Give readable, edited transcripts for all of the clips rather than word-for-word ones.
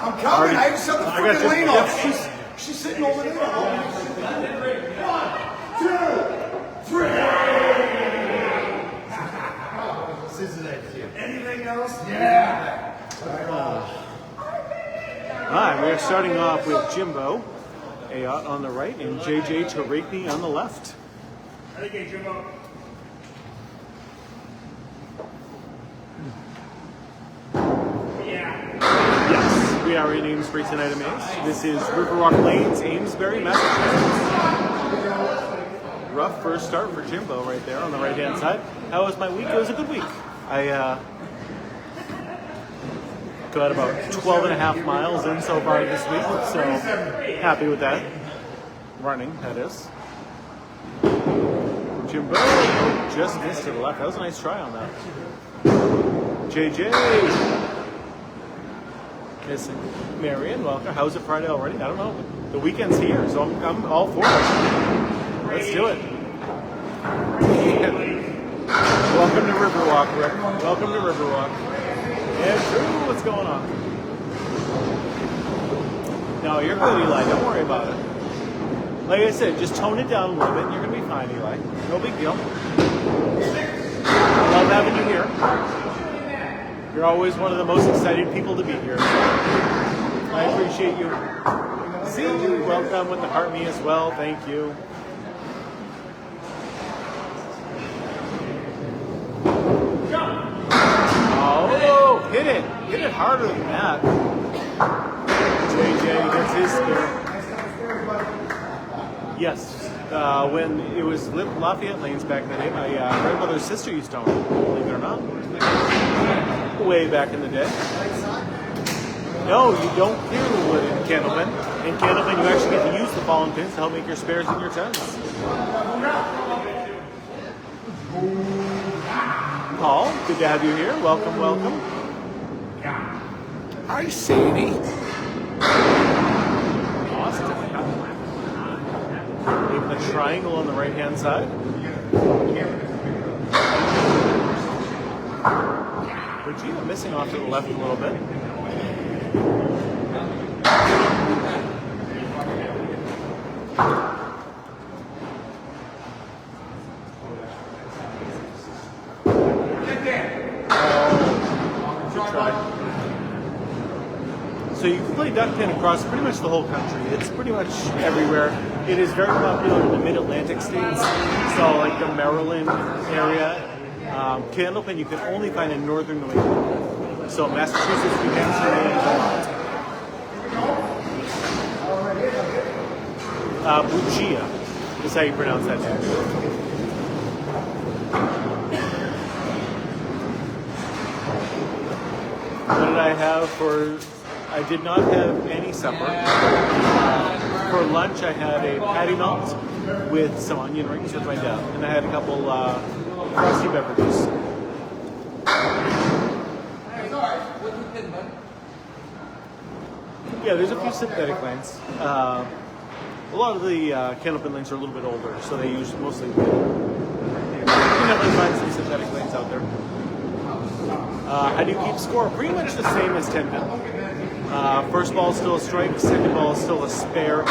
I'm coming. I just shut the freaking lane off. She's sitting over there. 1, 2, 3. Anything else? Yeah. Alright, we are starting off with Jimbo Ayot on the right and JJ Tarekni on the left. Okay, Jimbo. Yes, we are in Amesbury tonight at Maze. This is Riverwalk Lanes, Amesbury, Massachusetts. Rough first start for Jimbo right there on the right-hand side. How was my week? It was a good week. I got about 12 and a half miles in so far this week, so happy with that. Running, that is. Jimbo just missed to the left. That was a nice try on that. JJ missing. Marion, welcome. How's it Friday already? I don't know. The weekend's here, so I'm all for it. Let's do it. Welcome to Riverwalk, Rick. Welcome to Riverwalk. Yeah, true. What's going on? No, you're good, Eli. Don't worry about it. Like I said, just tone it down a little bit and you're going to be fine, Eli. No big deal. I love having you here. You're always one of the most excited people to be here. So I appreciate you. See you. Welcome with the heart me as well. Thank you. Oh, hit it. Hit it harder than that. JJ hits his spear. Yes. When it was Lafayette Lanes back in the day, my grandmother's sister used to own it, believe it or not. Way back in the day. No, you don't clear the wood in Candlepin. In Candlepin, you actually get to use the fallen pins to help make your spares in your tents. Paul, good to have you here. Welcome, welcome. Hi, Sadie. Austin. Leaving the triangle on the right-hand side. Regina missing off to the left a little bit. So you can play duck pin across pretty much the whole country. It's pretty much everywhere. It is very popular in the mid-Atlantic states, so like the Maryland area. Candlepin you can only find in northern New England. So Massachusetts, New Hampshire, and Vermont. Bugia is how you pronounce that name. What did I have for... I did not have any supper. For lunch, I had a patty melt with some onion rings with my dad, and I had a couple frosty beverages. Yeah, there's a few synthetic lanes. A lot of the Candlepin lanes are a little bit older, so they use mostly wood. You can definitely find some synthetic lanes out there. How do you keep score? Pretty much the same as 10-pin. First ball is still a strike, second ball is still a spare. Your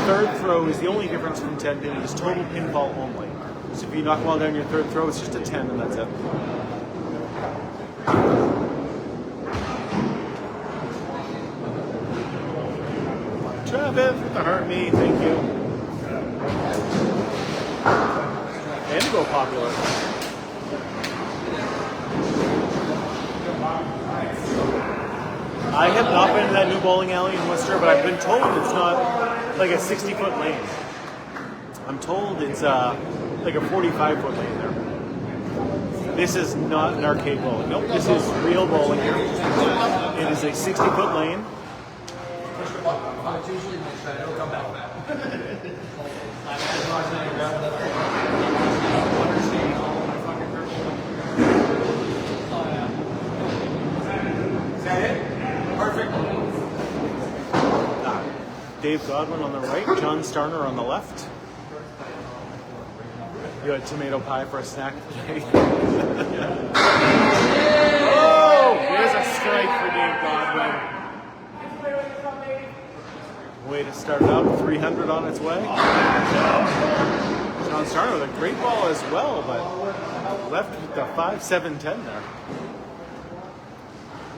third throw is the only difference from 10-pin. It is total pinfall only. So if you knock a ball down your third throw, it's just a 10 and that's it. Travis with the heart me, thank you. And go popular. I have not been to that new bowling alley in Worcester, but I've been told it's not like a 60-foot lane. I'm told it's like a 45-foot lane there. This is not an arcade bowling. Nope, this is real bowling here. It is a 60-foot lane. Is that it? Perfect. Dave Godwin on the right, John Starner on the left. You had tomato pie for a snack today. Oh, there's a strike for Dave Godwin. to start it out. 300 on its way. John Starner with a great ball as well, but left with the 5-7-10 there.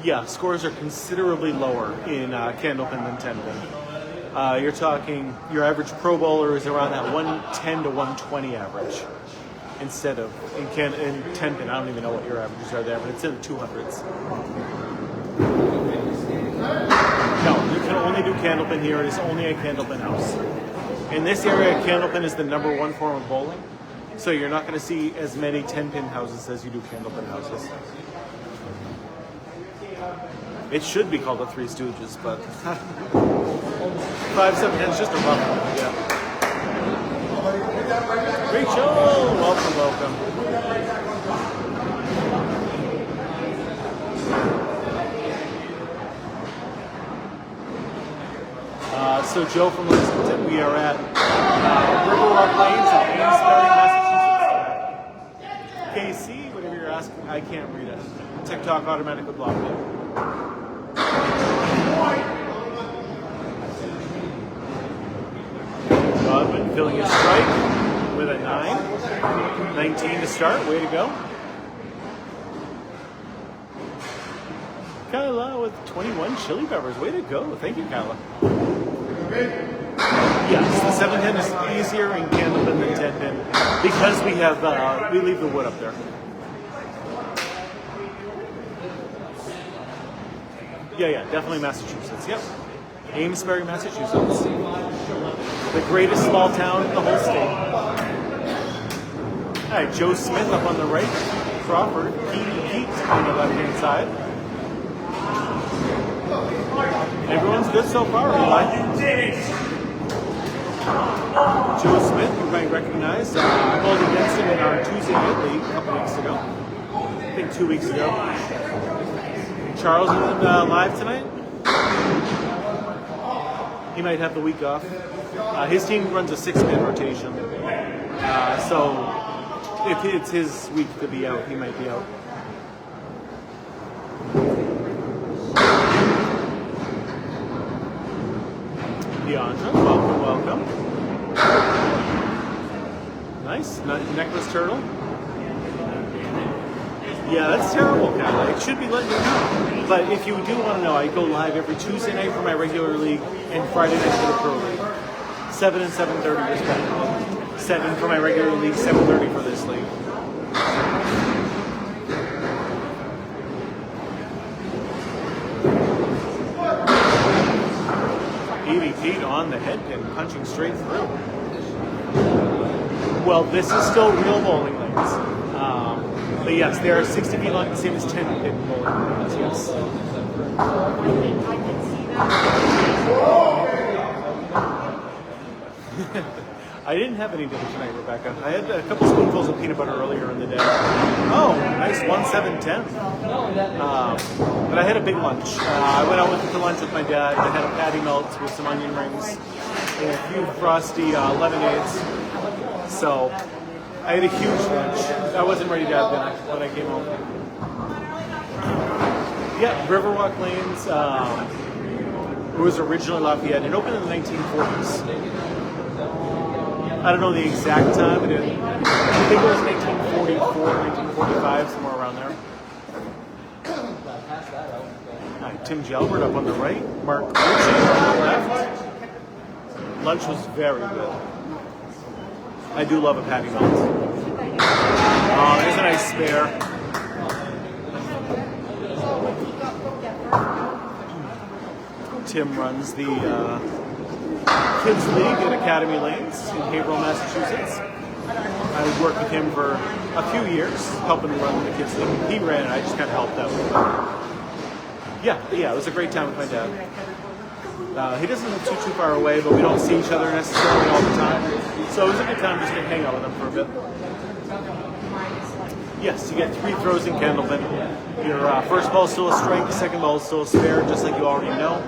Yeah, scores are considerably lower in Candlepin than 10-pin. You're talking, your average pro bowler is around that 110 to 120 average. Instead of, in 10-pin, I don't even know what your averages are there, but it's in the 200s. No, you can only do Candlepin here. It is only a Candlepin house. In this area, Candlepin is the #1 form of bowling, so you're not going to see as many 10-pin houses as you do Candlepin houses. It should be called the Three Stooges, but 5-7-10 is just a rough one, yeah. Rachel, welcome, welcome. So Joe from Lexington, we are at Riverwalk Lanes in Amesbury, Massachusetts. KC, whatever you're asking, I can't read it. TikTok automatically blocked it. Godwin filling his strike with a 9. 19 to start, way to go. Kyla with 21 chili peppers, way to go. Thank you, Kyla. Yes, the 7-10 is easier in Candlepin than 10-pin because we have we leave the wood up there. Yeah, definitely Massachusetts. Yep, Amesbury, Massachusetts, the greatest small town in the whole state. All right, Joe Smith up on the right, Crawford, Pete on the left-hand side. Everyone's good so far, Eli. Joe Smith, you might recognize. I bowled against him in our Tuesday night league a couple weeks ago. I think 2 weeks ago. Charles isn't live tonight. He might have the week off. His team runs a 6-man rotation. So if it's his week to be out, he might be out. Deandra, welcome. Nice, necklace turtle. Yeah, that's terrible, Kyla. It should be letting you know. But if you do want to know, I go live every Tuesday night for my regular league and Friday night for the pro league. 7 and 7:30 respectively. 7 for my regular league, 7:30 for this league. Pete on the head pin, punching straight through. Well, this is still real bowling lanes. But yes, they are 60 feet long, the same as 10 pin bowling lanes, yes. I didn't have any dinner tonight, Rebecca. I had a couple spoonfuls of peanut butter earlier in the day. Oh, nice 1-7-10. But I had a big lunch. I went out to lunch with my dad. I had a patty melt with some onion rings and a few frosty lemonades. So I had a huge lunch. I wasn't ready to have dinner when I came home. Yeah, Riverwalk Lanes. It was originally Lafayette. It opened in the 1940s. I don't know the exact time, but I think it was 1944, 1945, somewhere around there. All right, Tim Jalbert up on the right, Mark Ritchie on the left. Lunch was very good. I do love a patty melt. Oh, there's a nice spare. Tim runs the Kids League at Academy Lanes in Haverhill, Massachusetts. I worked with him for a few years, helping run the Kids League. He ran it, I just kind of helped out with it. Yeah, it was a great time with my dad. He doesn't live too far away, but we don't see each other necessarily all the time. So it was a good time just to hang out with him for a bit. Yes, you get 3 throws in Candlepin. Your first ball is still a strike, second ball is still a spare, just like you already know.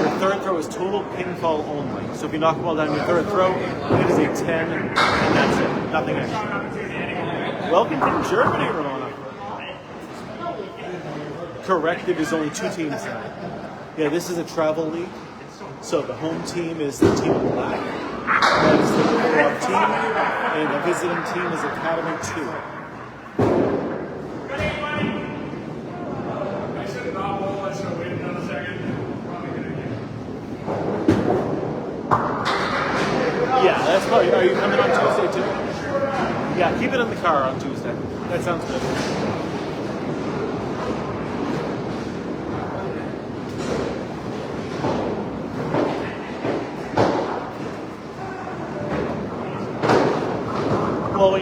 Your third throw is total pinfall only. So if you knock the ball down your third throw, it is a 10, and that's it. Nothing extra. Welcome from Germany, Ramona. Correct, it is only 2 teams tonight. Yeah, this is a travel league. So the home team is the team in black. That is the Riverwalk team, and the visiting team is Academy 2. I said not all, I said wait another second. Probably gonna get. Yeah, that's probably. Are you coming on Tuesday too? Yeah, keep it in the car on Tuesday. That sounds good. Well, I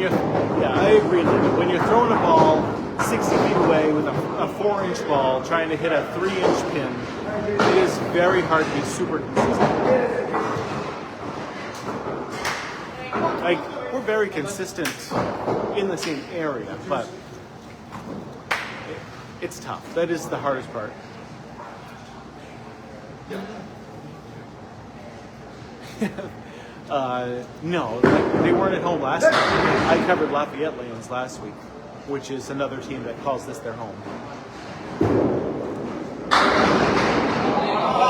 agree. When you're throwing a ball 60 feet away with a 4-inch ball trying to hit a 3-inch pin, it is very hard to be super consistent. Like, we're very consistent in the same area, but it's tough. That is the hardest part. No, they weren't at home last week. I covered Lafayette Lanes last week, which is another team that calls this their home.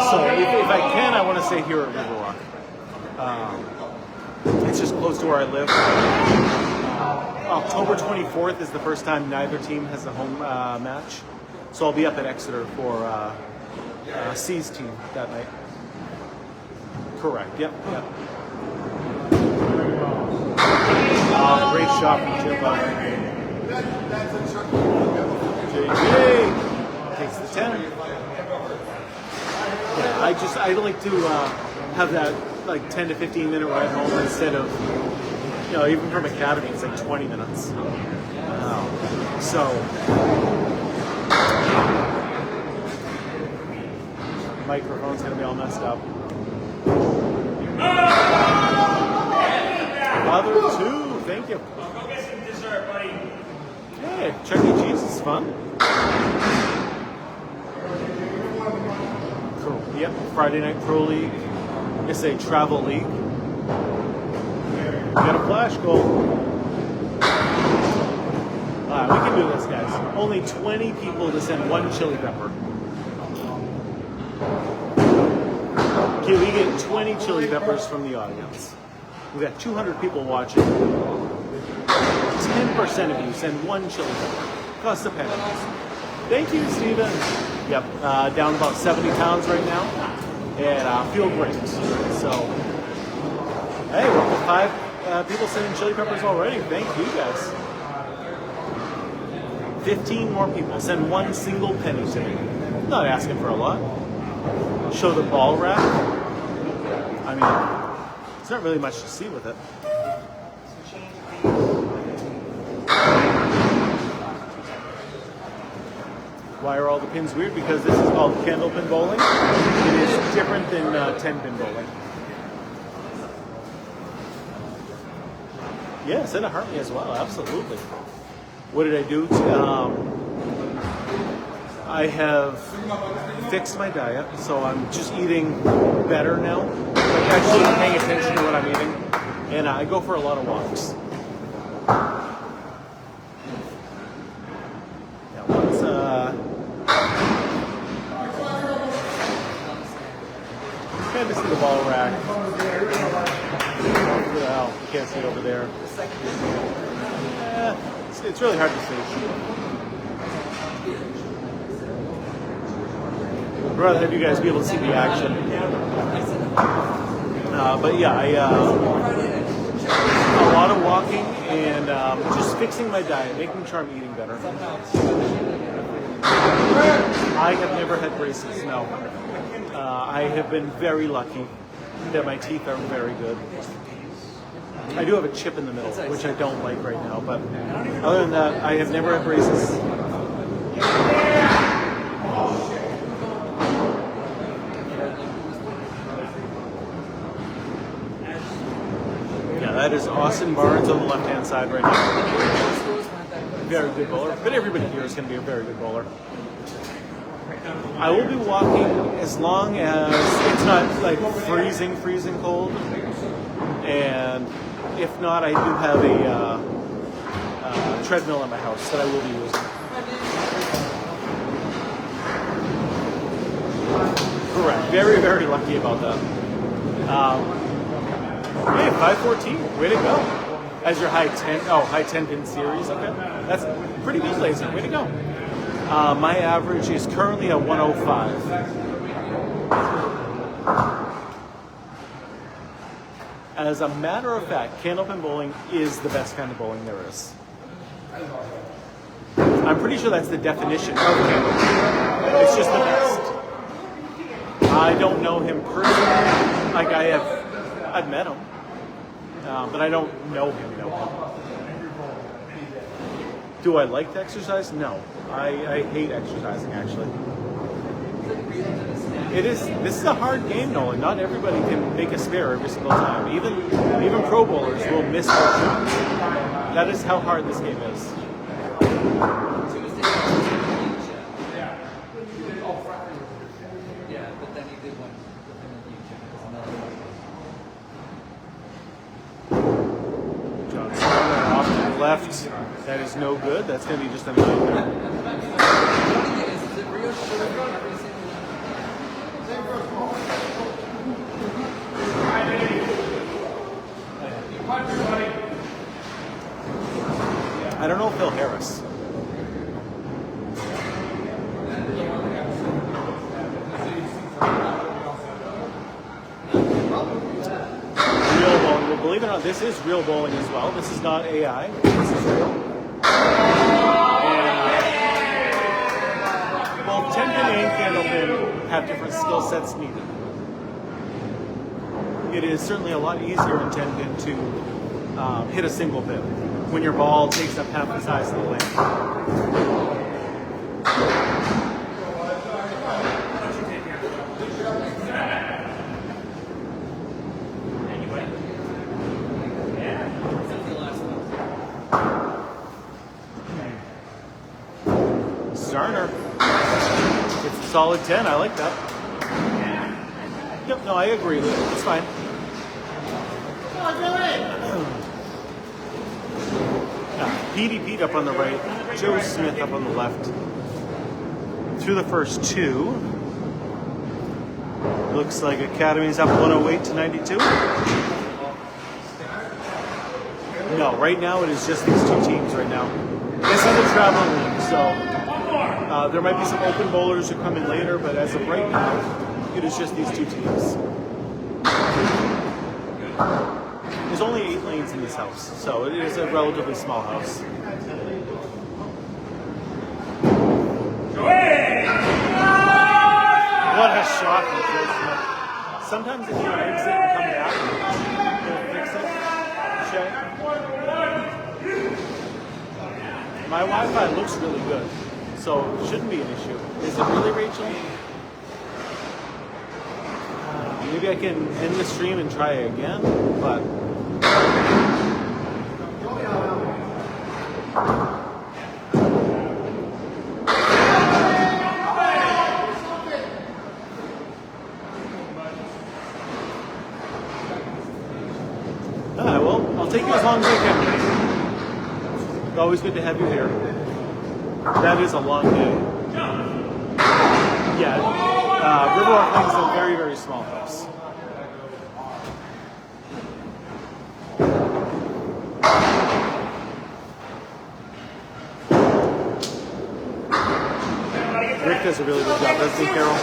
So if I can, I want to stay here at Riverwalk. It's just close to where I live. October 24th is the first time neither team has a home match. So I'll be up at Exeter for C's team that night. Correct, yep. Great shot from Jimbo. JJ takes the 10. Yeah, I like to have that like 10 to 15 minute ride home instead of, even from Academy, it's like 20 minutes. So, microphone's gonna be all messed up. Other 2, thank you. Go get some dessert, buddy. Hey, Chuck E. Cheese is fun. Cool. Yep, Friday Night Pro League. It's a travel league. Got a flash goal. Alright, we can do this, guys. Only 20 people to send 1 chili pepper. Okay, we get 20 chili peppers from the audience. We've got 200 people watching. 10% of you send 1 chili pepper. Costs a penny. Thank you, Steven. Yep, down about 70 pounds right now. And feel great. So, hey, we're up to 5 people sending chili peppers already. Thank you, guys. 15 more people. Send 1 single penny to me. Not asking for a lot. Show the ball rack. I mean, there's not really much to see with it. Why are all the pins weird? Because this is called candle pin bowling. It is different than 10 pin bowling. Yeah, send a heart me as well, absolutely. What did I do? I have fixed my diet, so I'm just eating better now. Like actually paying attention to what I'm eating. And I go for a lot of walks. Yeah, once, can't just see the ball rack. Well, you can't see it over there. It's really hard to see. I'd rather have you guys be able to see the action. But yeah, a lot of walking and just fixing my diet, making sure I'm eating better. I have never had braces, no. I have been very lucky that my teeth are very good. I do have a chip in the middle, which I don't like right now, but other than that, I have never had braces. Yeah, that is Austin Barnes on the left-hand side right now. Very good bowler, but everybody here is going to be a very good bowler. I will be walking as long as it's not like freezing cold, and if not, I do have a treadmill in my house that I will be using. Correct. Very, very lucky about that. Hey, 514. Way to go. As your high 10 pin series. Okay. That's pretty good, Laser. Way to go. My average is currently a 105. As a matter of fact, candlepin bowling is the best kind of bowling there is. I'm pretty sure that's the definition of candlepin. It's just the best. I don't know him personally. Like I've met him, but I don't know him. Do I like to exercise? No, I hate exercising actually. This is a hard game, Nolan. Not everybody can make a spare every single time. Even pro bowlers will miss their shots. That is how hard this game is. Yeah, but then he did one John Stoner off to the left. That is no good. That's going to be just a nightmare. I don't know Phil Harris. Real bowling. Well, believe it or not, this is real bowling as well. This is not AI. This is real. And both 10 pin and candlepin have different skill sets needed. It is certainly a lot easier in 10 pin to hit a single pin when your ball takes up half the size of the lane. Zarner. It's a solid 10. I like that. Yep, no, I agree with it. It's fine. Petey Pete up on the right, Joe Smith up on the left. Through the first two. Looks like Academy's up 108 to 92. No, right now it is just these two teams right now. This is a traveling league, so there might be some open bowlers who come in later, but as of right now, it is just these two teams. There's only 8 lanes in this house, so it is a relatively small house. What a shot from Joe Smith. Sometimes if you exit and come back, it'll fix it. Shay? My Wi-Fi looks really good, so it shouldn't be an issue. Is it really, Rachel? Maybe I can end the stream and try again, but... Well, I'll take you as long as I can. It's always good to have you here. That is a long day. Yeah, Riverwalk is a very, very small house. Rick does a really good job, doesn't he, Carol?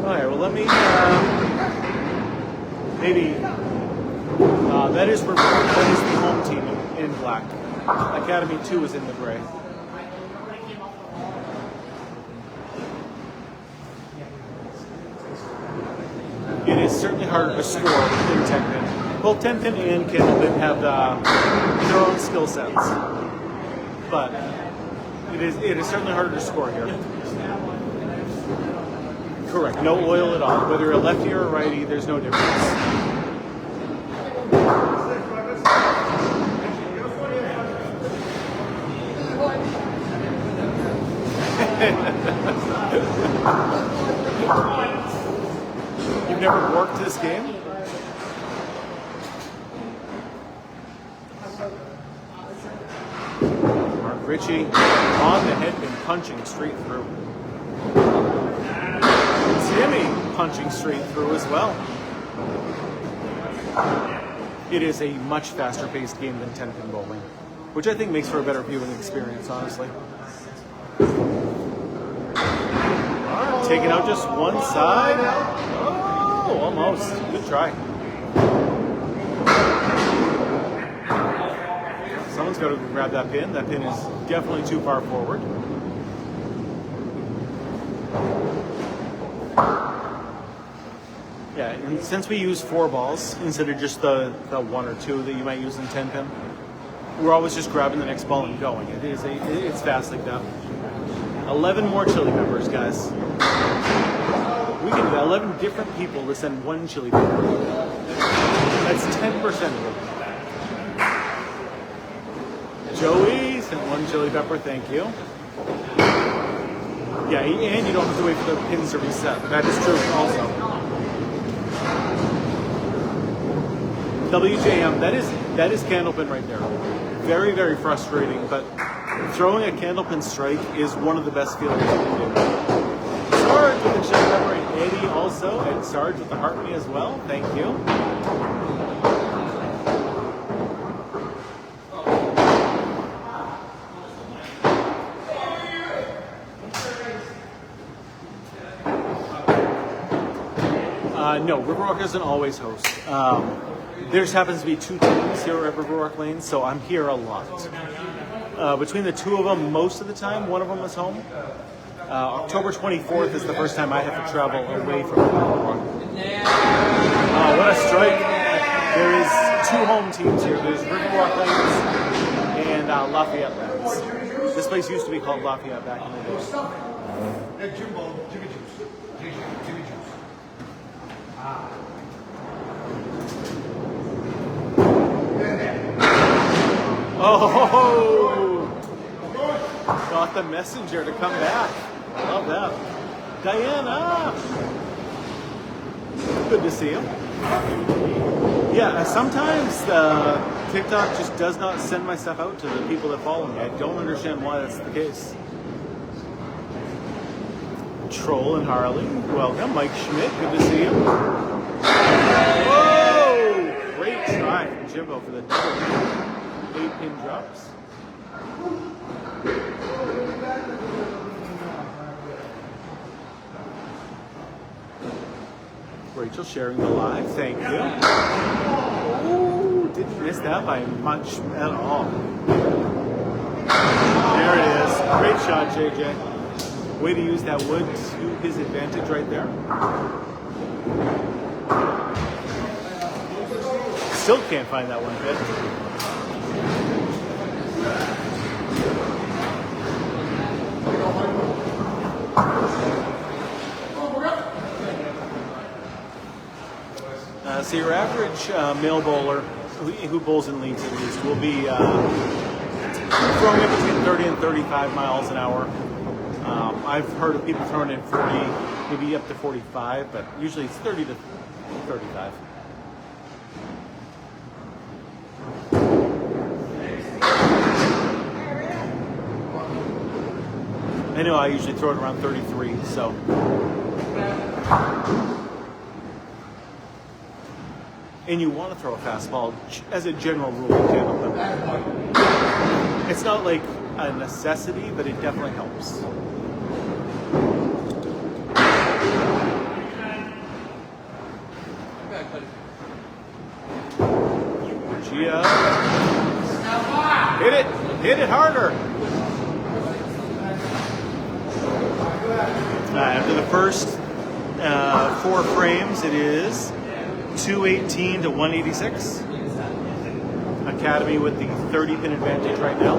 Alright, well let me, maybe, that is Riverwalk. That is the home team in black. Academy 2 is in the gray. It is certainly harder to score in 10 pin. Both 10 pin and candlepin have their own skill sets, but it is certainly harder to score here. Correct. No oil at all. Whether you're a lefty or a righty, there's no difference. You've never worked this game? Mark Ritchie on the head pin, punching straight through. Timmy punching straight through as well. It is a much faster paced game than 10-pin bowling, which I think makes for a better viewing experience, honestly. Taking out just one side. Oh, almost. Good try. Someone's got to grab that pin. That pin is definitely too far forward. Yeah, and since we use 4 balls instead of just the 1 or 2 that you might use in 10-pin, we're always just grabbing the next ball and going. It's fast like that. 11 more chili peppers, guys. We can get 11 different people to send 1 chili pepper. That's 10% of them. Joey sent 1 chili pepper, thank you. Yeah, and you don't have to wait for the pins to reset. That is true also. WJM, that is candlepin right there. Very, very frustrating, but throwing a candlepin strike is one of the best feelings you can do. Sarge with the chili pepper and Eddie also, and Sarge with the heart me as well. Thank you. No, Riverwalk doesn't always host. There just happens to be 2 teams here at Riverwalk Lanes, so I'm here a lot. Between the 2 of them, most of the time, one of them is home. October 24th is the first time I have to travel away from Riverwalk. What a strike. There is 2 home teams here. There's Riverwalk Lanes and Lafayette Lanes. This place used to be called Lafayette back in the day. Jimbo, Jimmy Juice. Jimmy Juice. Oh! Got the messenger to come back. I love that. Diana! Good to see you. Yeah, sometimes TikTok just does not send my stuff out to the people that follow me. I don't understand why that's the case. Troll and Harley, welcome. Mike Schmidt, good to see you. Whoa! Great try from Jimbo for the double 8-pin drops. Rachel sharing the live, thank you. Ooh, didn't miss that by much at all. There it is. Great shot, JJ. Way to use that wood to his advantage right there. Still can't find that one bit. So your average male bowler who bowls in leagues at least will be throwing it between 30 and 35 miles an hour. I've heard of people throwing in 40, maybe up to 45, but usually it's 30 to 35. I know I usually throw it around 33, so. And you want to throw a fastball as a general rule in candlepin. It's not like a necessity, but it definitely helps. Gia. Hit it harder. After the first 4 frames, it is 218 to 186. Academy with the 30-pin advantage right now.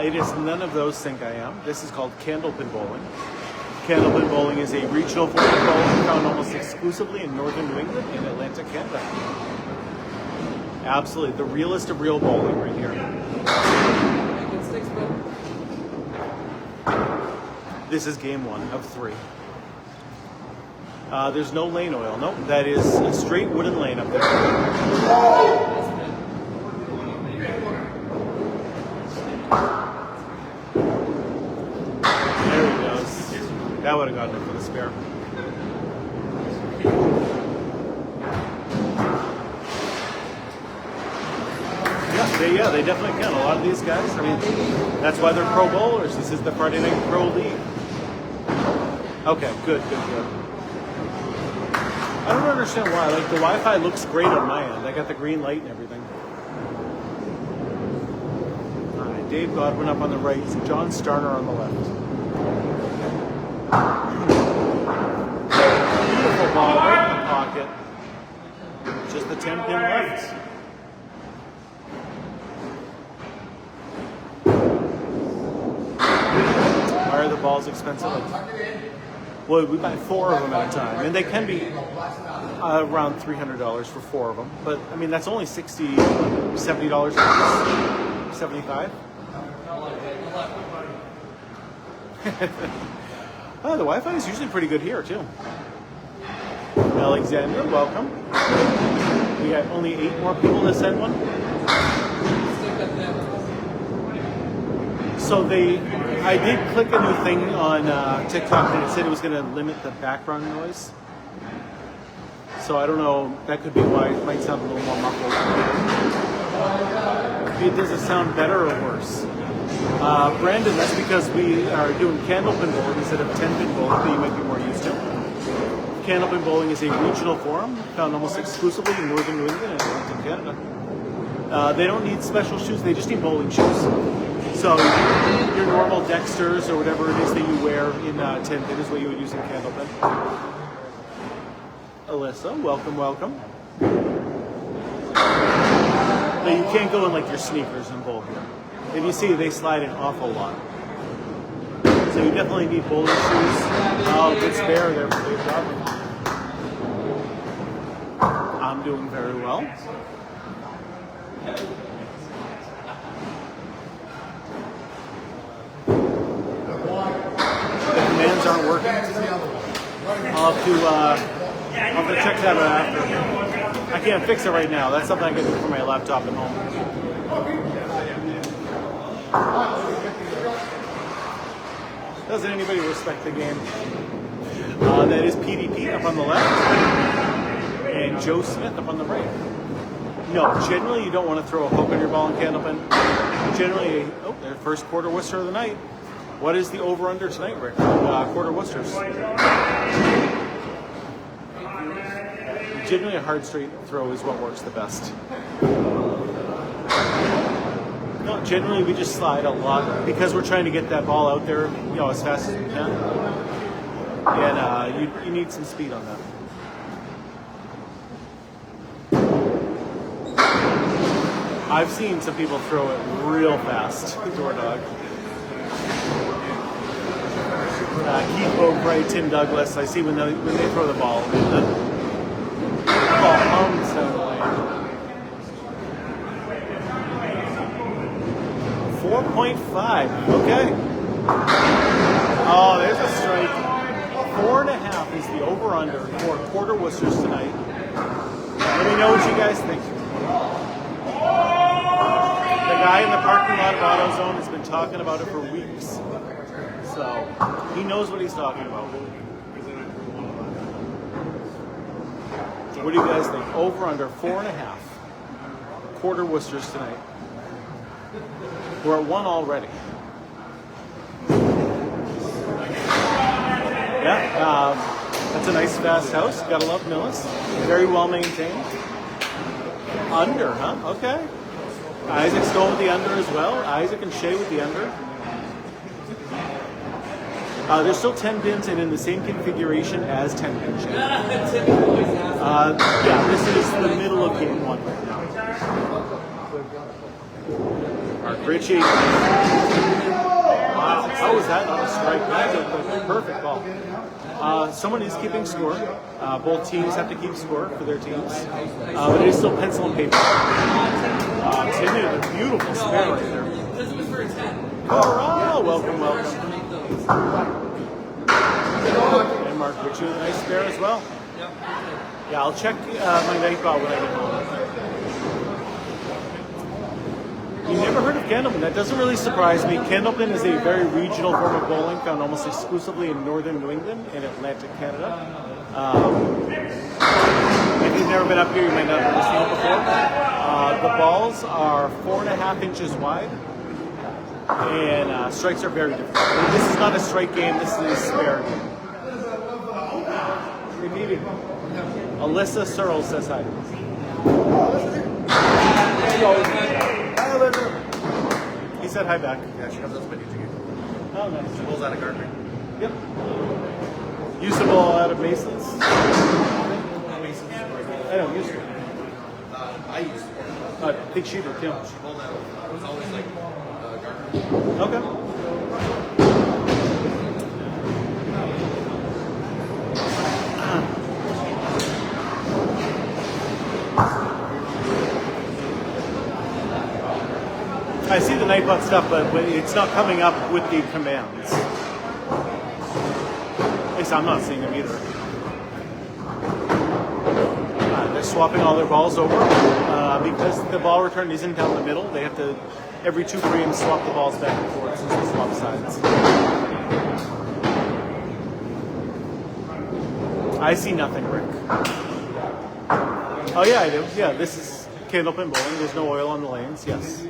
It is none of those think I am. This is called candlepin bowling. Candlepin bowling is a regional form of bowling found almost exclusively in northern New England and Atlantic Canada. Absolutely, the realest of real bowling right here. This is game 1 of 3. There's no lane oil. Nope, that is a straight wooden lane up there. There he goes. That would have gotten it for the spare. Yeah, they definitely can. A lot of these guys, I mean, that's why they're pro bowlers. This is the Friday Night Pro League. Okay, good. I don't understand why. Like, the Wi-Fi looks great on my end. I got the green light and everything. All right, Dave Godwin up on the right. John Starner on the left. Beautiful ball right in the pocket. Just the 10-pin left. Why are the balls expensive? Well, we buy 4 of them at a time, and they can be around $300 for 4 of them. But I mean, that's only $60, $70 $75. Oh, the Wi-Fi is usually pretty good here too. Alexander, welcome. We got only 8 more people to send one. So I did click a new thing on TikTok and it said it was going to limit the background noise. So I don't know, that could be why it might sound a little more muffled. Does it sound better or worse? Brandon, that's because we are doing candlepin bowling instead of 10-pin bowling that you might be more used to. Candlepin bowling is a regional forum found almost exclusively in northern New England and Atlantic Canada. They don't need special shoes, they just need bowling shoes. So your normal Dexters or whatever it is that you wear in 10-pin is what you would use in candlepin. Alyssa, welcome. Now you can't go in like your sneakers and bowl here. If you see, they slide an awful lot. So you definitely need bowling shoes. Oh, good spare there for Dave Godwin. I'm doing very well. The commands aren't working. I'll have to check that out after. I can't fix it right now. That's something I can do from my laptop at home. Doesn't anybody respect the game? That is PDP up on the left and Joe Smith up on the right. No, generally you don't want to throw a hook on your ball in candlepin. Generally, their first quarter Worcester of the night. What is the over-under tonight, Rick? Quarter Worcesters. Generally, a hard straight throw is what works the best. No, generally we just slide a lot because we're trying to get that ball out there, as fast as we can. And you need some speed on that. I've seen some people throw it real fast. Door dog. Keith Beaupre, Tim Douglas. I see when they throw the ball. The ball hums down the lane. 4.5. Okay. Oh, there's a strike. 4.5 is the over/under for quarter Worcesters tonight. Let me know what you guys think. The guy in the parking lot of AutoZone has been talking about it for weeks. So, he knows what he's talking about. What do you guys think? Over/under 4.5. Quarter Worcesters tonight. We're at 1 already. Yeah, that's a nice fast house. Gotta love Millis. Very well maintained. Under, huh? Okay. Isaac's going with the under as well. Isaac and Shay with the under. There's still 10 pins and in the same configuration as 10 pin Shay. Yeah, this is the middle of game 1 right now. Mark Ritchie. Wow, how is that not a strike? That's a perfect ball. Someone is keeping score. Both teams have to keep score for their teams. But it is still pencil and paper. Tim, a beautiful spare right there. Oh, welcome. And Mark Richard with a nice spare as well. Yeah, I'll check my night ball when I get home. You never heard of Candlepin? That doesn't really surprise me. Candlepin is a very regional form of bowling found almost exclusively in northern New England and Atlantic Canada. If you've never been up here, you might not have ever seen it before. The balls are 4.5 inches wide, and strikes are very different. This is not a strike game, this is a spare game. Good evening. Alyssa Searle says hi. He said hi back. Yeah, she comes up with you. Oh, nice. She pulls out a gardener. Yep. Usable out of Masons? I don't use it. I used to. I think she did too. She pulled out. It was always like gardener. Okay. I see the Nightbot stuff, but it's not coming up with the commands. At least I'm not seeing them either. They're swapping all their balls over because the ball return isn't down the middle. They have to, every 2 frames, swap the balls back and forth since they swap sides. I see nothing, Rick. Oh yeah, I do. Yeah, this is Candlepin bowling. There's no oil on the lanes. Yes.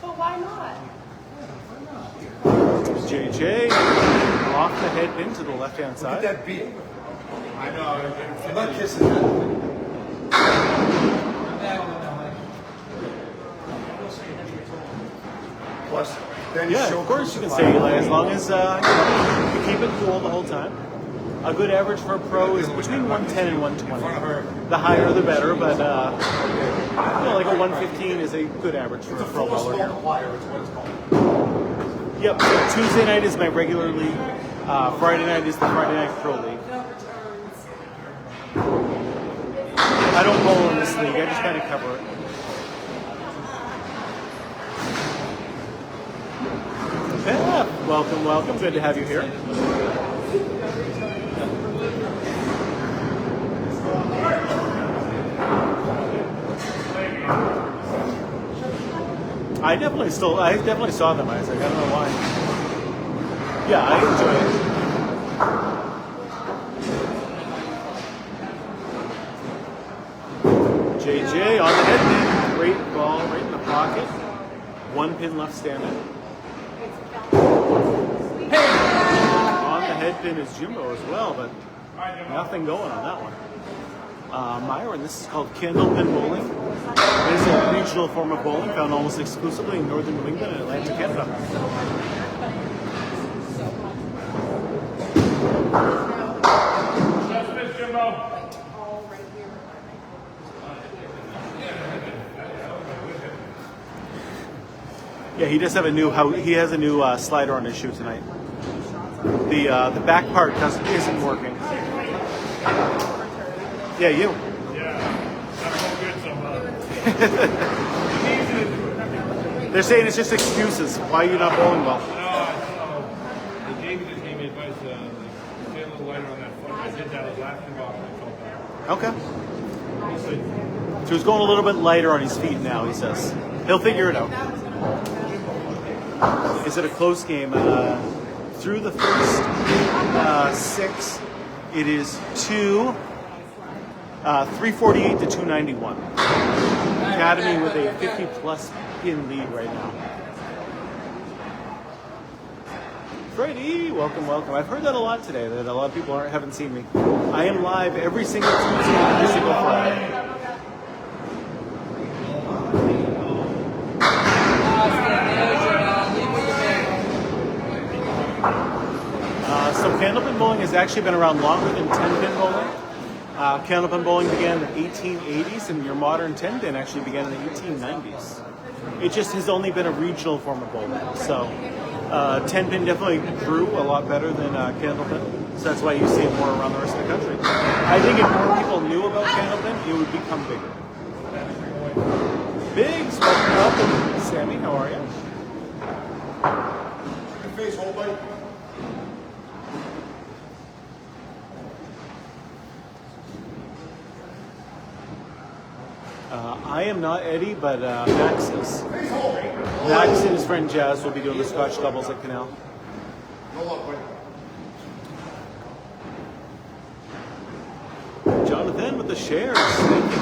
But why not? JJ off the head pin to the left-hand side. Look at that beat. I know. I'm not kissing that. Plus, then Yeah, of course you can stay as long as you keep it cool the whole time. A good average for a pro is between 110 and 120. The higher the better, but like a 115 is a good average for a pro bowler here. Yep, so Tuesday night is my regular league. Friday night is the Friday Night Pro League. I don't bowl in this league, I just kind of cover it. Yeah, welcome, welcome. Good to have you here. I definitely saw them, Isaac. I don't know why. Yeah, I enjoy it. JJ on the head pin. Great ball right in the pocket. 1 pin left standing. On the head pin is Jimbo as well, but nothing going on that one. Myron, this is called Candlepin bowling. It is a regional form of bowling found almost exclusively in northern New England and Atlantic Canada. Yeah, he does have a new slider on his shoe tonight. The back part isn't working. Yeah, you. Yeah, that's all good so far. They're saying it's just excuses. Why are you not bowling well? No, Jamie just gave me advice, stay a little lighter on that foot. I did that last time off and I felt better. Okay. So he's going a little bit lighter on his feet now, he says. He'll figure it out. Is it a close game? Through the first 6, it is 348 to 291. Academy with a 50-plus pin lead right now. Freddie, welcome, welcome. I've heard that a lot today, that a lot of people haven't seen me. I am live every single Tuesday and every single Friday. So Candlepin bowling has actually been around longer than 10-pin bowling. Candlepin bowling began in the 1880s, and your modern 10-pin actually began in the 1890s. It just has only been a regional form of bowling. So 10-pin definitely grew a lot better than Candlepin, so that's why you see it more around the rest of the country. I think if more people knew about Candlepin, it would become bigger. Biggs, welcome. Sammy, how are you? Your face, hold buddy. I am not Eddie, but Max is. Max and his friend Jazz will be doing the Scotch doubles at Canal. No luck, buddy. Jonathan with the shares. Thank you.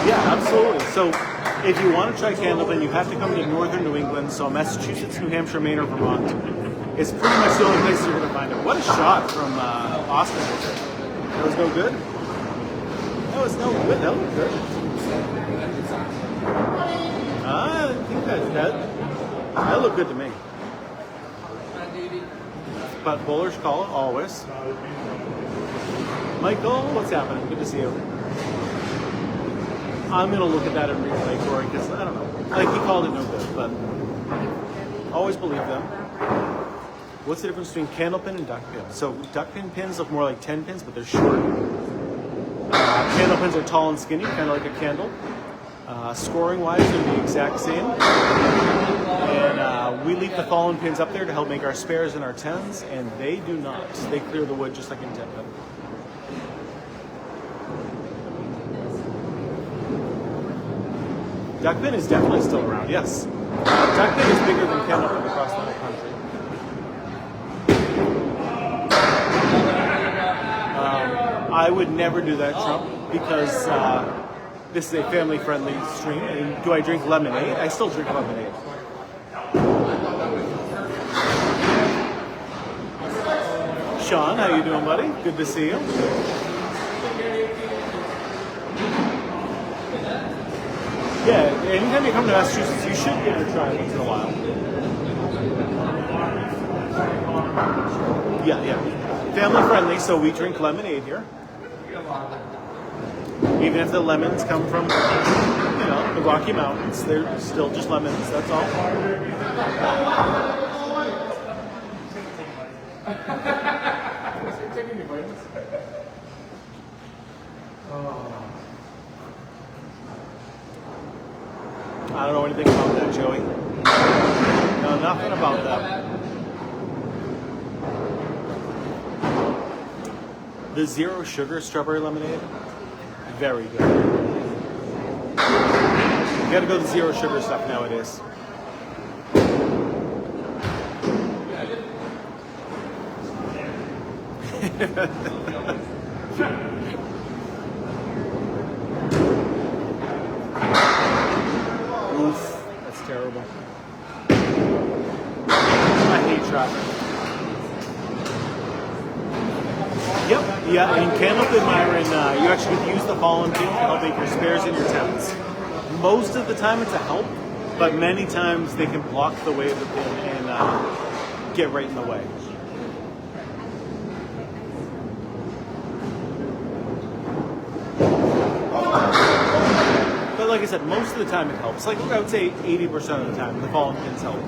Yeah, absolutely. So if you want to try Candlepin, you have to come to northern New England, so Massachusetts, New Hampshire, Maine, or Vermont. It's pretty much the only place you're going to find it. What a shot from Austin. That was no good? That was no good. That looked good. I think that looked good to me. But bowlers call it always. Michael, what's happening? Good to see you. I'm going to look at that and replay, Corey, because I don't know. Like, he called it no good, but always believe them. What's the difference between candlepin and duckpin? So duckpin pins look more like 10 pins, but they're short. Candlepins are tall and skinny, kind of like a candle. Scoring-wise, they're the exact same. And we leave the fallen pins up there to help make our spares and our tens, and they do not. They clear the wood just like in 10 pin. Duckpin is definitely still around, yes. Duckpin is bigger than candlepin across the whole country. I would never do that, Trump, because this is a family-friendly stream. And do I drink lemonade? I still drink lemonade. Sean, how you doing, buddy? Good to see you. Yeah, anytime you come to Massachusetts, you should give it a try once in a while. Yeah. Family-friendly, so we drink lemonade here. Even if the lemons come from, the Rocky Mountains, they're still just lemons, that's all. I don't know anything about that, Joey. No, nothing about that. The zero sugar strawberry lemonade, very good. You gotta go to zero sugar stuff nowadays. Oof, that's terrible. I hate traffic. Yep, yeah, in Candlepin, Myron, you actually get to use the fallen pin to help make your spares and your tens. Most of the time it's a help, but many times they can block the way of the pin and get right in the way. But like I said, most of the time it helps. Like I would say 80% of the time, the fallen pins help.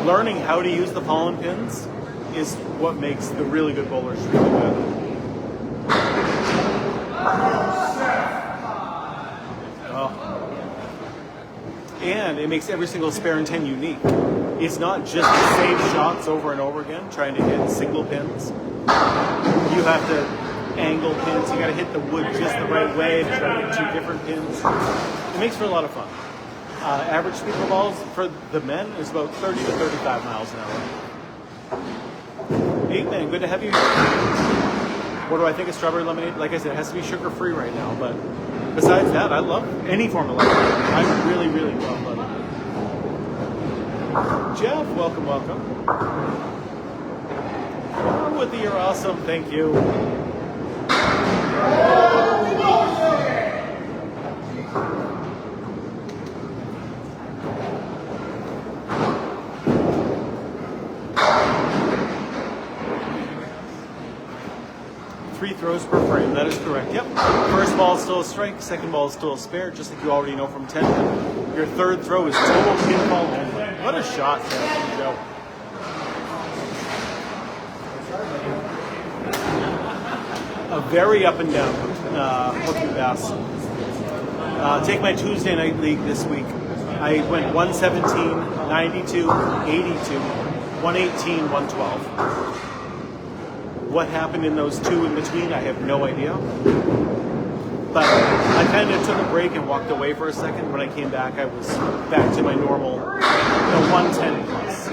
Learning how to use the fallen pins is what makes the really good bowlers really good. Oh. And it makes every single spare and 10 unique. It's not just the same shots over and over again, trying to hit single pins. You have to angle pins. You got to hit the wood just the right way to try to get 2 different pins. It makes for a lot of fun. Average speed for balls for the men is about 30 to 35 miles an hour. 8 man, good to have you here. What do I think of strawberry lemonade? Like I said, it has to be sugar-free right now, but besides that, I love any form of lemonade. I really, really love lemonade. Jeff, welcome. Oh, Woody, you're awesome. Thank you. 3 throws per frame. That is correct. Yep. First ball is still a strike. Second ball is still a spare, just like you already know from 10 pin. Your third throw is total pinball only. What a shot there from Joe. A very up and down hook and pass. Take my Tuesday night league this week. I went 117, 92, 82, 118, 112. What happened in those two in between, I have no idea. But I kind of took a break and walked away for a second. When I came back, I was back to my normal 110 plus,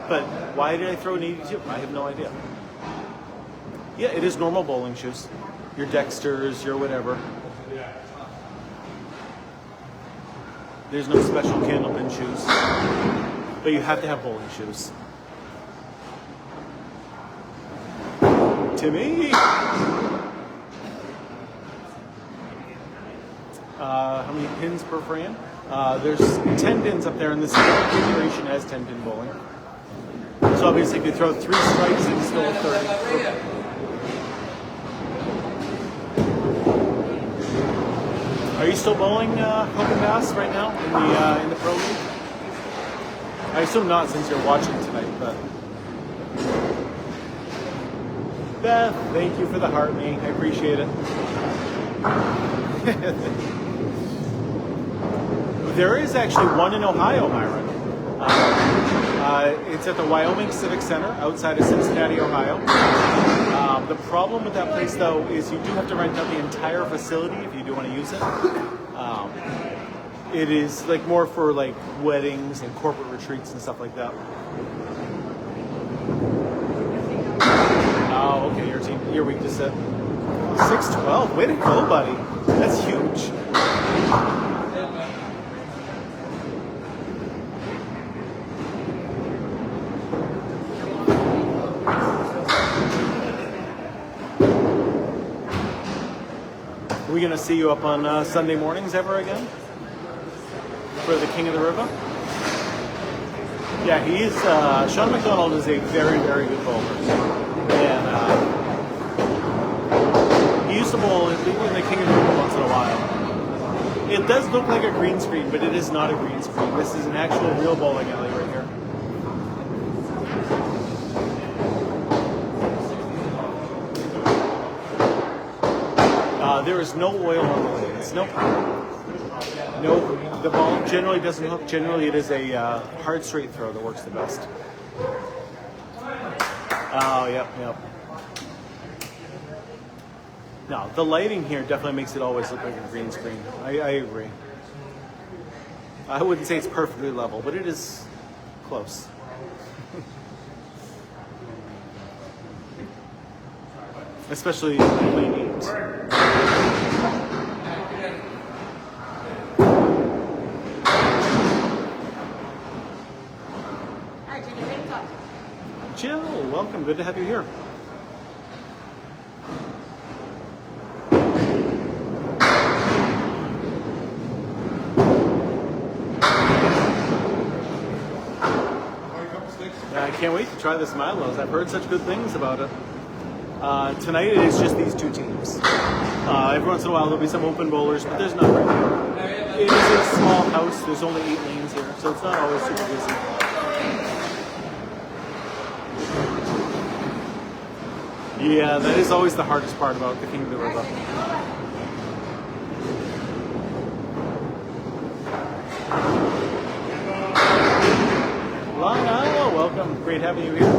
But why did I throw an 82? I have no idea. Yeah, it is normal bowling shoes. Your Dexters, your whatever. There's no special candlepin shoes. But you have to have bowling shoes. Timmy! How many pins per frame? There's 10 pins up there, and this configuration has 10 pin bowling. So obviously if you throw 3 strikes, it's still a 30. Are you still bowling hook and pass right now in the pro league? I assume not, since you're watching tonight, but Beth, thank you for the heart, me. I appreciate it. There is actually one in Ohio, Myron. It's at the Wyoming Civic Center outside of Cincinnati, Ohio. The problem with that place, though, is you do have to rent out the entire facility if you do want to use it. It is like more for like weddings and corporate retreats and stuff like that. Oh, okay, your week to set. 612, way to go, buddy. That's huge. Are we going to see you up on Sunday mornings ever again? For the King of the River? Yeah, he's Sean McDonald is a very, very good bowler. And he used to bowl in the King of the River once in a while. It does look like a green screen, but it is not a green screen. This is an actual real bowling alley right here. There is no oil on the lanes. No, the ball generally doesn't hook. Generally, it is a hard straight throw that works the best. Oh, yep. No, the lighting here definitely makes it always look like a green screen. I agree. I wouldn't say it's perfectly level, but it is close. Especially lane 8. Jill, welcome. Good to have you here. I can't wait to try this Milo's. I've heard such good things about it. Tonight it is just these two teams. Every once in a while there'll be some open bowlers, but there's none right now. It is a small house. There's only 8 lanes here, so it's not always super busy. Yeah, that is always the hardest part about the King of the River. Long Island, welcome. Great having you here.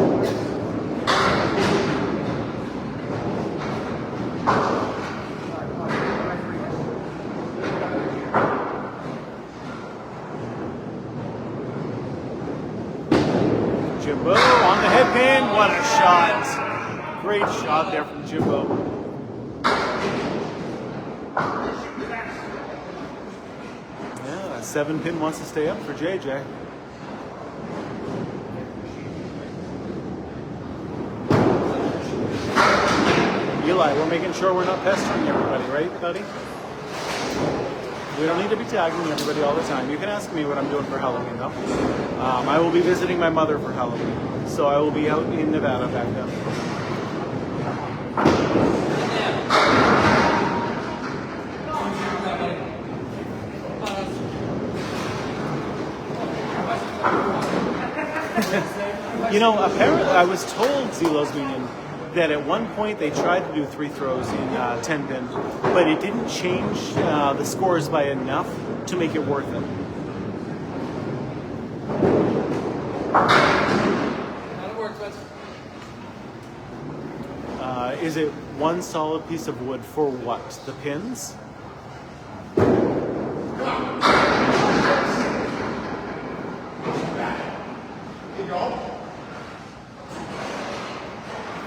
Jimbo on the head pin. What a shot. Great shot there from Jimbo. Yeah, 7 pin wants to stay up for JJ. Eli, we're making sure we're not pestering everybody, right, buddy? We don't need to be tagging everybody all the time. You can ask me what I'm doing for Halloween, though. I will be visiting my mother for Halloween, so I will be out in Nevada back then. You know, apparently, I was told Zelo's Union that at one point they tried to do 3 throws in 10 pin, but it didn't change the scores by enough to make it worth it. Is it one solid piece of wood for what? The pins?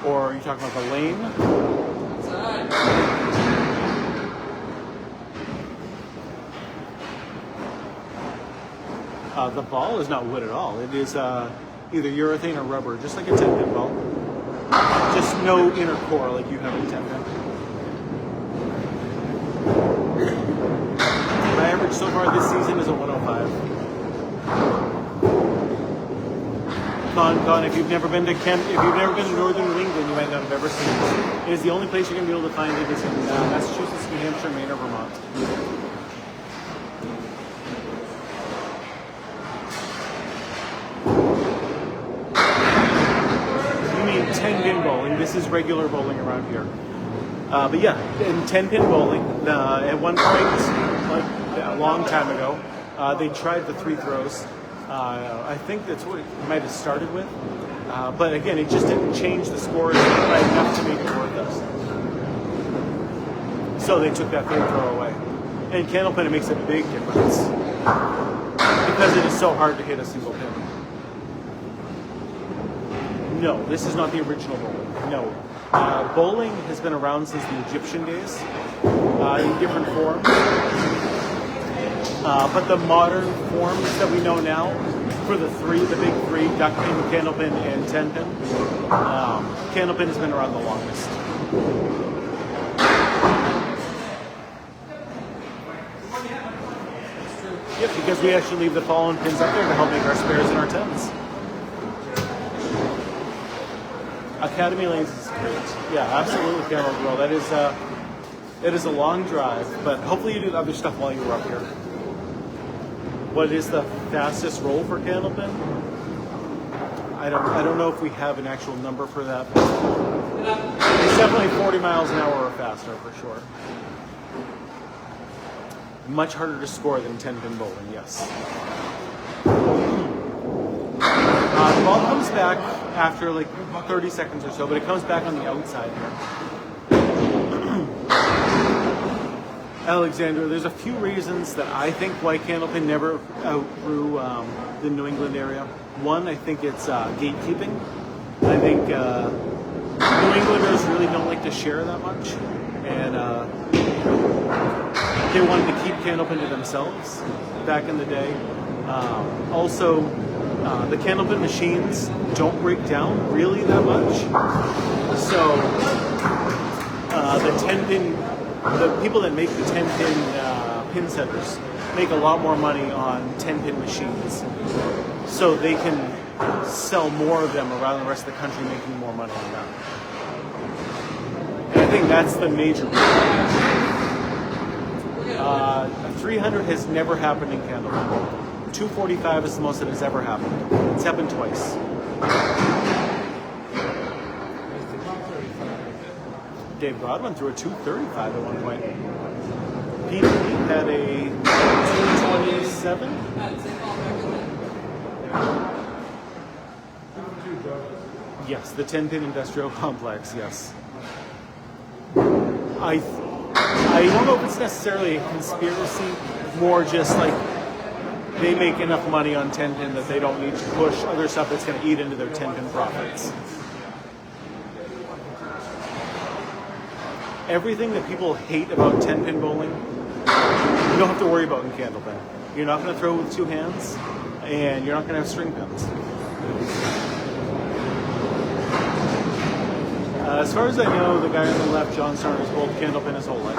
Or are you talking about the lane? The ball is not wood at all. It is either urethane or rubber, just like a 10-pin ball. Just no inner core like you have in 10-pin. My average so far this season is a 105. Con, if you've never been to northern New England, you might not have ever seen it. It is the only place you're going to be able to find it is in Massachusetts, New Hampshire, Maine, or Vermont. You mean 10-pin bowling? This is regular bowling around here. But yeah, in 10-pin bowling, at one point, like a long time ago, they tried the 3 throws. I think that's what it might have started with. But again, it just didn't change the scores by enough to make it worth it. So they took that 3rd throw away. And in candlepin, it makes a big difference because it is so hard to hit a single pin. No, this is not the original bowling. No. Bowling has been around since the Egyptian days in different forms. But the modern forms that we know now, for the big three, duck pin, candlepin, and 10-pin, candlepin has been around the longest. Yep, because we actually leave the fallen pins up there to help make our spares and our 10s. Academy lanes is great. Yeah, absolutely, Camel Girl. That is a long drive, but hopefully you did other stuff while you were up here. What is the fastest roll for candlepin? I don't know if we have an actual number for that. It's definitely 40 miles an hour or faster for sure. Much harder to score than 10-pin bowling, yes. The ball comes back after like 30 seconds or so, but it comes back on the outside here. Alexander, there's a few reasons that I think why candlepin never outgrew the New England area. One, I think it's gatekeeping. I think New Englanders really don't like to share that much, and they wanted to keep candlepin to themselves back in the day. Also, the candlepin machines don't break down really that much, so the 10-pin. The people that make the 10-pin pin setters make a lot more money on 10-pin machines. So they can sell more of them around the rest of the country, making more money on that. And I think that's the major reason. 300 has never happened in candlepin. 245 is the most that has ever happened. It's happened twice. Dave Godwin threw a 235 at one point. Peter Lee had a 227. Yes, the 10-pin industrial complex, yes. I don't know if it's necessarily a conspiracy, more just like they make enough money on 10-pin that they don't need to push other stuff that's going to eat into their 10-pin profits. Everything that people hate about 10-pin bowling, you don't have to worry about in candlepin. You're not going to throw with 2 hands, and you're not going to have string pins. As far as I know, the guy on the left, John Starner, has bowled candlepin his whole life.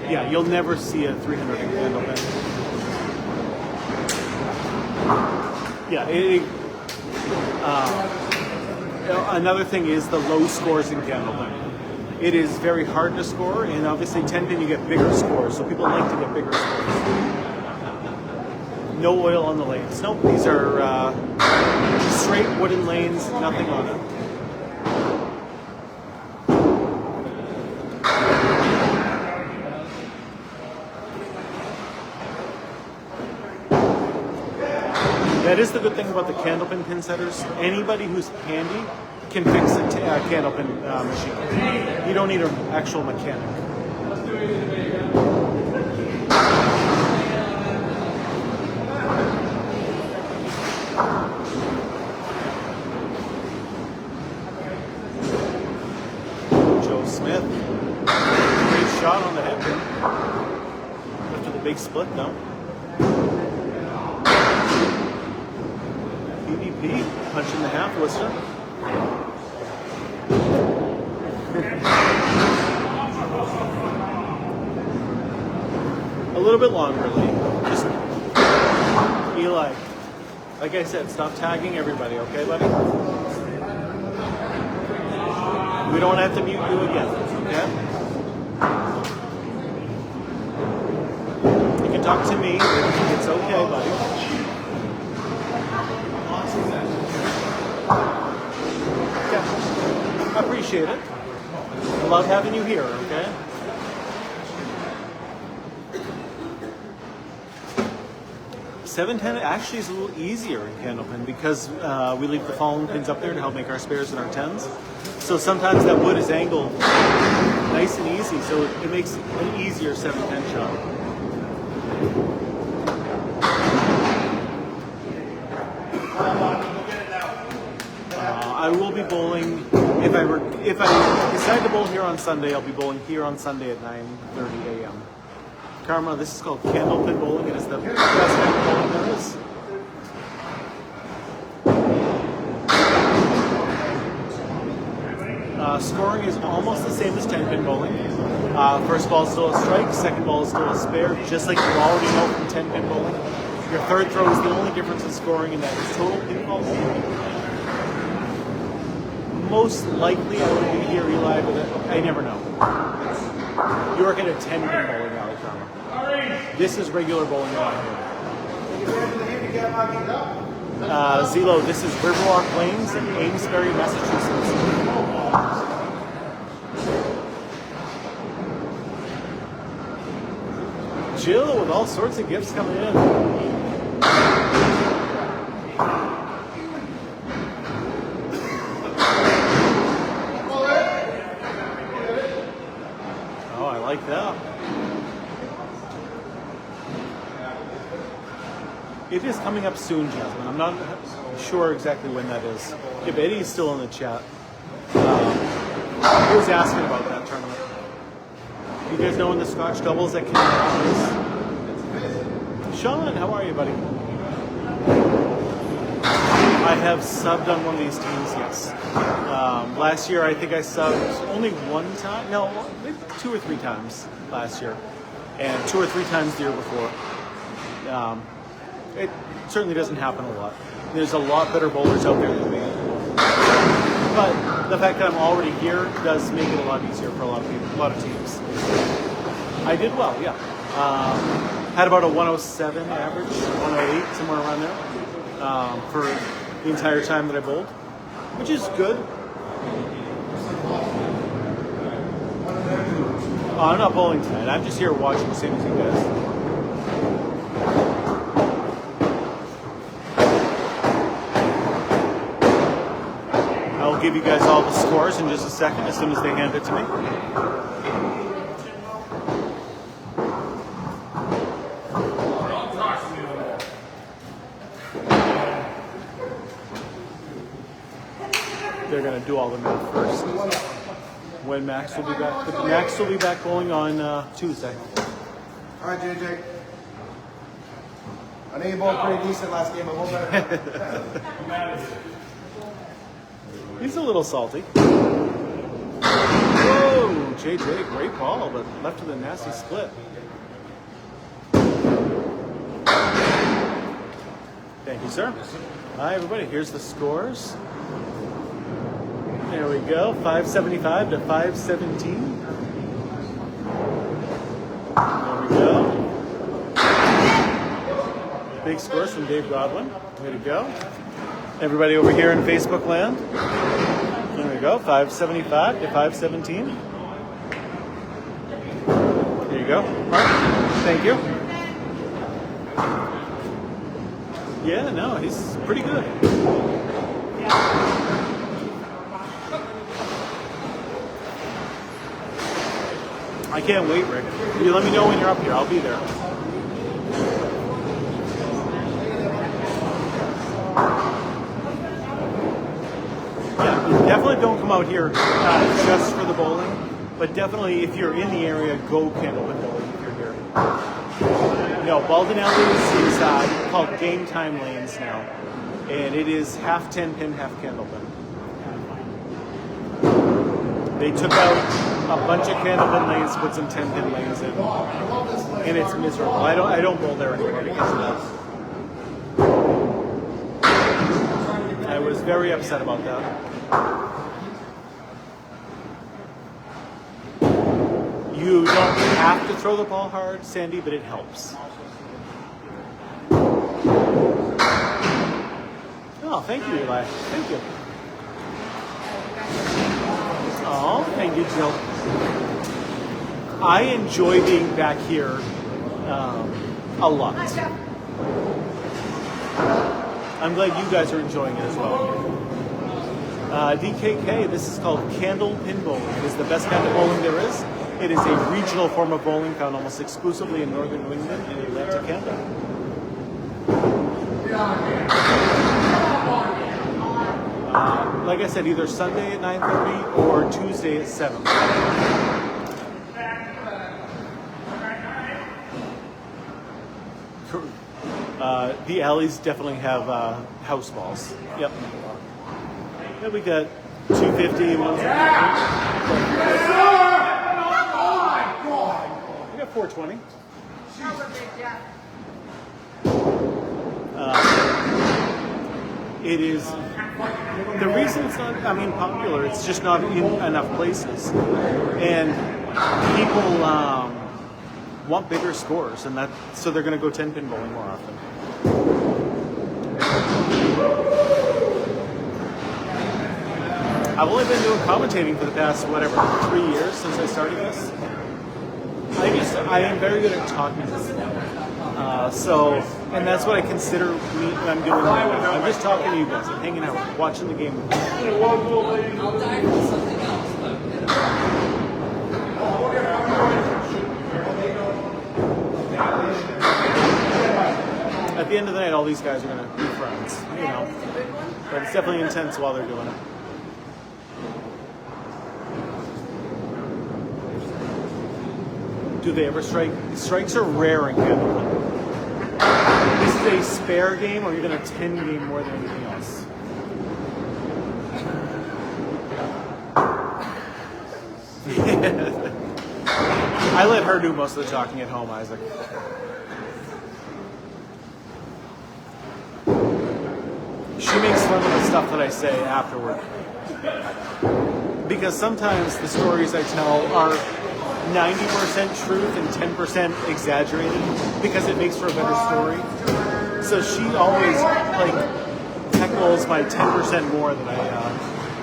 Yeah, you'll never see a 300 in candlepin. Yeah, another thing is the low scores in candlepin. It is very hard to score, and obviously 10-pin you get bigger scores, so people like to get bigger scores. No oil on the lanes. Nope, these are straight wooden lanes, nothing on it. That is the good thing about the candlepin pin setters. Anybody who's handy can fix a candlepin machine. You don't need an actual mechanic. Joe Smith, great shot on the head pin. After the big split though. PvP, punching the half lister. A little bit longer, Lee. Just Eli. Like I said, stop tagging everybody, okay, buddy? We don't have to mute you again, okay? You can talk to me. It's okay, buddy. Yeah, I appreciate it. I love having you here, okay? $7.10 actually is a little easier in candlepin because we leave the fallen pins up there to help make our spares and our 10s. So sometimes that wood is angled nice and easy, so it makes an easier 7-10 shot. I will be bowling if I decide to bowl here on Sunday. I'll be bowling here on Sunday at 9:30 a.m. Karma, this is called candlepin bowling. It is the best kind of bowling there is. Scoring is almost the same as 10-pin bowling. First ball is still a strike, second ball is still a spare, just like you already know from 10-pin bowling. Your third throw is the only difference in scoring, and that is total pinfall bowling. Most likely I would be here, Eli, but I never know. You work at a 10-pin bowling alley, Karma. This is regular bowling alley. Zelo, this is Riverwalk Lanes in Amesbury, Massachusetts. Jill with all sorts of gifts coming in. Oh, I like that. It is coming up soon, Jasmine. I'm not sure exactly when that is. Yeah, but Eddie's still in the chat. He was asking about that tournament. You guys know when the Scotch doubles at Canada is? Sean, how are you, buddy? I have subbed on one of these teams, yes. Last year, I think I subbed only one time. No, maybe 2 or 3 times last year. And 2 or 3 times the year before. It certainly doesn't happen a lot. There's a lot better bowlers out there than me. But the fact that I'm already here does make it a lot easier for a lot of people, a lot of teams. I did well, yeah. Had about a 107 average, 108, somewhere around there, for the entire time that I bowled, which is good. I'm not bowling tonight. I'm just here watching the same as you guys. I'll give you guys all the scores in just a second, as soon as they hand it to me. They're going to do all the math first. When Max will be back. But Max will be back bowling on Tuesday. All right, JJ. I know you bowled pretty decent last game, but we'll better. He's a little salty. Whoa, JJ, great ball, but left with a nasty split. Thank you, sir. Hi, everybody. Here's the scores. There we go. 575 to 517. There we go. Big scores from Dave Godwin. Way to go. Everybody over here in Facebook land. There we go. 575 to 517. There you go. Mark, thank you. Yeah, no, he's pretty good. I can't wait, Rick. You let me know when you're up here. I'll be there. Yeah, definitely don't come out here just for the bowling, but definitely if you're in the area, go Candlepin Bowling if you're here. No, Baldwin Alleys is called Game Time Lanes now, and it is half 10 pin, half Candlepin. They took out a bunch of Candlepin lanes, put some 10 pin lanes in, and it's miserable. I don't bowl there anymore because of that. I was very upset about that. You don't have to throw the ball hard, Sandy, but it helps. Oh, thank you, Eli. Thank you. Oh, thank you, Jill. I enjoy being back here a lot. I'm glad you guys are enjoying it as well. DKK, this is called Candlepin Bowling. It is the best kind of bowling there is. It is a regional form of bowling found almost exclusively in northern New England and Atlantic Canada. Like I said, either Sunday at 9:30 or Tuesday at 7. The alleys definitely have house balls. Yep. Yeah, we got 250. We got 420. It is the reason it's not, popular. It's just not in enough places, and people want bigger scores, and so they're going to go 10 pin bowling more often. I've only been doing commentating for the past 3 years since I started this. I am very good at talking to people. And that's what I consider I'm doing right now. I'm just talking to you guys. I'm hanging out, watching the game. At the end of the night, all these guys are going to be friends, But it's definitely intense while they're doing it. Do they ever strike? Strikes are rare in Canada. This is a spare game, or you're going to 10 game more than anything else. I let her do most of the talking at home, Isaac. She makes fun of the stuff that I say afterward. Because sometimes the stories I tell are 90% truth and 10% exaggerated because it makes for a better story. So she always heckles my 10% more that I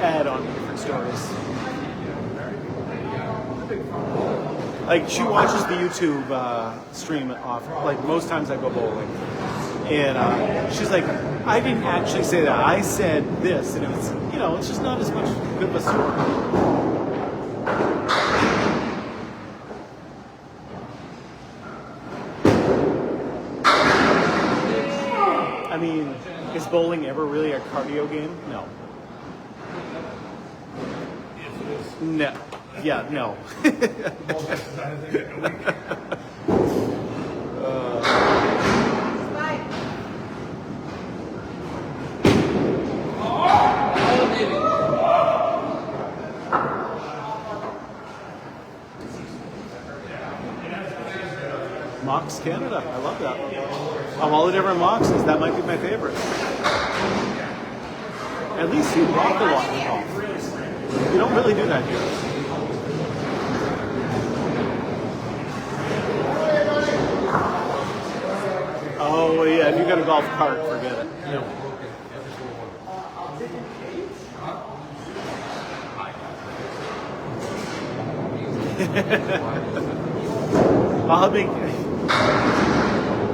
add on different stories. She watches the YouTube stream off. Most times I go bowling, and she's like, "I didn't actually say that. I said this," and it's it's just not as much good of a story. Is bowling ever really a cardio game? No. No. Yeah, no. Mox Canada, I love that. Of all the different Moxes, that might be my favorite. At least you walk a lot in golf. You really do that here. Oh yeah, if you got a golf cart, forget it. I'll make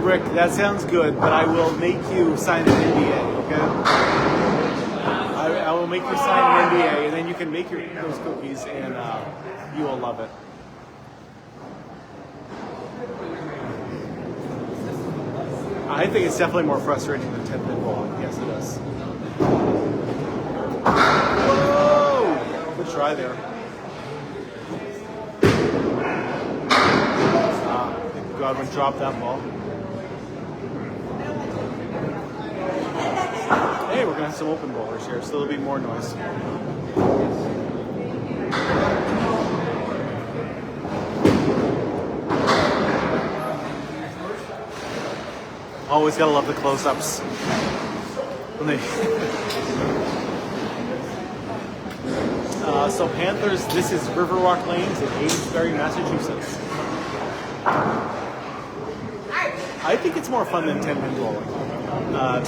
Rick. That sounds good, but I will make you sign an NDA. Okay. I will make you sign an NDA, and then you can make those cookies, and you will love it. I think it's definitely more frustrating than 10-pin bowling. Yes, it is. Whoa! Good try there. Godwin dropped that ball. Hey, we're going to have some open bowlers here, so there'll be more noise. Always gotta love the close-ups. So Panthers, this is Riverwalk Lanes in Amesbury, Massachusetts. I think it's more fun than 10-pin bowling.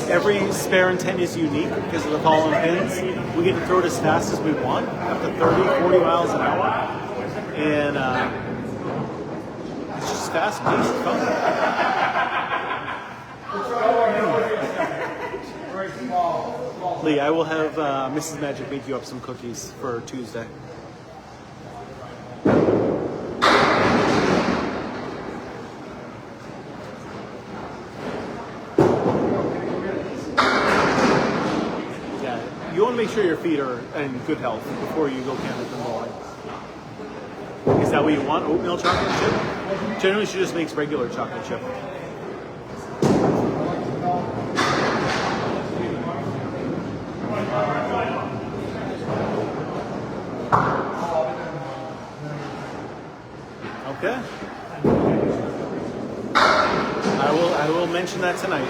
Every spare and 10 is unique because of the fallen pins. We get to throw it as fast as we want, up to 30, 40 miles an hour. And it's just fast-paced fun. Lee, I will have Mrs. Magic make you up some cookies for Tuesday. Yeah, you want to make sure your feet are in good health before you go canvas and bowling. Is that what you want? Oatmeal chocolate chip? Generally, she just makes regular chocolate chip. Okay. I will mention that tonight.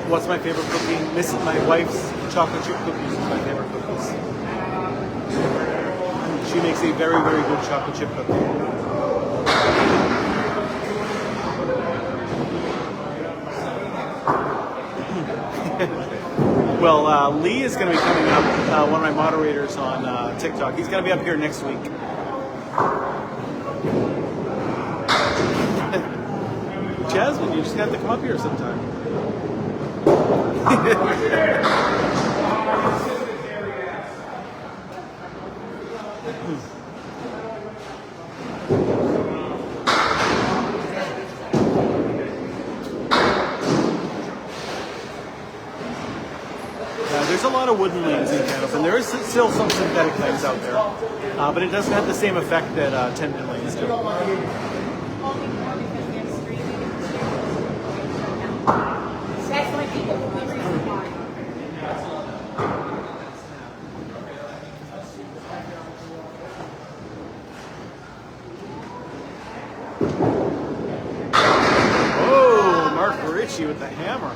What's my favorite cookie? My wife's chocolate chip cookies is my favorite cookies. She makes a very, very good chocolate chip cookie. Well, Lee is going to be coming up, one of my moderators on TikTok. He's going to be up here next week. Jasmine, you just have to come up here sometime. There's a lot of wooden lanes in Canada, and there is still some synthetic lanes out there, but it doesn't have the same effect that 10-pin lanes do. Oh, Mark Ricci with the hammer.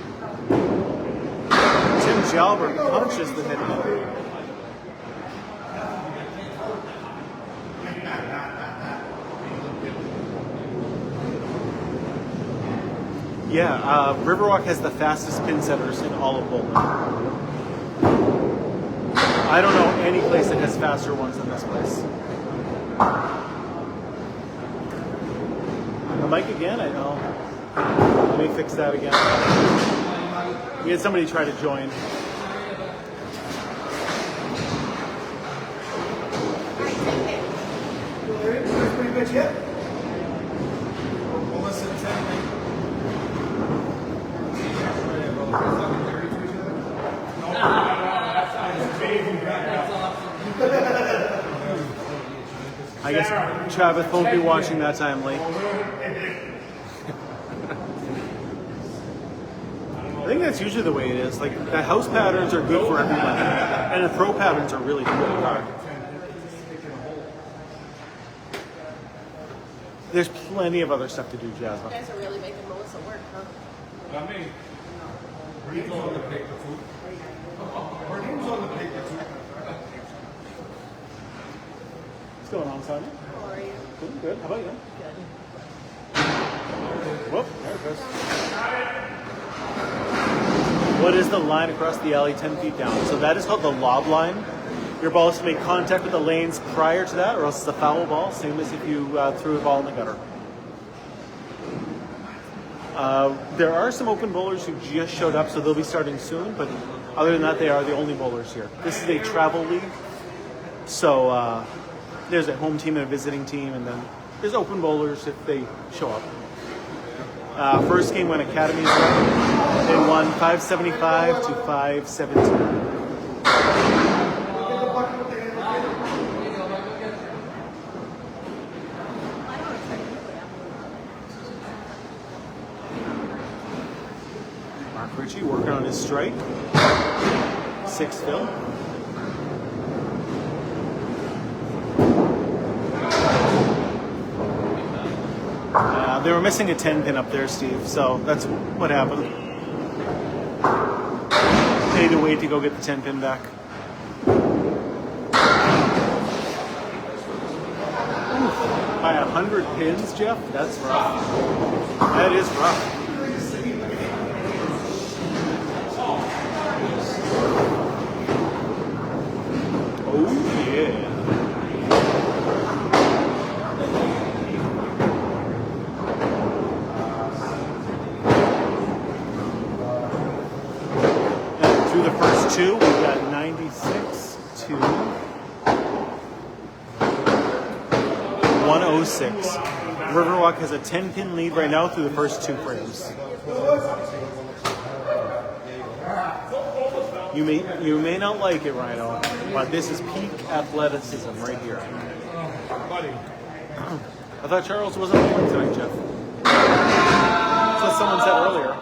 Tim Jalbert punches the head. Yeah, Riverwalk has the fastest pin setters in all of bowling. I don't know any place that has faster ones than this place. The mic again? I know. Let me fix that again. We had somebody try to join. That's pretty good yet. Well, listen, I guess Travis won't be watching that time, Lee. I think that's usually the way it is. Like, the house patterns are good for everyone, and the pro patterns are really good. There's plenty of other stuff to do, Jasmine. You guys are really making Melissa work, huh? Not me. Her name's on the paper too. going on, Sonia? How are you? Good, good. How about you? Good. Whoop, there it goes. What is the line across the alley 10 feet down? So that is called the lob line. Your ball is to make contact with the lanes prior to that, or else it's a foul ball, same as if you threw a ball in the gutter. There are some open bowlers who just showed up, so they'll be starting soon, but other than that, they are the only bowlers here. This is a travel league, so there's a home team and a visiting team, and then there's open bowlers if they show up. First game when Academy's won. They won 575 to 517. Mark Ritchie working on his strike. 6 fill. They were missing a 10 pin up there, Steve, so that's what happened. They had to wait to go get the 10 pin back. By 100 pins, Jeff? That's rough. That is rough. Oh, yeah. Through the first two, we've got 96 to 106. Riverwalk has a 10-pin lead right now through the first 2 frames. You may not like it, Rhino, but this is peak athleticism right here. Buddy. I thought Charles wasn't playing tonight, Jeff. That's what someone said earlier.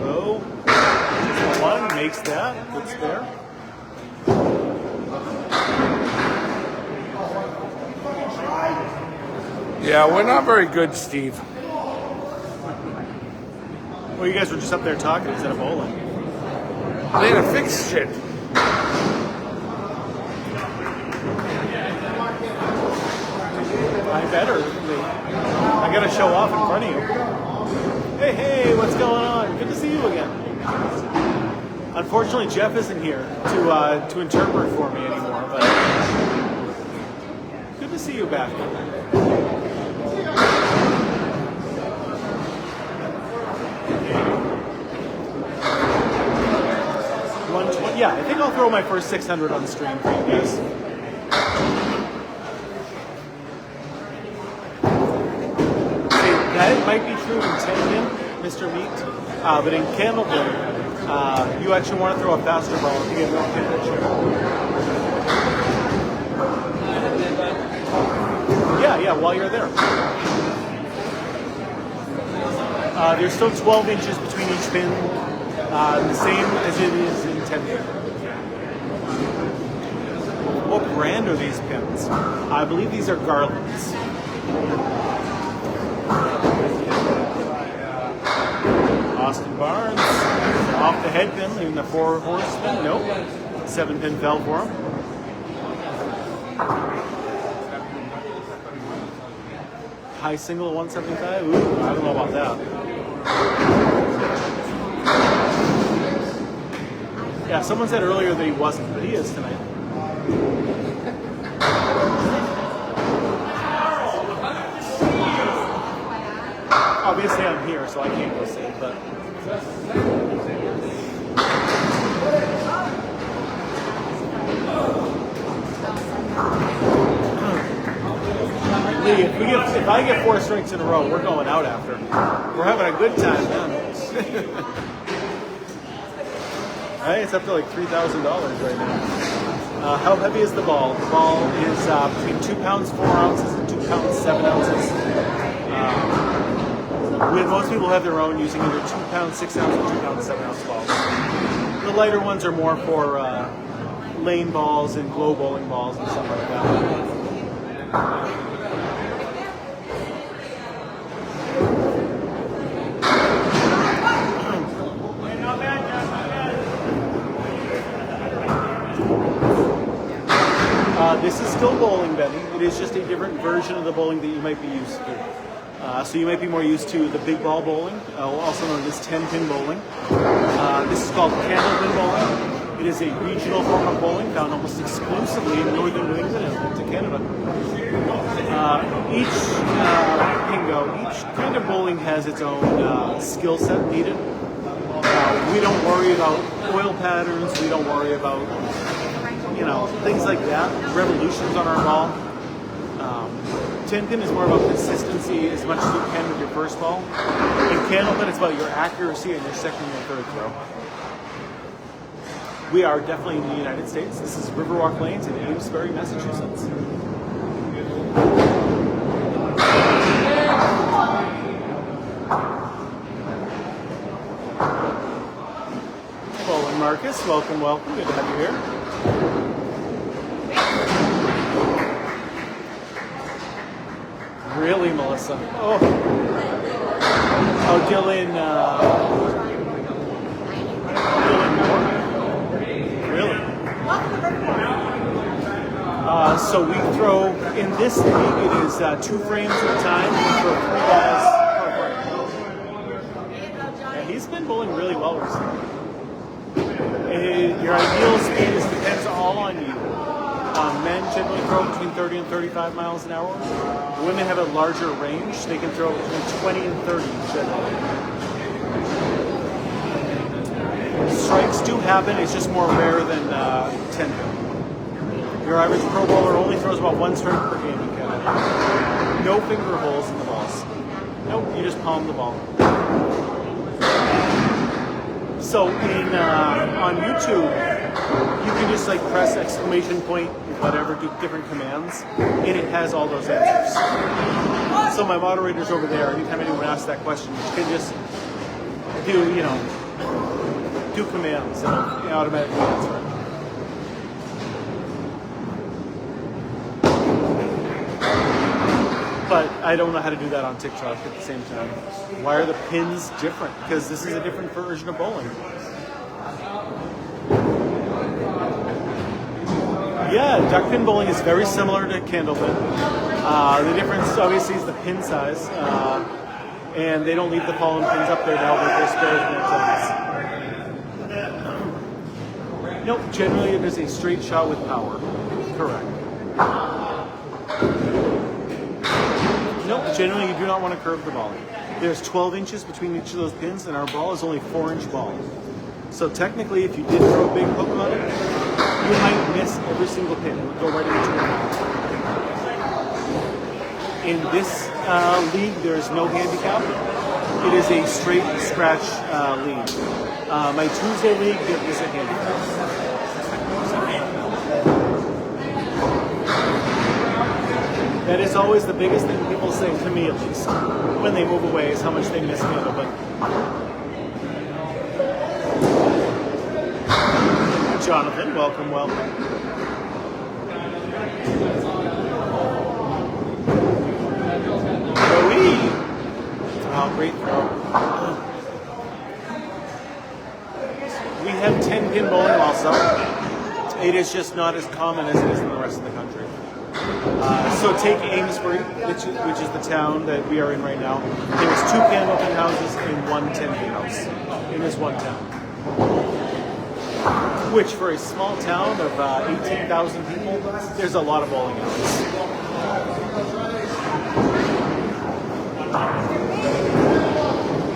Oh, one makes that. Good spare. Yeah, we're not very good, Steve. Well, you guys were just up there talking instead of bowling. They had to fix shit. I better. I gotta show off in front of you. Hey, what's going on? Good to see you again. Unfortunately, Jeff isn't here to interpret for me anymore, but good to see you back. Yeah, I think I'll throw my first 600 on stream for you guys. Okay, that might be true in 10-pin, Mr. Meat, but in Candlepin, you actually want to throw a faster ball if you get more pin share. Yeah, while you're there. There's still 12 inches between each pin. The same as it is in 10-pin. What brand are these pins? I believe these are Garlands. Austin Barnes off the head pin, leaving the 4-horse pin. Nope. 7-pin fell for him. High single at 175. Ooh, I don't know about that. Yeah, someone said earlier that he wasn't, but he is tonight. Obviously, I'm here, so I can't go see it, but. Lee, if I get 4 strikes in a row, we're going out after. We're having a good time, man. Right, it's up to like $3,000 right now. How heavy is the ball? The ball is between 2 pounds 4 ounces and 2 pounds 7 ounces. With most people have their own using either 2 pound 6 ounce or 2 pound 7 ounce balls. The lighter ones are more for lane balls and glow bowling balls and stuff like that. This is still bowling, Benny. It is just a different version of the bowling that you might be used to. So you might be more used to the big ball bowling, also known as 10-pin bowling. This is called candlepin bowling. It is a regional form of bowling found almost exclusively in northern New England and to Canada. Each kind of bowling has its own skill set needed. We don't worry about oil patterns. We don't worry about things like that. Revolutions on our ball. 10-pin is more about consistency as much as you can with your first ball. In candlepin, it's about your accuracy and your second and third throw. We are definitely in the United States. This is Riverwalk Lanes in Amesbury, Massachusetts. Bowling Marcus, welcome. Good to have you here. Really, Melissa? Oh, Dylan. Dylan Moore. Really? So we throw in this league. It is 2 frames at a time. We throw 3 balls per frame. Yeah, he's been bowling really well recently. Your ideal speed depends all on you. Men generally throw between 30 and 35 miles an hour. Women have a larger range. They can throw between 20 and 30 generally. Strikes do happen. It's just more rare than 10. Your average pro bowler only throws about 1 strike per game in Canada. No finger holes in the balls. Nope, you just palm the ball. So on YouTube, you can just press exclamation point, whatever, do different commands, and it has all those answers. So my moderators over there, anytime anyone asks that question, you can just do commands and it'll automatically answer it. But I don't know how to do that on TikTok at the same time. Why are the pins different? Because this is a different version of bowling. Yeah, duck pin bowling is very similar to candlepin. The difference, obviously, is the pin size. And they don't leave the pollen pins up there to help with their spares and activities. Nope, generally it is a straight shot with power. Correct. Nope, generally you do not want to curve the ball. There's 12 inches between each of those pins, and our ball is only a 4-inch ball. So technically, if you did throw a big hook on it, you might miss every single pin. It would go right into your ball. In this league, there is no handicap. It is a straight scratch league. My Tuesday league, there is a handicap. That is always the biggest thing people say, to me at least, when they move away, is how much they miss candlepin. Jonathan, welcome. Joey! Oh, great throw. We have 10-pin bowling also. It is just not as common as it is in the rest of the country. So take Amesbury, which is the town that we are in right now. There's 2 candlepin houses and 1 10-pin house in this one town. Which, for a small town of 18,000 people, there's a lot of bowling alleys.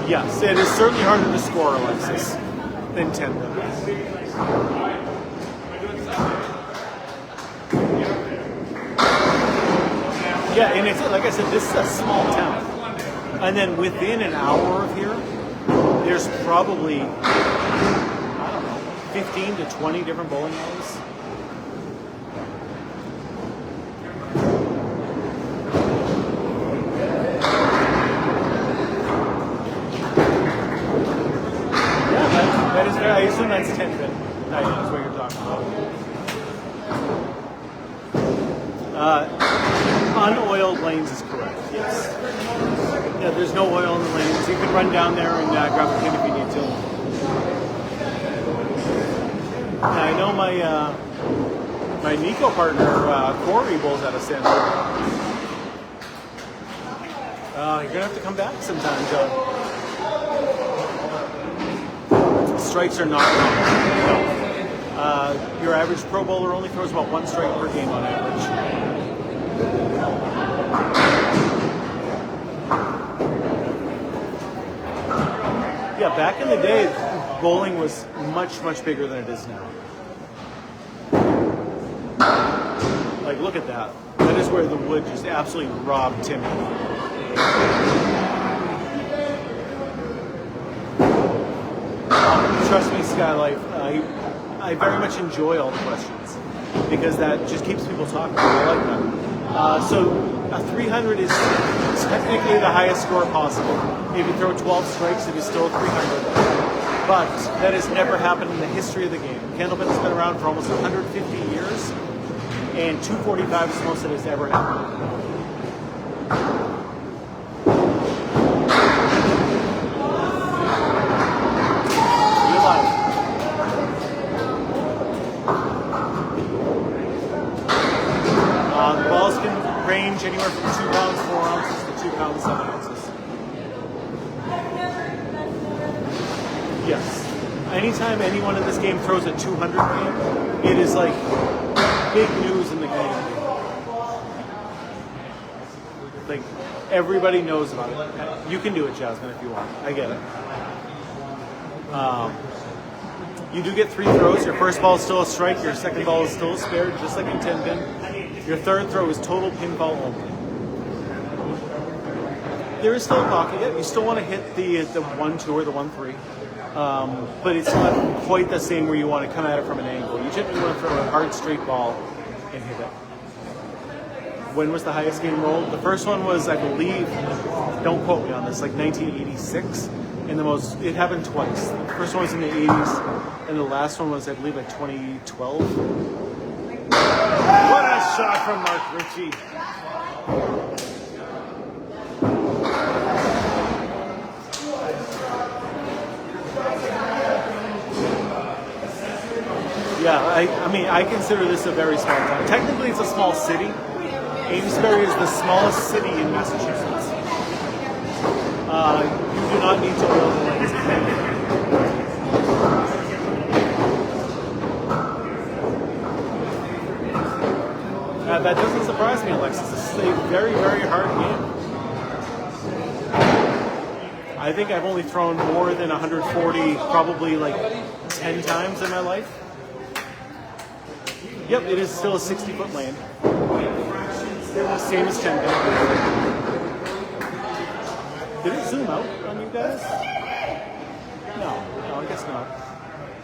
Yes, it is certainly harder to score, Alexis, than 10-pin. Yeah, and it's like I said, this is a small town. And then within an hour of here, there's probably, 15 to 20 different bowling alleys. Yeah, that is very, I assume that's 10-pin. That's what you're talking about. Unoiled lanes is correct, yes. Yeah, there's no oil in the lanes. You can run down there and grab a pin if you need to. I know my My Nico partner, Corey, bowls out of Stanford. You're gonna have to come back sometime, John. Strikes are not wrong. Your average pro bowler only throws about 1 strike per game on average. Yeah, back in the day, bowling was much, much bigger than it is now. Like, look at that. That is where the wood just absolutely robbed Timmy. Trust me, Skylife, I very much enjoy all the questions because that just keeps people talking. I like that. So a 300 is technically the highest score possible. If you throw 12 strikes, it is still a 300. But that has never happened in the history of the game. Candlepin's been around for almost 150 years, and 245 is the most that has ever happened. The balls can range anywhere from 2 pounds 4 ounces to 2 pounds 7 ounces. Yes. Anytime anyone in this game throws a 200 game, it is like big news in the community. Like, everybody knows about it. You can do it, Jasmine, if you want. I get it. You do get 3 throws. Your first ball is still a strike. Your second ball is still a spare, just like in 10-pin. Your third throw is total pinfall only. There is still a pocket. Yeah, you still want to hit the 1-2 or the 1-3. But it's not quite the same where you want to come at it from an angle. You generally want to throw a hard straight ball and hit it. When was the highest game rolled? The first one was, I believe, don't quote me on this, like 1986. And it happened twice. The first one was in the 80s, and the last one was, I believe, like 2012. What a shot from Mark Ritchie. Yeah, I mean, I consider this a very small town. Technically, it's a small city. Amesbury is the smallest city in Massachusetts. You do not need to oil the lanes. That doesn't surprise me, Alexis. This is a very, very hard game. I think I've only thrown more than 140 probably like 10 times in my life. Yep, it is still a 60-foot lane. Same as 10 pin. Did it zoom out on you guys? No, I guess not.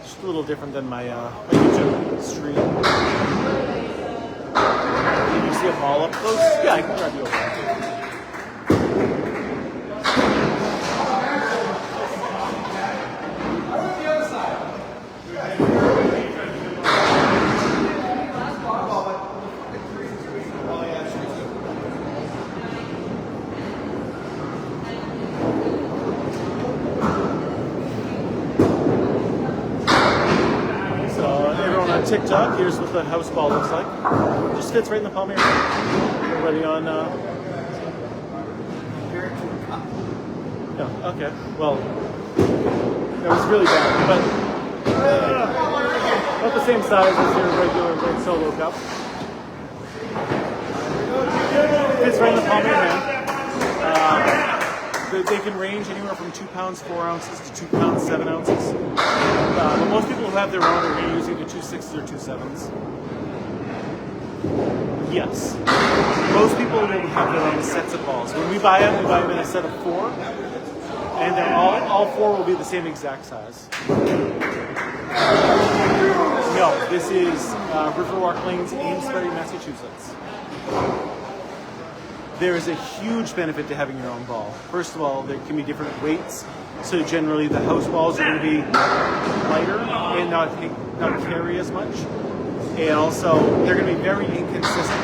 Just a little different than my YouTube stream. Can you see a ball up close? Yeah, I can grab you over. TikTok, here's what the house ball looks like. Just fits right in the palm of your hand. Already on, oh, okay. Well, that was really bad, but about the same size as your regular red solo cup. Fits right in the palm of your hand. They can range anywhere from 2 pounds 4 ounces to 2 pounds 7 ounces. But most people who have their own are going to use either 2 6s or 2 7s. Yes. Most people will have their own sets of balls. When we buy them in a set of 4. And then all 4 will be the same exact size. No, this is Riverwalk Lanes, Amesbury, Massachusetts. There is a huge benefit to having your own ball. First of all, there can be different weights. So generally the house balls are going to be lighter and not carry as much. And also, they're going to be very inconsistent.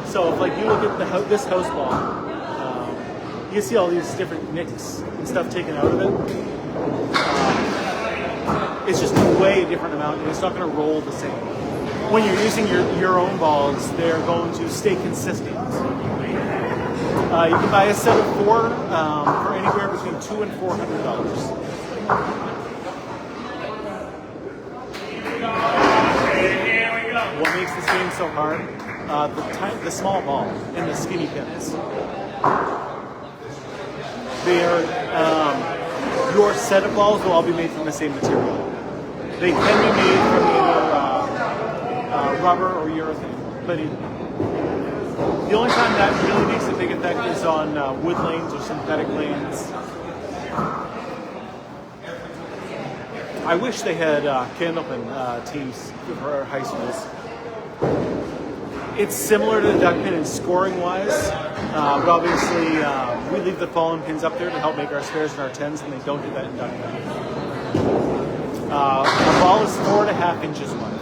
So if like you look at this house ball, you see all these different nicks and stuff taken out of it. It's just a way different amount, and it's not going to roll the same. when you're using your own balls, they're going to stay consistent. You can buy a set of 4 for anywhere between $200 and $400. What makes this game so hard? The small ball and the skinny pins. Your set of balls will all be made from the same material. They can be made from either rubber or urethane, but the only time that really makes a big effect is on wood lanes or synthetic lanes. I wish they had candlepin teams for high schools. It's similar to the duck pin in scoring wise, but obviously we leave the fallen pins up there to help make our spares and our 10s, and they don't do that in duck pin. A ball is 4.5 inches wide.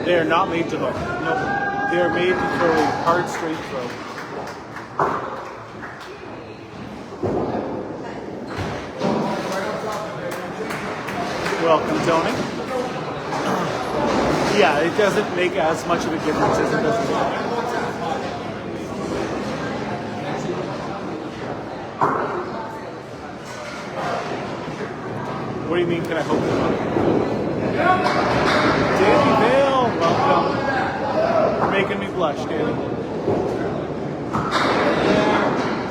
They are not made to hook. Nope. They are made to throw a hard, straight throw. Welcome, Tony. Yeah, it doesn't make as much of a difference as it does in the other. What do you mean, can I hope for money? Danny Vale, welcome. You're making me blush, Danny.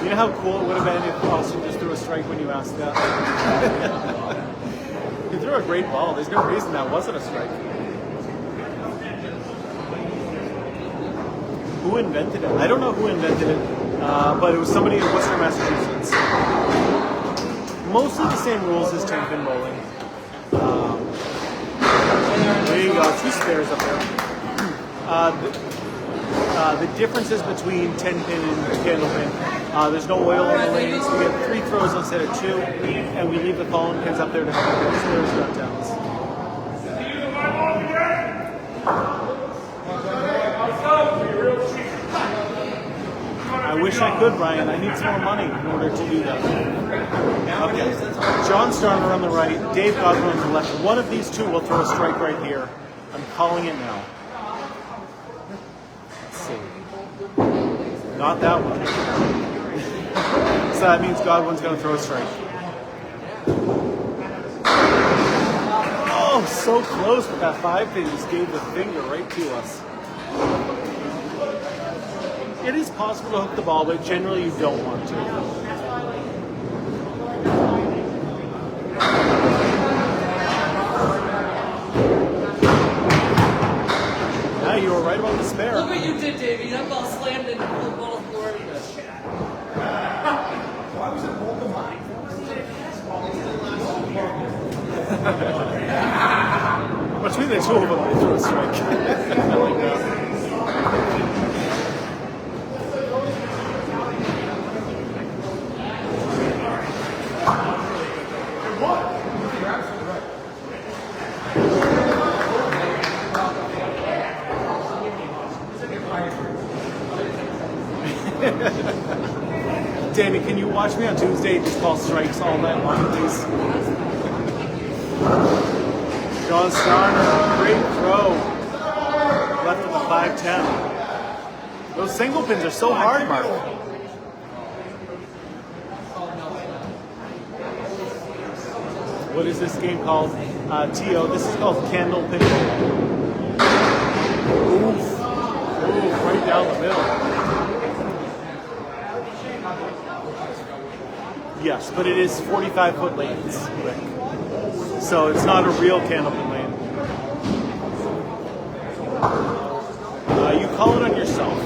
You know how cool it would have been if Austin just threw a strike when you asked that? He threw a great ball. There's no reason that wasn't a strike. Who invented it? I don't know who invented it, but it was somebody in Worcester, Massachusetts. Mostly the same rules as 10-pin bowling. There you go, 2 spares up there. The differences between 10-pin and candlepin. There's no oil on the lanes. We get 3 throws instead of 2, and we leave the fallen pins up there to help the spares and downs. I wish I could, Brian. I need some more money in order to do that. Okay. John Starner on the right, Dave Godwin on the left. One of these 2 will throw a strike right here. I'm calling it now. Let's see. Not that one. So that means Godwin's going to throw a strike. Oh, so close, but that 5 pin just gave the finger right to us. It is possible to hook the ball, but generally you don't want to. Now you were right about the spare. Look what you did, Davey. That ball slammed into the ball of Florida. Why was it both of mine? Between the 2 of them, they threw a strike. I like that. Danny, can you watch me on Tuesday and just call strikes all night long, please? John Starner, great throw. Left with a 5-10. Those single pins are so hard, Mark. What is this game called? TO. This is called Candle Pin. Oof. Oof, right down the middle. Yes, but it is 45-foot lanes, Rick. So it's not a real candlepin lane. You call it on yourself.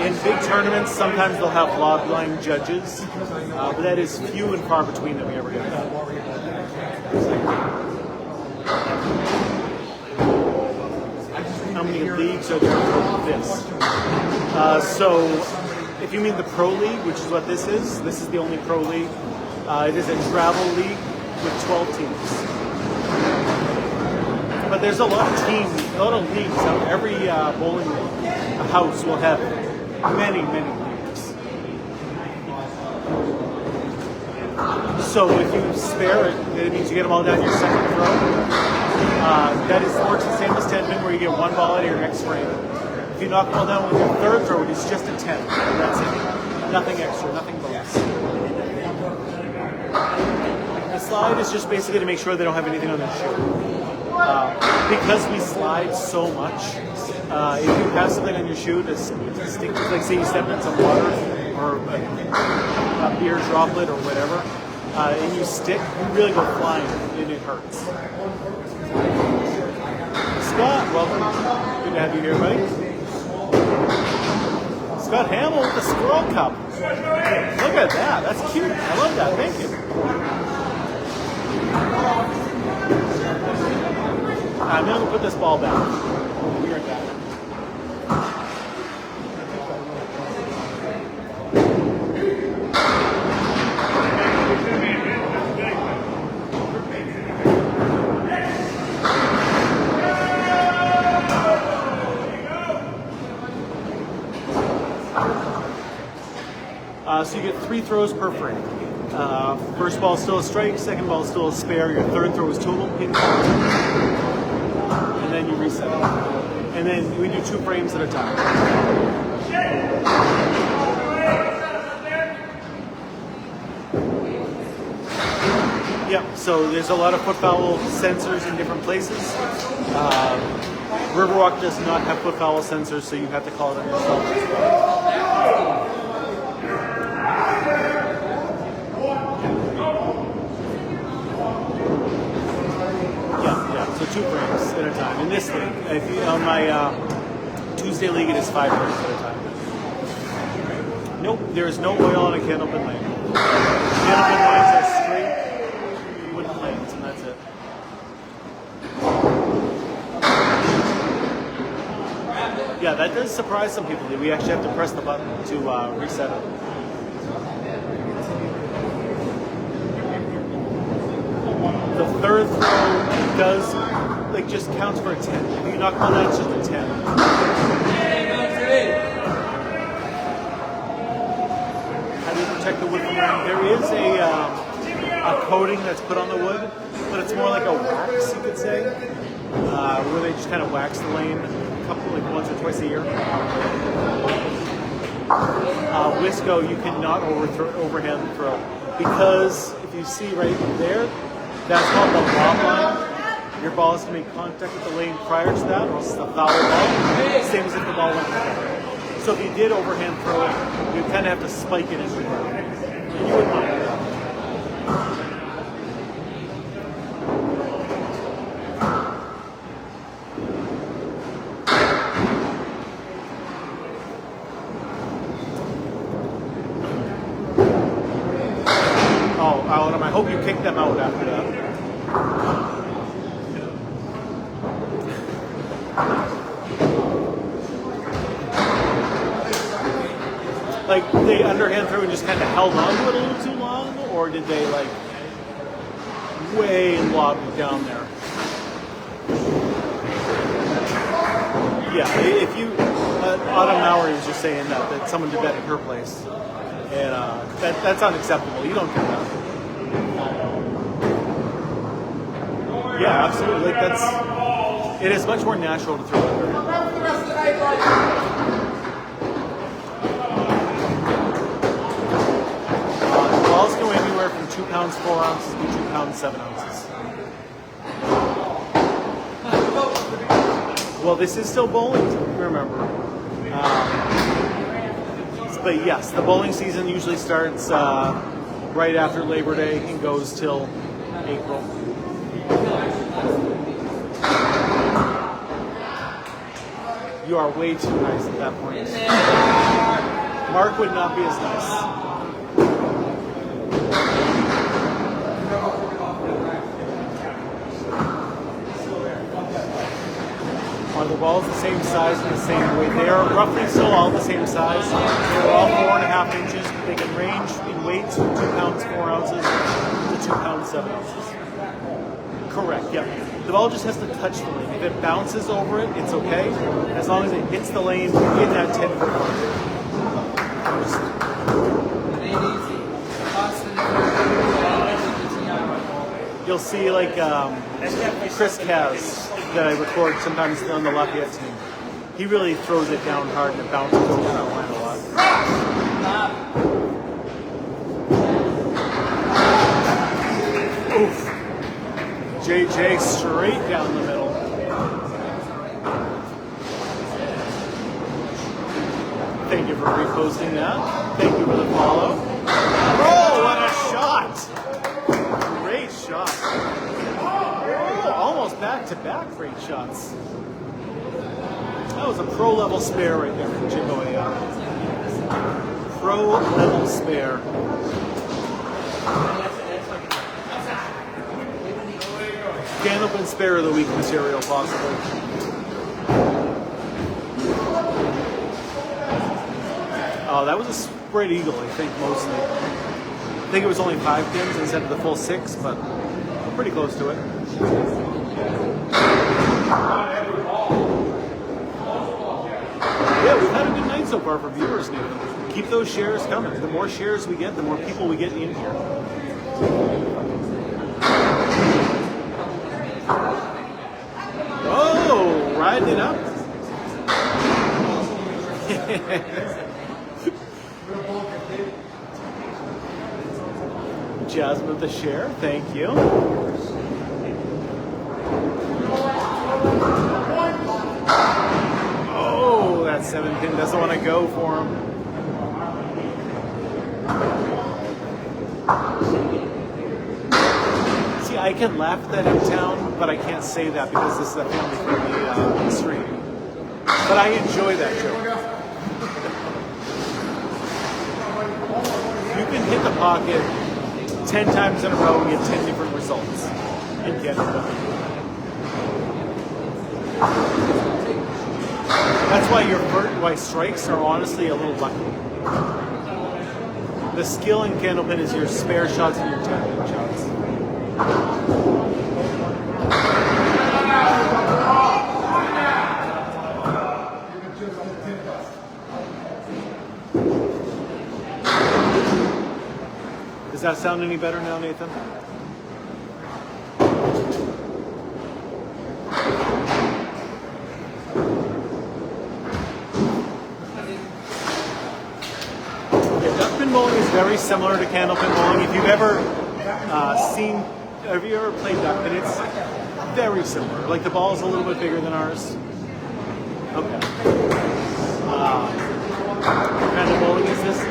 In big tournaments, sometimes they'll have log line judges, but that is few and far between that we ever get that. How many leagues are there for this? So, if you mean the Pro League, which is what this is the only Pro League. It is a travel league with 12 teams. But there's a lot of teams, a lot of leagues. So every bowling house will have many, many leagues. So if you spare it, it means you get them all down your second throw. That works the same as 10 pin, where you get one ball out of your next frame. If you knock them all down with your third throw, it's just a 10. That's it. Nothing extra, nothing bonus. The slide is just basically to make sure they don't have anything on their shoe. Because we slide so much, if you have something on your shoe to stick, like say you step in some water or a beer droplet or whatever, and you stick, you really go flying and it hurts. Scott, welcome. Good to have you here, buddy. Scott Hamill with the Squirrel Cup. Look at that. That's cute. I love that. Thank you. I'm going to put this ball back. We'll be right back. So you get 3 throws per frame. First ball is still a strike, second ball is still a spare, your third throw is total pin count, and then you reset it. And then we do 2 frames at a time. Yeah, so there's a lot of foot foul sensors in different places. Riverwalk does not have foot foul sensors, so you have to call it on yourself as well. So 2 frames at a time. In this league, if you, on my Tuesday league, it is 5 frames at a time. Nope, there is no oil on a candlepin lane. Candlepin lanes are straight wooden lanes, and that's it. Yeah, that does surprise some people. We actually have to press the button to reset it. The third throw does, just counts for a 10. If you knock on that, it's just a 10. How do you protect the wood from rain? There is a coating that's put on the wood, but it's more like a wax, you could say, where they just kind of wax the lane once or twice a year. Wisco, you cannot overhand throw, because if you see right there, that's called the lob line. Your ball has to make contact with the lane prior to that, or else it's a foul ball. Same as if the ball went there. So if you did overhand throw it, you kind of have to spike it into the ground. And you wouldn't want to do that. Oh, Alan, I hope you kicked them out after that. Like, they underhand through and just kind of held on to it a little too long, or did they, way lob it down there? Yeah, if you, Autumn Maury was just saying that someone did that in her place, and that's unacceptable. You don't do that. Yeah, absolutely. It is much more natural to throw under. Balls go anywhere from 2 pounds 4 ounces to 2 pounds 7 ounces. Well, this is still bowling, remember. But yes, the bowling season usually starts right after Labor Day and goes till April. You are way too nice at that point. Mark would not be as nice. Are the balls the same size and the same weight? They are roughly still all the same size. They're all 4.5 inches. They can range in weight from 2 pounds 4 ounces to 2 pounds 7 ounces. Correct, yeah. The ball just has to touch the lane. If it bounces over it, it's okay, as long as it hits the lane in that 10-foot mark. you'll see like Chris Kaz that I record sometimes on the Lafayette team. He really throws it down hard and it bounces over that line a lot. Oof. JJ straight down the middle. Thank you for reposting that. Thank you for the follow. Oh, what a shot! Great shot. Oh, almost back-to-back great shots. That was a pro-level spare right there from Chigoya. Pro-level spare. Can open spare of the week material, possibly. Oh, that was a spread eagle, I think, mostly. I think it was only 5 pins instead of the full 6, but pretty close to it. Yeah, we've had a good night so far for viewers, Nathan. Keep those shares coming. The more shares we get, the more people we get in here. Oh, riding it up. Jasmine with the share, thank you. Oh, that 7 pin doesn't want to go for him. See, I can laugh at that in town, but I can't say that because this is a family-friendly stream. But I enjoy that joke. You can hit the pocket 10 times in a row and get 10 different results and get it done. That's why strikes are honestly a little lucky. The skill in Candlepin is your spare shots and your 10-pin shots. Does that sound any better now, Nathan? Yeah, duckpin bowling is very similar to candlepin bowling. If you've ever have you ever played duckpin? It's very similar. Like the ball is a little bit bigger than ours. Okay. What kind of bowling is this?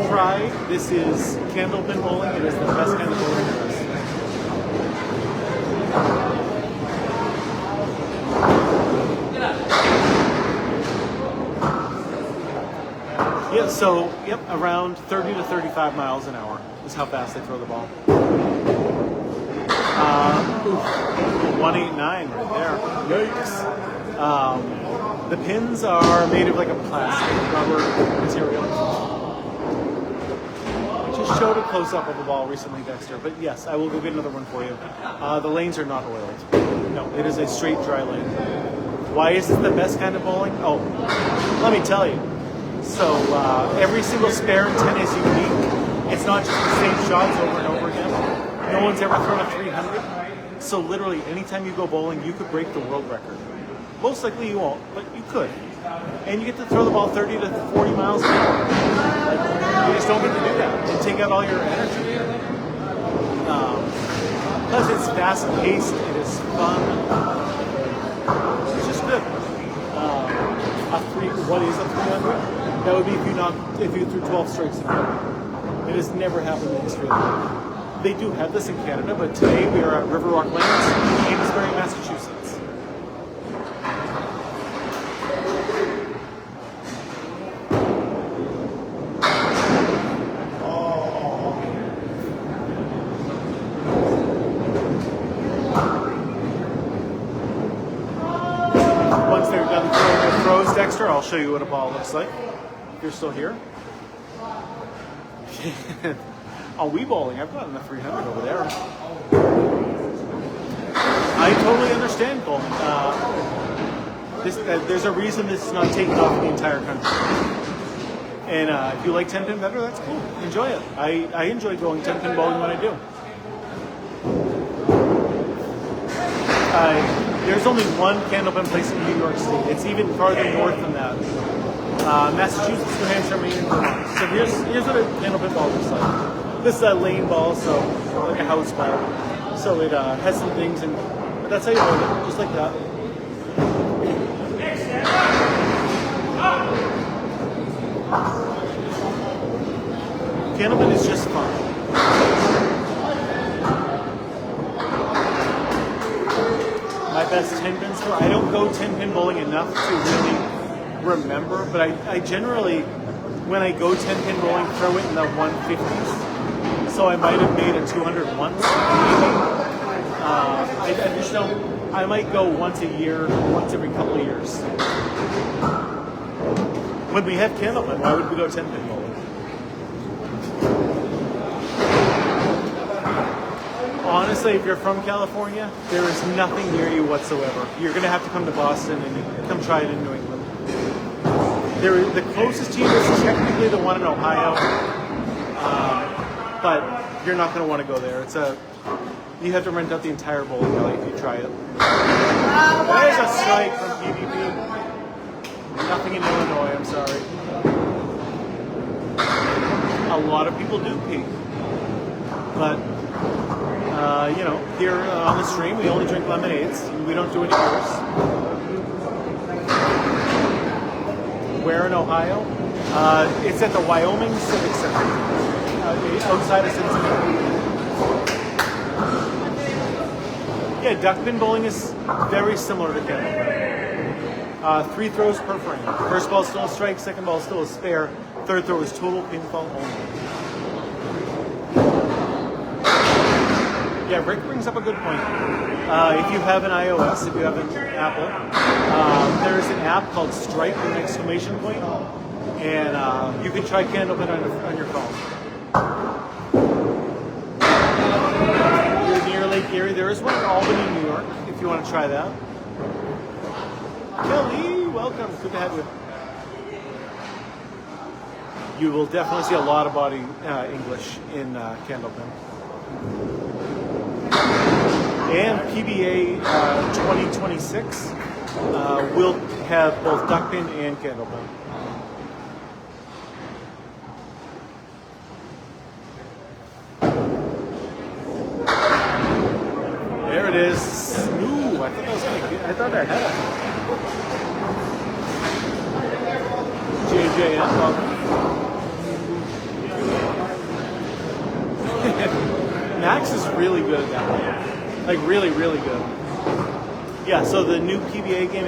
Try. This is candlepin bowling. It is the best kind of bowling there is. Yeah, so, yep, around 30 to 35 miles an hour is how fast they throw the ball. 189 right there. Yikes. The pins are made of like a plastic rubber material. Just showed a close-up of the ball recently, Dexter. But yes, I will go get another one for you. The lanes are not oiled. No, it is a straight dry lane. Why is it the best kind of bowling? Oh, let me tell you. So every single spare in 10 is unique. It's not just the same shots over and over again. No one's ever thrown a 300. So literally, anytime you go bowling, you could break the world record. Most likely you won't, but you could. And you get to throw the ball 30 to 40 miles an hour. You just don't get to do that and take out all your energy. Plus it's fast-paced, it is fun. It's just good. What is a 300? That would be if you threw 12 strikes in a row. It has never happened in the history of the game. They do have this in Canada, but today we are at Riverwalk Lanes, Amesbury, Massachusetts. Once they're done throwing their throws, Dexter, I'll show you what a ball looks like. If you're still here. On Wii bowling, I've gotten the 300 over there. I totally understand, Coleman. There's a reason this is not taken off in the entire country. And if you like 10-pin better, that's cool. Enjoy it. I enjoy going 10-pin bowling when I do. There's only one candlepin place in New York State. It's even farther north than that. Massachusetts, New Hampshire, Maine, and Vermont. So here's what a candlepin ball looks like. This is a lane ball, so like a house ball. So it has some things, but that's how you hold it, just like that. Candlepin is just fun. My best 10-pin score. I don't go 10-pin bowling enough to really remember, but I generally, when I go 10-pin bowling, throw it in the 150s. So I might have made a 200 once. I just don't. I might go once a year, once every couple of years. When we have candlepin, why would we go 10-pin bowling? Honestly, if you're from California, there is nothing near you whatsoever. You're going to have to come to Boston and come try it in New England. The closest team is technically the one in Ohio, but you're not going to want to go there. You have to rent out the entire bowling alley if you try it. There's a strike from PvP. Nothing in Illinois, I'm sorry. A lot of people do pee, but here on the stream, we only drink lemonades. We don't do any beers. Where in Ohio? It's at the Wyoming Civic Center, outside of Cincinnati. Yeah, duckpin bowling is very similar to candlepin. 3 throws per frame. First ball still a strike, second ball still a spare, third throw is total pinfall only. Yeah, Rick brings up a good point. If you have an iOS, if you have an Apple, there's an app called Stripe with an exclamation point, and you can try candlepin on your phone. You're near Lake Erie. There is one in Albany, New York, if you want to try that. Kelly, welcome. Good to have you. You will definitely see a lot of body English in candlepin. And PBA 2026 will have both duckpin and candlepin. There it is. Ooh, I thought that was going to get. I thought I had it. JJM, welcome. Max is really good at that one. Like really, really good. Yeah, so the new PBA game,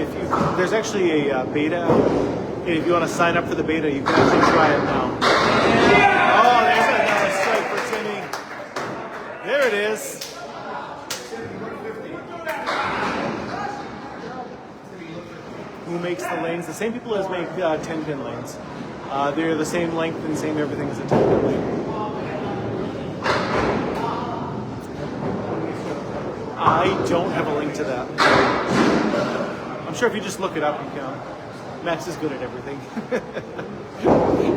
there's actually a beta out. And if you want to sign up for the beta, you can actually try it now. Oh, there's another strike for Timmy. There it is. Who makes the lanes? The same people as make 10-pin lanes. They're the same length and same everything as a 10-pin lane. I don't have a link to that. I'm sure if you just look it up, you can. Max is good at everything.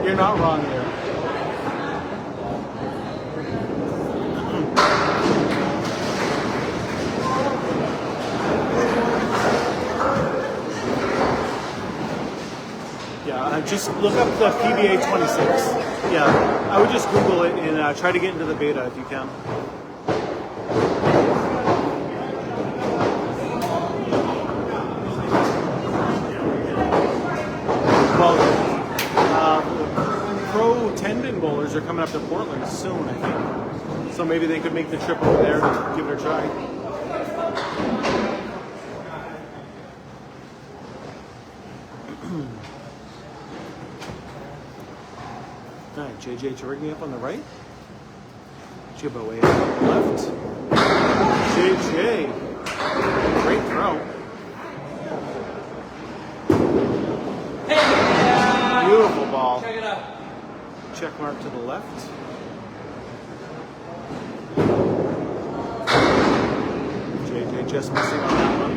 You're not wrong there. Yeah, just look up the PBA 26. Yeah, I would just Google it and try to get into the beta if you can. Pro 10-pin bowlers are coming up to Portland soon, I think. So maybe they could make the trip over there and give it a try. All right, JJ to rig me up on the right. Jibbo way up on the left. JJ. Great throw. Beautiful ball. Check it out. Check mark to the left. JJ just missing on that one.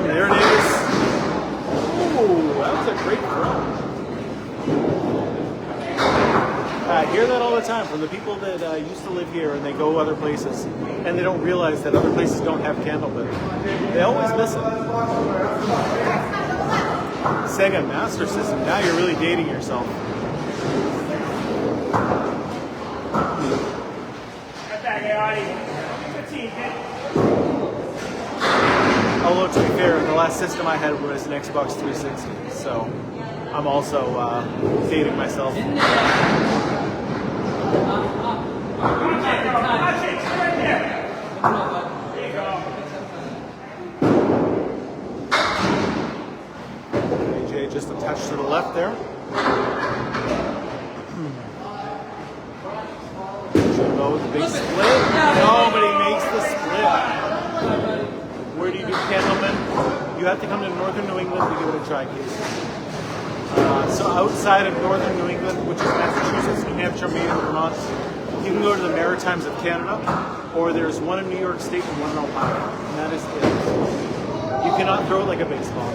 There it is. Ooh, that was a great throw. Hear the that all the time from the people that used to live here and they go other places and they don't realize that other places don't have candlelit. They always miss it. Sega Master System. Now you're really dating yourself. Although to be fair, the last system I had was an Xbox 360, so I'm also dating myself. AJ just a touch to the left there. Jimbo with the big split. Nobody makes the split. Where do you do Candleman? You have to come to northern New England to give it a try, Casey. So outside of northern New England, which is Massachusetts, New Hampshire, Maine, and Vermont, you can go to the Maritimes of Canada, or there's one in New York State and one in Ohio, and that is it. You cannot throw it like a baseball.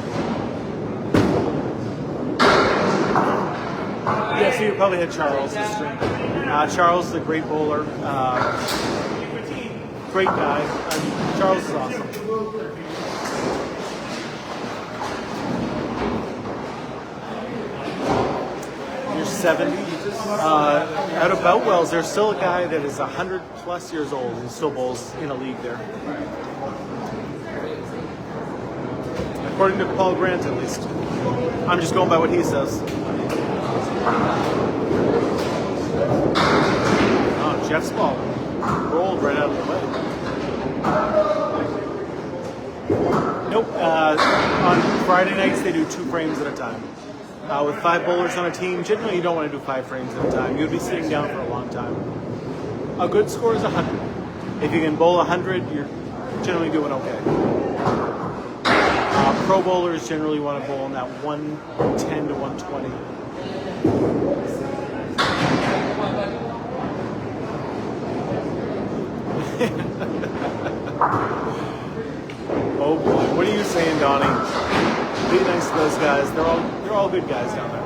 Yeah, so you probably had Charles this stream. Charles is a great bowler, great guy. Charles is awesome. You're 70. Out of Boutwells, there's still a guy that is 100 plus years old who still bowls in a league there. According to Paul Grant, at least. I'm just going by what he says. Oh, Jeff's ball rolled right out of the way. Nope. On Friday nights, they do 2 frames at a time. With 5 bowlers on a team, generally you don't want to do 5 frames at a time. You'd be sitting down for a long time. A good score is 100. If you can bowl 100, you're generally doing okay. Pro bowlers generally want to bowl in that 110 to 120. Oh boy, what are you saying, Donnie? Be nice to those guys. They're all good guys down there.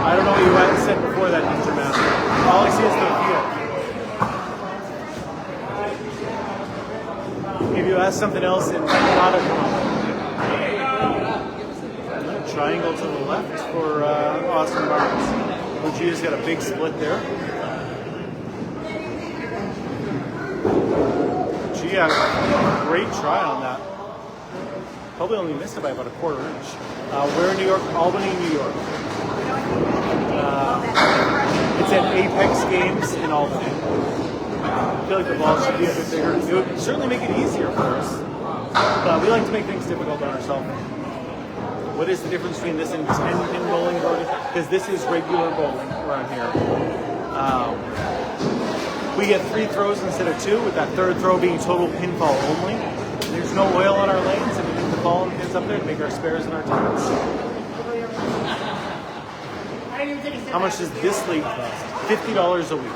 I don't know what you had said before that, Ninja Master. All I see is the field. If you ask something else, it's not a triangle to the left for Austin Barnes. Lucia's got a big split there. Lucia, great try on that. Probably only missed it by about a quarter inch. We're in New York, Albany, New York. It's at Apex Games in Albany. I feel like the ball should be a bit bigger. It would certainly make it easier for us. But we like to make things difficult on ourselves. What is the difference between this and 10-pin bowling? Because this is regular bowling around here. We get 3 throws instead of 2, with that 3rd throw being total pinfall only. There's no oil on our lanes, and we leave the ball and pins up there to make our spares and our times. How much does this league cost? $50 a week.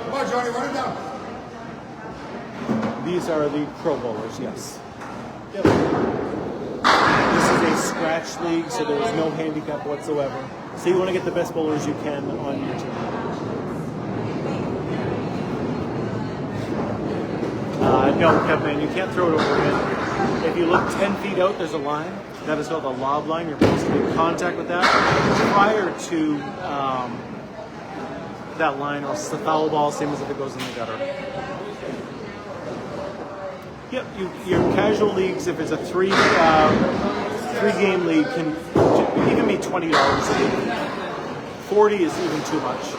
Come on, Johnny, run it down. These are the pro bowlers, yes. Yep. This is a scratch league, so there is no handicap whatsoever. So you want to get the best bowlers you can on your team. No, Kevin, you can't throw it overhead. If you look 10 feet out, there's a line. That is called a lob line. You're supposed to make contact with that prior to that line, or else it's a foul ball, same as if it goes in the gutter. Yep, your casual leagues, if it's a 3-game league, can even be $20 a week. 40 is even too much.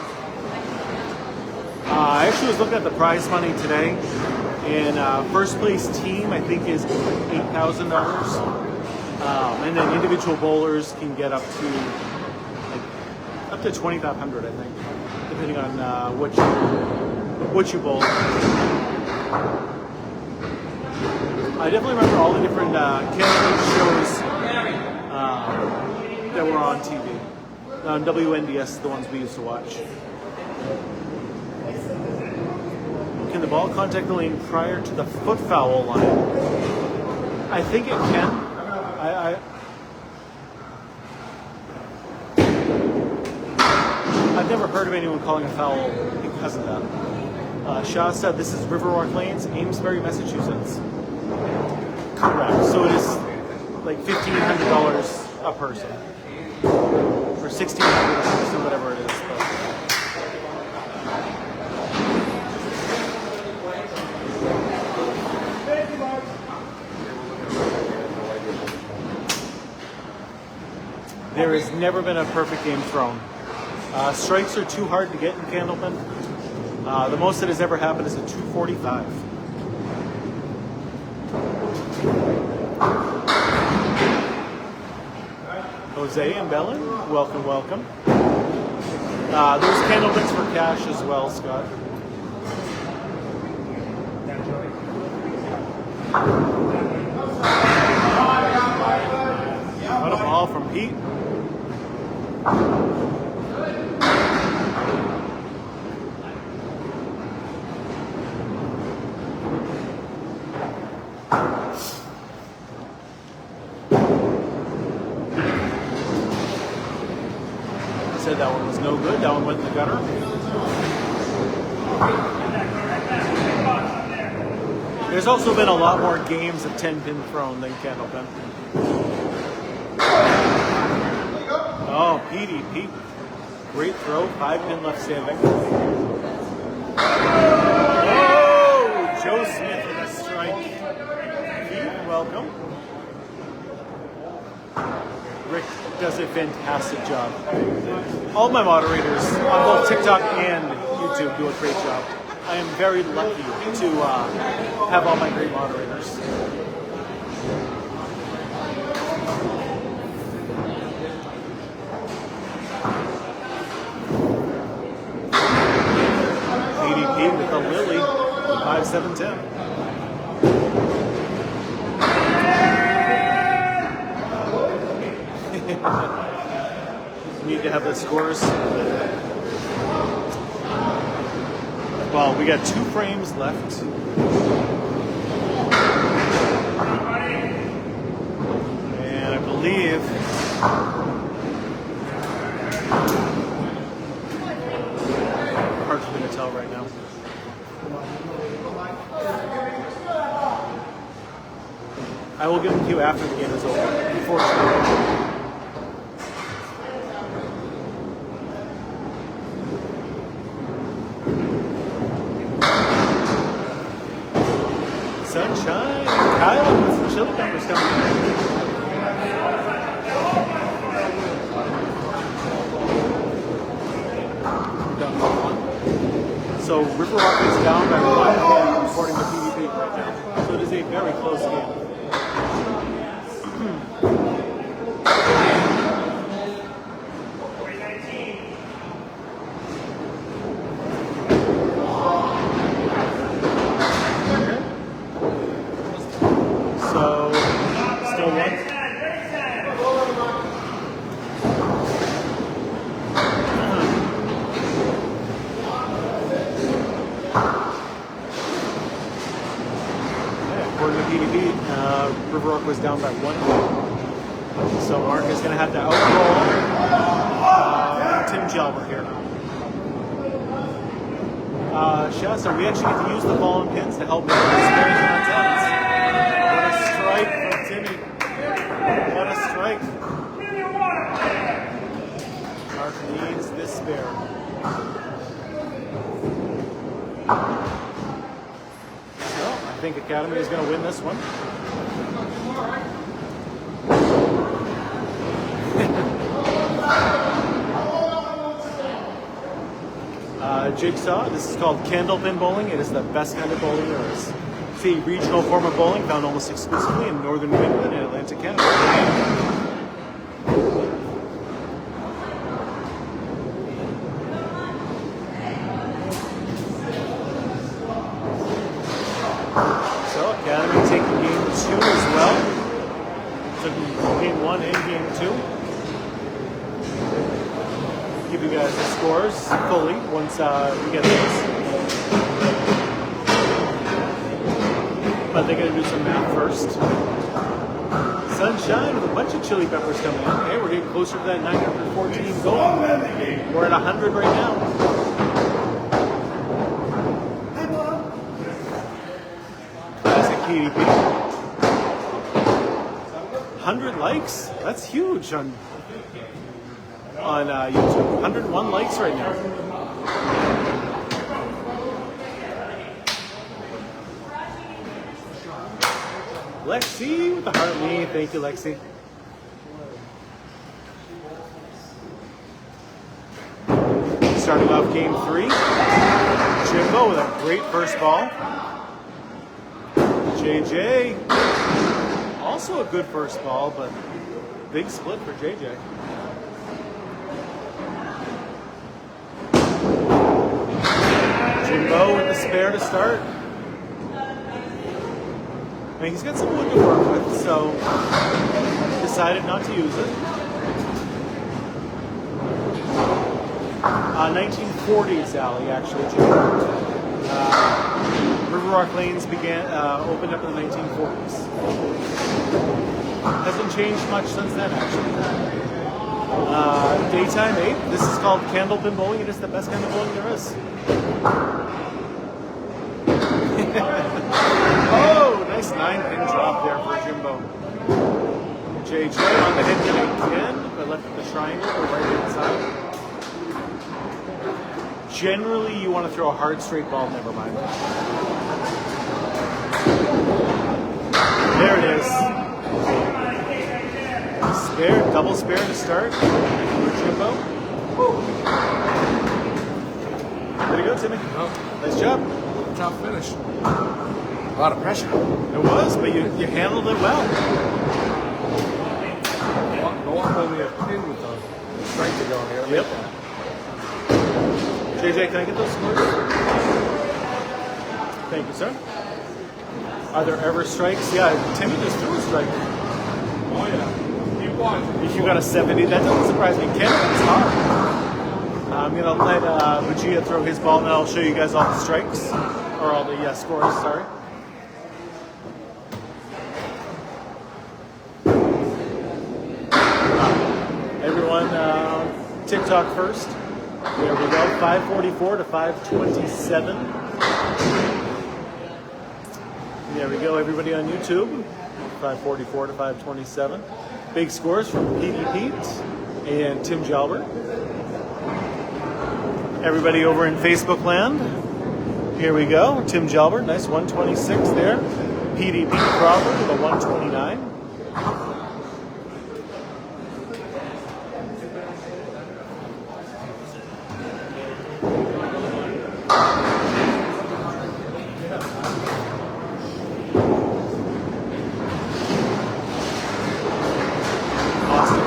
I actually was looking at the prize money today, And first place team, I think, is $8,000. And then individual bowlers can get up to $2,500, I think, depending on what you bowl. I definitely remember all the different candidate shows that were on TV. WNDS, the ones we used to watch. Can the ball contact the lane prior to the foot foul line? I think it can. I've never heard of anyone calling a foul because of that. Shaw said this is Riverwalk Lanes, Amesbury, Massachusetts. Correct. So it is like $1,500 a person. Or $1,600 a person, whatever it is. There has never been a perfect game thrown. Strikes are too hard to get in Candlepin. The most that has ever happened is a 245. Jose and Bellin, welcome, welcome. There's Candlepins for cash as well, Scott. What a ball from Pete. Said that one was no good. That one went in the gutter. There's also been a lot more games of 10-pin thrown than Candlepin. Oh, Pete. Great throw. 5-pin left standing. Oh, Joe Smith with a strike. Pete, welcome. Rick does a fantastic job. All my moderators on both TikTok and YouTube do a great job. I am very lucky to have all my great moderators. ADP with the Lily, 5-7-10. Need to have the scores. Well, we got 2 frames left. And I believe hard for me to tell right now. I will give them to you after the game is over, unfortunately. Sunshine. Kyle with some chili peppers coming in. So Riverwalk is down by 1 according to PvP right now. So it is a very close game. Riverwalk was down by 1. So Mark is going to have to outroll Tim Jalbert here. Shasta, we actually get to use the ball and pins to help make this very content. What a strike from Timmy. What a strike. Mark needs this spare. So I think Academy is going to win this one. Jigsaw, this is called Candlepin bowling. It is the best kind of bowling there is. It's a regional form of bowling found almost exclusively in northern New England and Atlantic Canada. So Academy taking game 2 as well. Took game 1 and game 2. Give you guys the scores fully once we get those. But they're going to do some math first. Sunshine with a bunch of chili peppers coming in. Hey, we're getting closer to that 914 goal. We're at 100 right now. Classic KDP. 100 likes? That's huge on YouTube. 101 likes right now. Lexi with the heart me. Thank you, Lexi. Starting off game 3. Jimbo with a great first ball. JJ, also a good first ball, but big split for JJ. Jimbo with the spare to start. I mean, he's got some wood to work with, so decided not to use it. 1940s alley, actually, Riverwalk lanes opened up in the 1940s. Hasn't changed much since then, actually. Daytime 8. This is called candlepin bowling. It is the best kind of bowling there is. Oh, nice 9-pin drop there for Jimbo. JJ on the hit again, but left at the triangle or right hand side. Generally, you want to throw a hard straight ball, never mind. There it is. Spare, double spare to start for Jimbo. Way to go, Timmy. Oh, Nice job. tough finish. A lot of pressure. It was, but you handled it well. The walk only a pin with the strength to go in here. Yep. JJ, can I get those scores? Thank you, sir. Are there ever strikes? Yeah, Timmy just threw a strike. Oh yeah, he won. If you got a 70, that doesn't surprise me. Canada's hard. I'm going to let Bujia throw his ball, and I'll show you guys all the strikes. Or all the scores, sorry. Everyone, TikTok first. There we go, 544 to 527. There we go, everybody on YouTube, 544 to 527. Big scores from Petey Pete and Tim Jalbert. Everybody over in Facebook land, here we go, Tim Jalbert, nice 126 there. Petey Pete Crawford with a 129.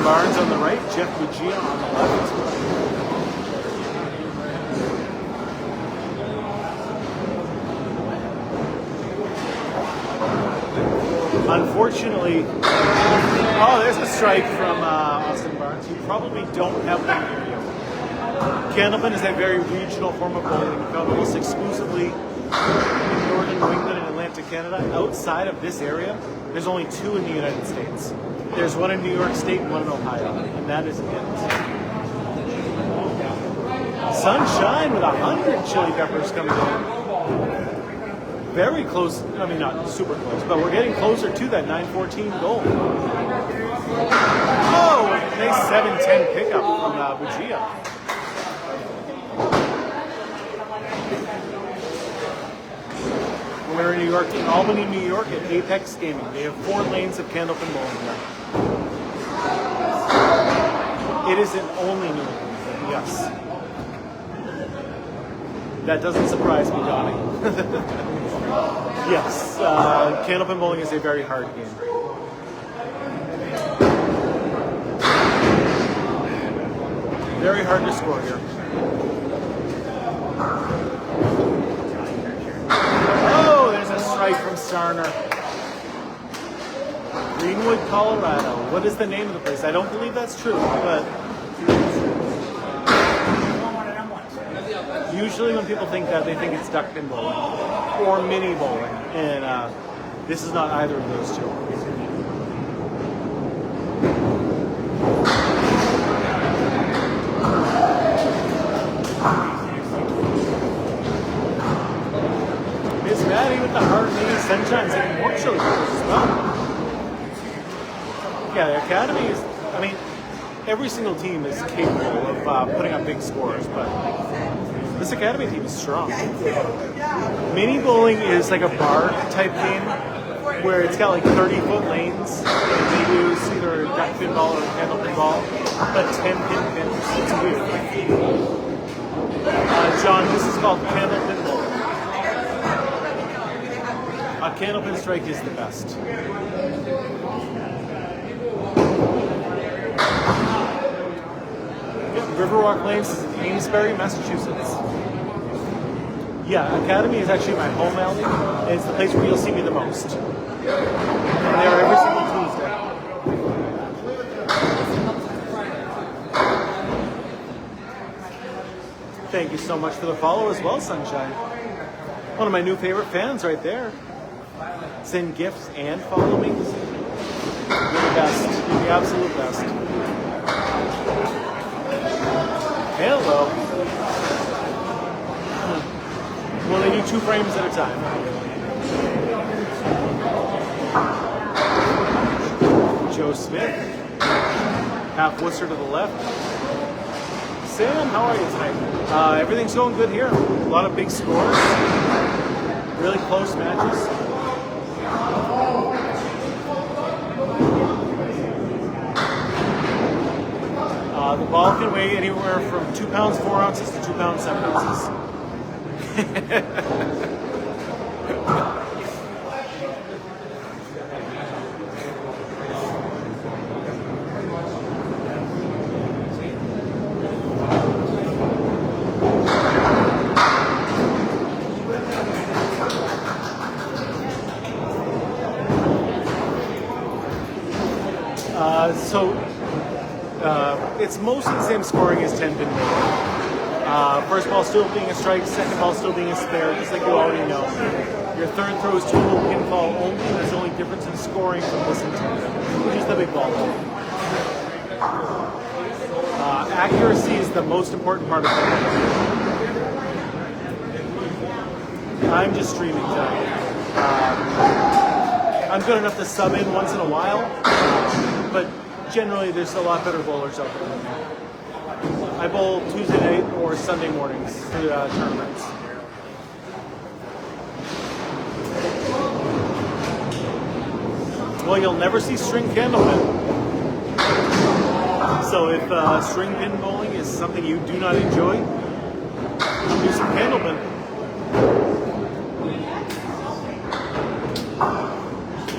Barnes on the right, Jeff Bujia on the left. Unfortunately, oh, there's a strike from Austin Barnes. You probably don't have one near you. Candlepin is a very regional form of bowling, found almost exclusively in northern New England and Atlantic Canada. Outside of this area, there's only 2 in the United States. There's one in New York State and one in Ohio, and that is it. Sunshine with 100 chili peppers coming in. Very close, I mean not super close, but we're getting closer to that 914 goal. Oh, nice 7-10 pickup from Bujia. We're in New York, in Albany, New York at Apex Gaming. They have 4 lanes of candlepin bowling there. It isn't only New England, yes. That doesn't surprise me, Donnie. Yes, candlepin bowling is a very hard game. Very hard to score here. Oh, there's a strike from Starner. Greenwood, Colorado. What is the name of the place? I don't believe that's true, but usually when people think that, they think it's duck pin bowling or mini bowling, and this is not either of those two. Miss Maddie with the hard knee. Sunshine's getting more chili peppers as well. Yeah, the Academy is, I mean, every single team is capable of putting up big scores, but this Academy team is strong. Mini bowling is like a bar type game where it's got like 30-foot lanes and they use either a duck pin ball or a candlepin ball, but 10 pin pins. It's weird. John, this is called candlepin bowling. A candlepin strike is the best. Riverwalk Lanes is in Amesbury, Massachusetts. Yeah, Academy is actually my home alley, and it's the place where you'll see me the most. I'm there every single Tuesday. Thank you so much for the follow as well, Sunshine. One of my new favorite fans right there. Send gifts and follow me. You're the best. You're the absolute best. Hello. Well, they do 2 frames at a time. Joe Smith. Half Worcester to the left. Sam, how are you tonight? Everything's going good here. A lot of big scores. Really close matches. The ball can weigh anywhere from 2 pounds 4 ounces to 2 pounds 7 ounces. It's mostly the same scoring as 10 pin bowling. First ball still being a strike, second ball still being a spare, just like you already know. Your third throw is total pinfall only. There's only difference in scoring from this and 10, which is the big ball. Accuracy is the most important part of it. I'm just streaming tonight. I'm good enough to sub in once in a while, but generally there's a lot better bowlers out there than me. I bowl Tuesday night or Sunday mornings for the tournaments. Well, you'll never see string candlepin. So if string pin bowling is something you do not enjoy, do some candlepin.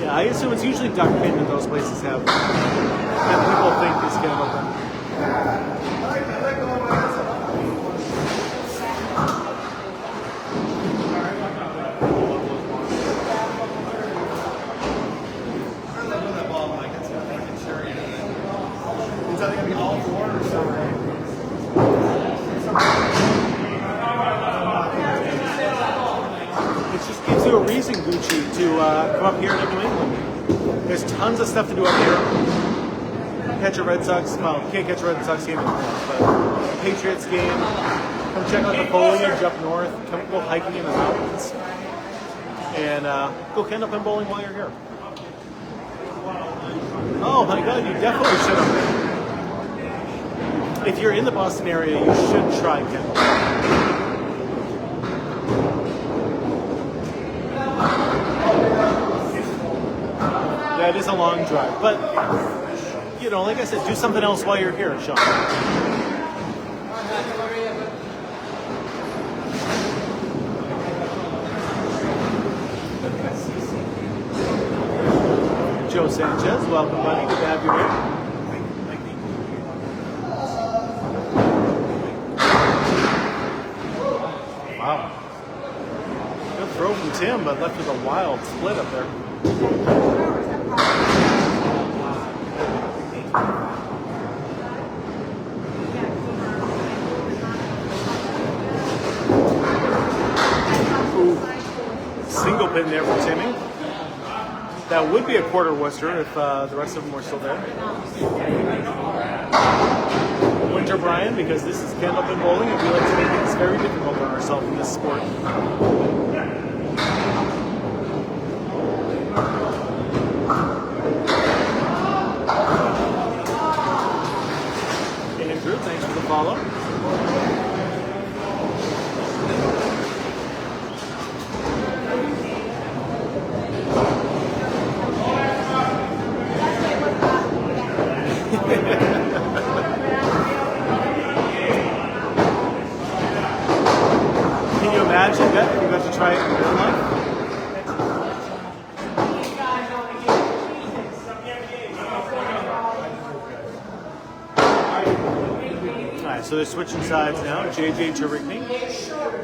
Yeah, I assume it's usually duck pin that those places have. And people think is candlepin. A reason, Gucci, to come up here to New England. There's tons of stuff to do up here. Catch a Red Sox, well, you can't catch a Red Sox game, but Patriots game. Come check out the foliage up north. Come go hiking in the mountains. And go candlepin bowling while you're here. Oh my God, you definitely should have. If you're in the Boston area, you should try candlepin. That is a long drive, but you know, like I said, do something else while you're here, Sean. Joe Sanchez, welcome, buddy. Good to have you here. Wow. Good throw from Tim, but left with a wild split up there. Ooh. Single pin there from Timmy. That would be a quarter Worcester if the rest of them were still there. Winter Brian, because this is candlepin bowling and we like to make things very difficult on ourselves in this sport. Andrew, thanks for the follow. Can you imagine that if you got to try it in real life? Alright, so they're switching sides now. JJ Turigny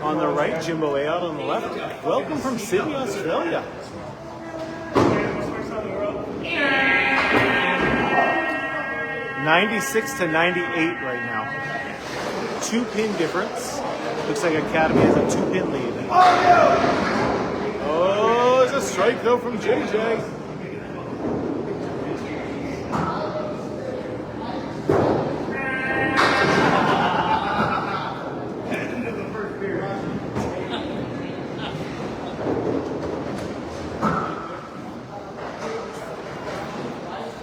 on the right, Jimbo A out on the left. Welcome from Sydney, Australia. 96 to 98 right now. 2-pin difference. Looks like Academy has a 2-pin lead. Oh, there's a strike though from JJ.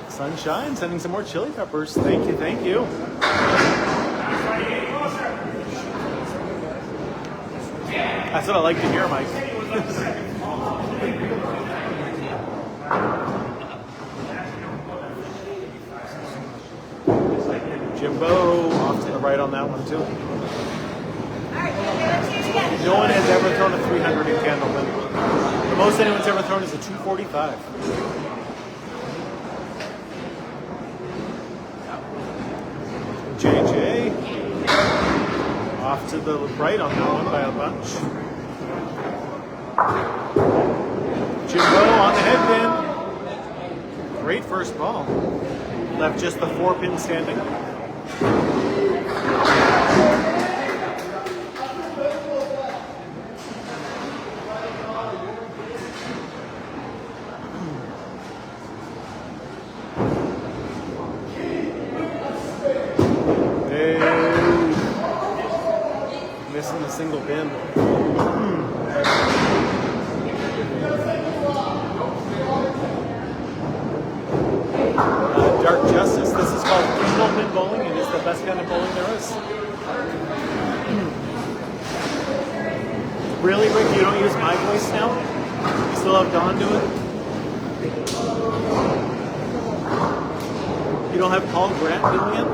Sunshine, sending some more chili peppers. Thank you, thank you. That's what I like to hear, Mike. Jimbo off to the right on that one, too. No one has ever thrown a 300 in Candlepin. The most anyone's ever thrown is a 245. JJ off to the right on that one by a bunch. Jimbo on the head pin. Great first ball. Left just the 4-pin standing. Missing the single pin. Dark Justice. This is called candlepin bowling. It is the best kind of bowling there is. Really, Rick? You don't use my voice now? You still have Dawn do it? You don't have Paul Grant doing it?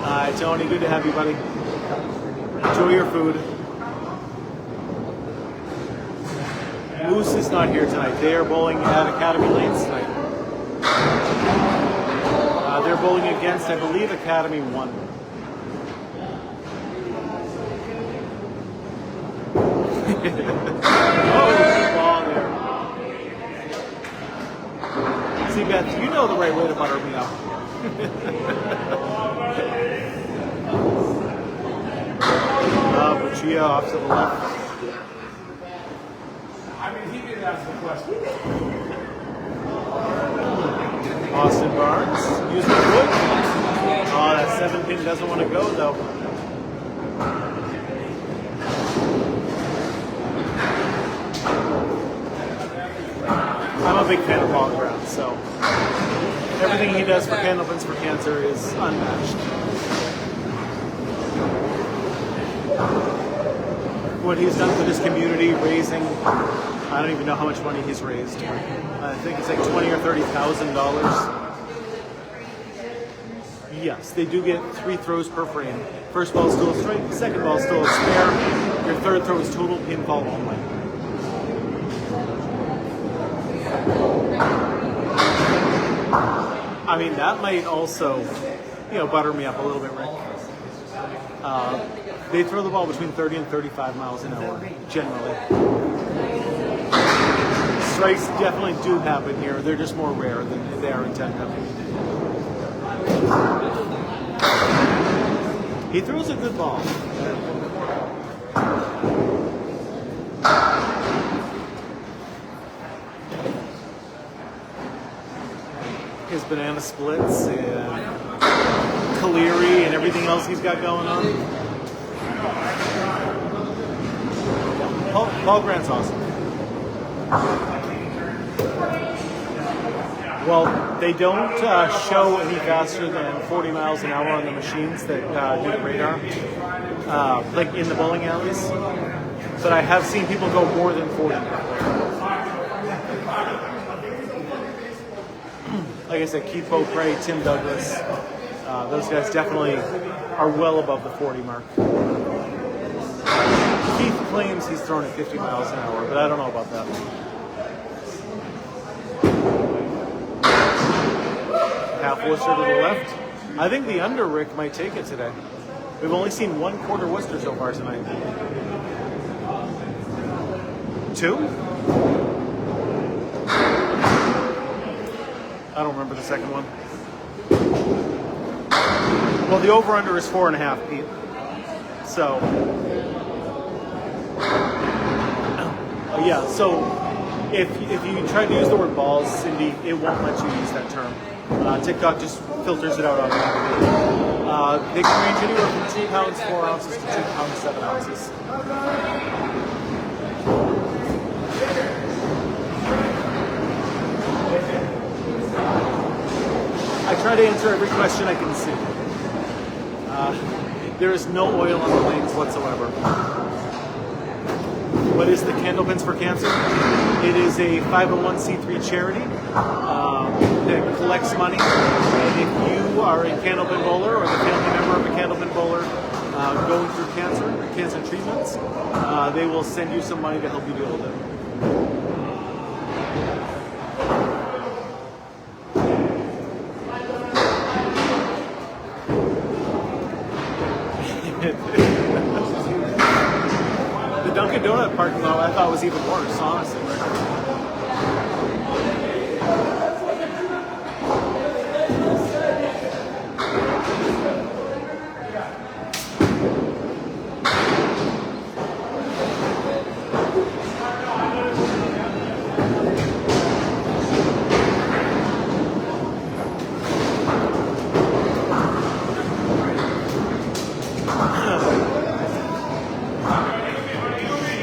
Hi, Tony. Good to have you, buddy. Enjoy your food. Moose is not here tonight. They are bowling at Academy Lanes tonight. They're bowling against, I believe, Academy 1. Oh, good ball there. See, Beth, you know the right way to butter me up. Buchia off to the left. I mean, he didn't ask the question. Austin Barnes using the wood. Oh, that 7-pin doesn't want to go though. I'm a big fan of Paul Grant, so everything he does for Candlepins for Cancer is unmatched. What he's done for this community, raising, I don't even know how much money he's raised. I think it's like $20,000 or $30,000. Yes, they do get 3 throws per frame. First ball is still a strike, second ball is still a spare. Your third throw is total pinfall only. I mean, that might also, butter me up a little bit, Rick. They throw the ball between 30 and 35 miles an hour, generally. Strikes definitely do happen here. They're just more rare than they are in 10 Cup. He throws a good ball. His banana splits and Caleri and everything else he's got going on. Paul Grant's awesome. Well, they don't show any faster than 40 miles an hour on the machines that do the radar, like in the bowling alleys. But I have seen people go more than 40. Like I said, Keith Beaupre, Tim Douglas, those guys definitely are well above the 40 mark. Keith claims he's thrown at 50 miles an hour, but I don't know about that. Half Worcester to the left. I think the under Rick might take it today. We've only seen 1/4 Worcester so far tonight. 2? I don't remember the second one. Well, the over-under is 4.5, Pete. So, yeah. So, if you try to use the word balls, Cindy, it won't let you use that term. TikTok just filters it out automatically. They can range anywhere from 2 pounds 4 ounces to 2 pounds 7 ounces. I try to answer every question I can see. There is no oil on the lanes whatsoever. What is the Candlepins for Cancer? It is a 501c3 charity that collects money. And if you are a Candlepin bowler or the family member of a Candlepin bowler going through cancer treatments, they will send you some money to help you deal with it. The Dunkin' Donut parking lot I thought was even worse, honestly.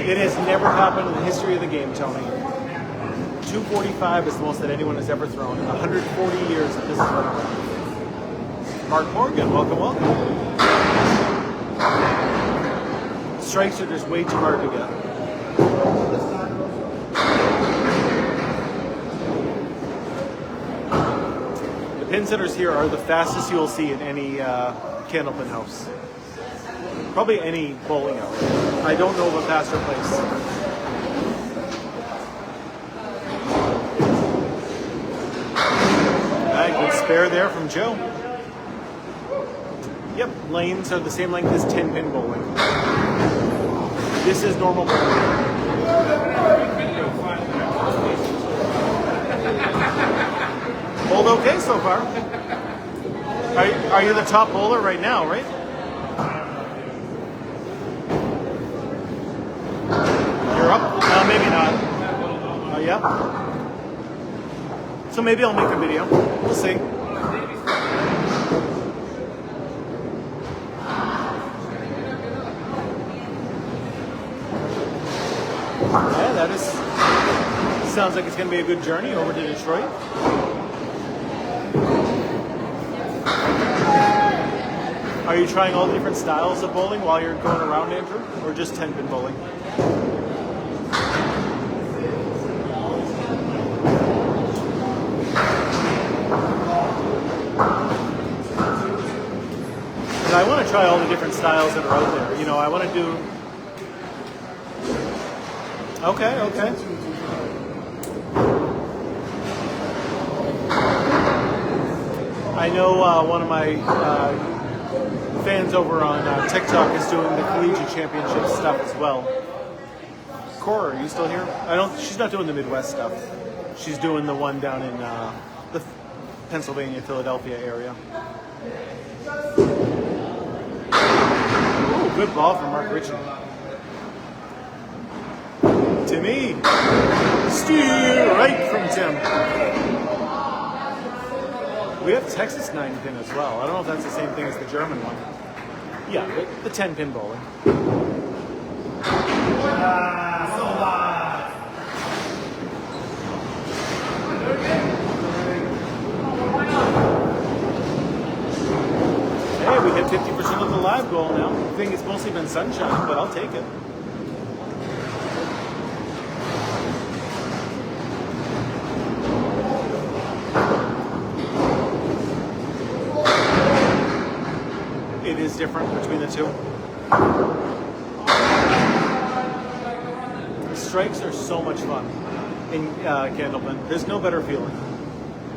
It has never happened in the history of the game, Tony. 245 is the most that anyone has ever thrown in 140 years that this has been around. Mark Morgan, welcome. Strikes are just way too hard to get. The pin setters here are the fastest you'll see in any Candlepin house. Probably any bowling alley. I don't know of a faster place. Good spare there from Joe. Yep, lanes are the same length as 10-pin bowling. This is normal bowling. Bowled okay so far. Are you the top bowler right now, right? You're up? No, maybe not. Oh, yeah? So maybe I'll make a video. We'll see. Yeah, that is... Sounds like it's going to be a good journey over to Detroit. Are you trying all the different styles of bowling while you're going around, Andrew? Or just 10-pin bowling? And I want to try all the different styles that are out there. You know, I want to do... Okay. I know one of my fans over on TikTok is doing the collegiate championship stuff as well. Cora, are you still here? She's not doing the Midwest stuff. She's doing the one down in the Pennsylvania, Philadelphia area. Ooh, good ball from Mark Ritchie. Timmy. Steer right from Tim. We have Texas 9-pin as well. I don't know if that's the same thing as the German one. Yeah, the 10-pin bowling. Hey, we hit 50% of the live goal now. I think it's mostly been sunshine, but I'll take it. It is different between the two. The strikes are so much fun in Candlepin. There's no better feeling.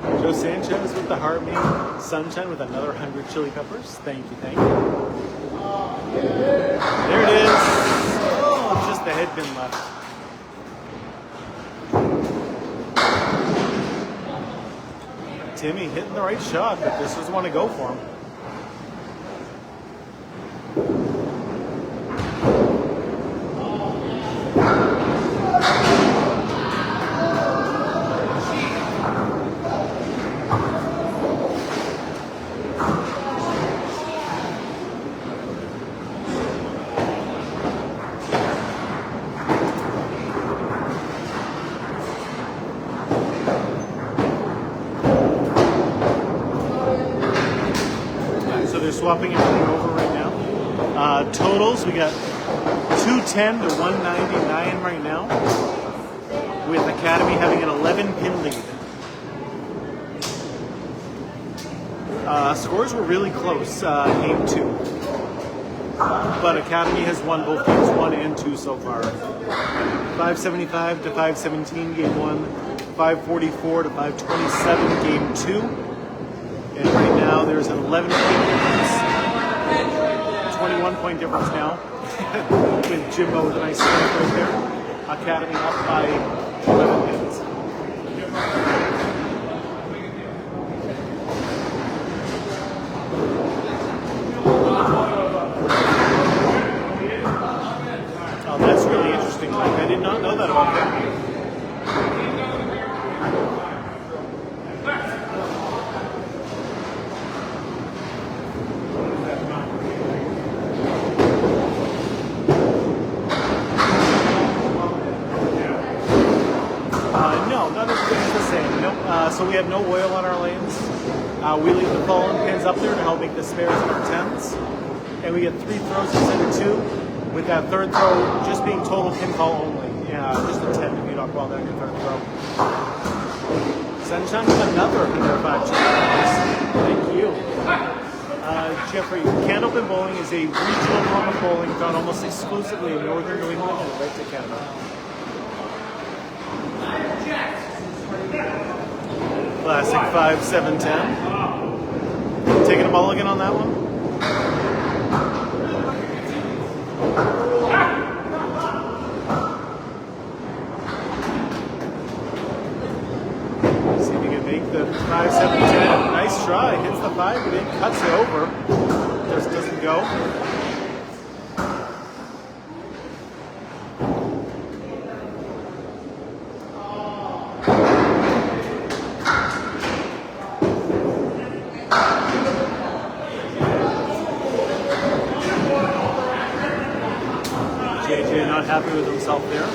Joe Sanchez with the heart meat. Sunshine with another 100 chili peppers. Thank you, thank you. There it is. Oh, just the head pin left. Timmy hitting the right shot, but this was one to go for him. Swapping everything over right now. Totals, we got 210 to 199 right now, with Academy having an 11-pin lead. Scores were really close, game 2. But Academy has won both games 1 and 2 so far. 575 to 517 game 1, 544 to 527 game 2. And right now there's an 11-point difference, 21-point difference now, with Jimbo with a nice strike right there. Academy up by 11 pins. Oh, that's really interesting, Mike. I did not know that about Academy. So we have no oil on our lanes. We leave the fallen pins up there to help make the spares in our 10s. And we get 3 throws instead of 2, with that third throw just being total pin call only. Yeah, just a 10 if you don't call that your third throw. Sunshine with another 105 Thank you. Jeffrey, Candlepin bowling is a regional form of bowling found almost exclusively in northern New England and right to Canada. Classic 5-7-10. Taking a mulligan on that one. See if you can make the 5-7-10. Nice try. Hits the 5, but it cuts it over. Just doesn't go. Happy with himself there.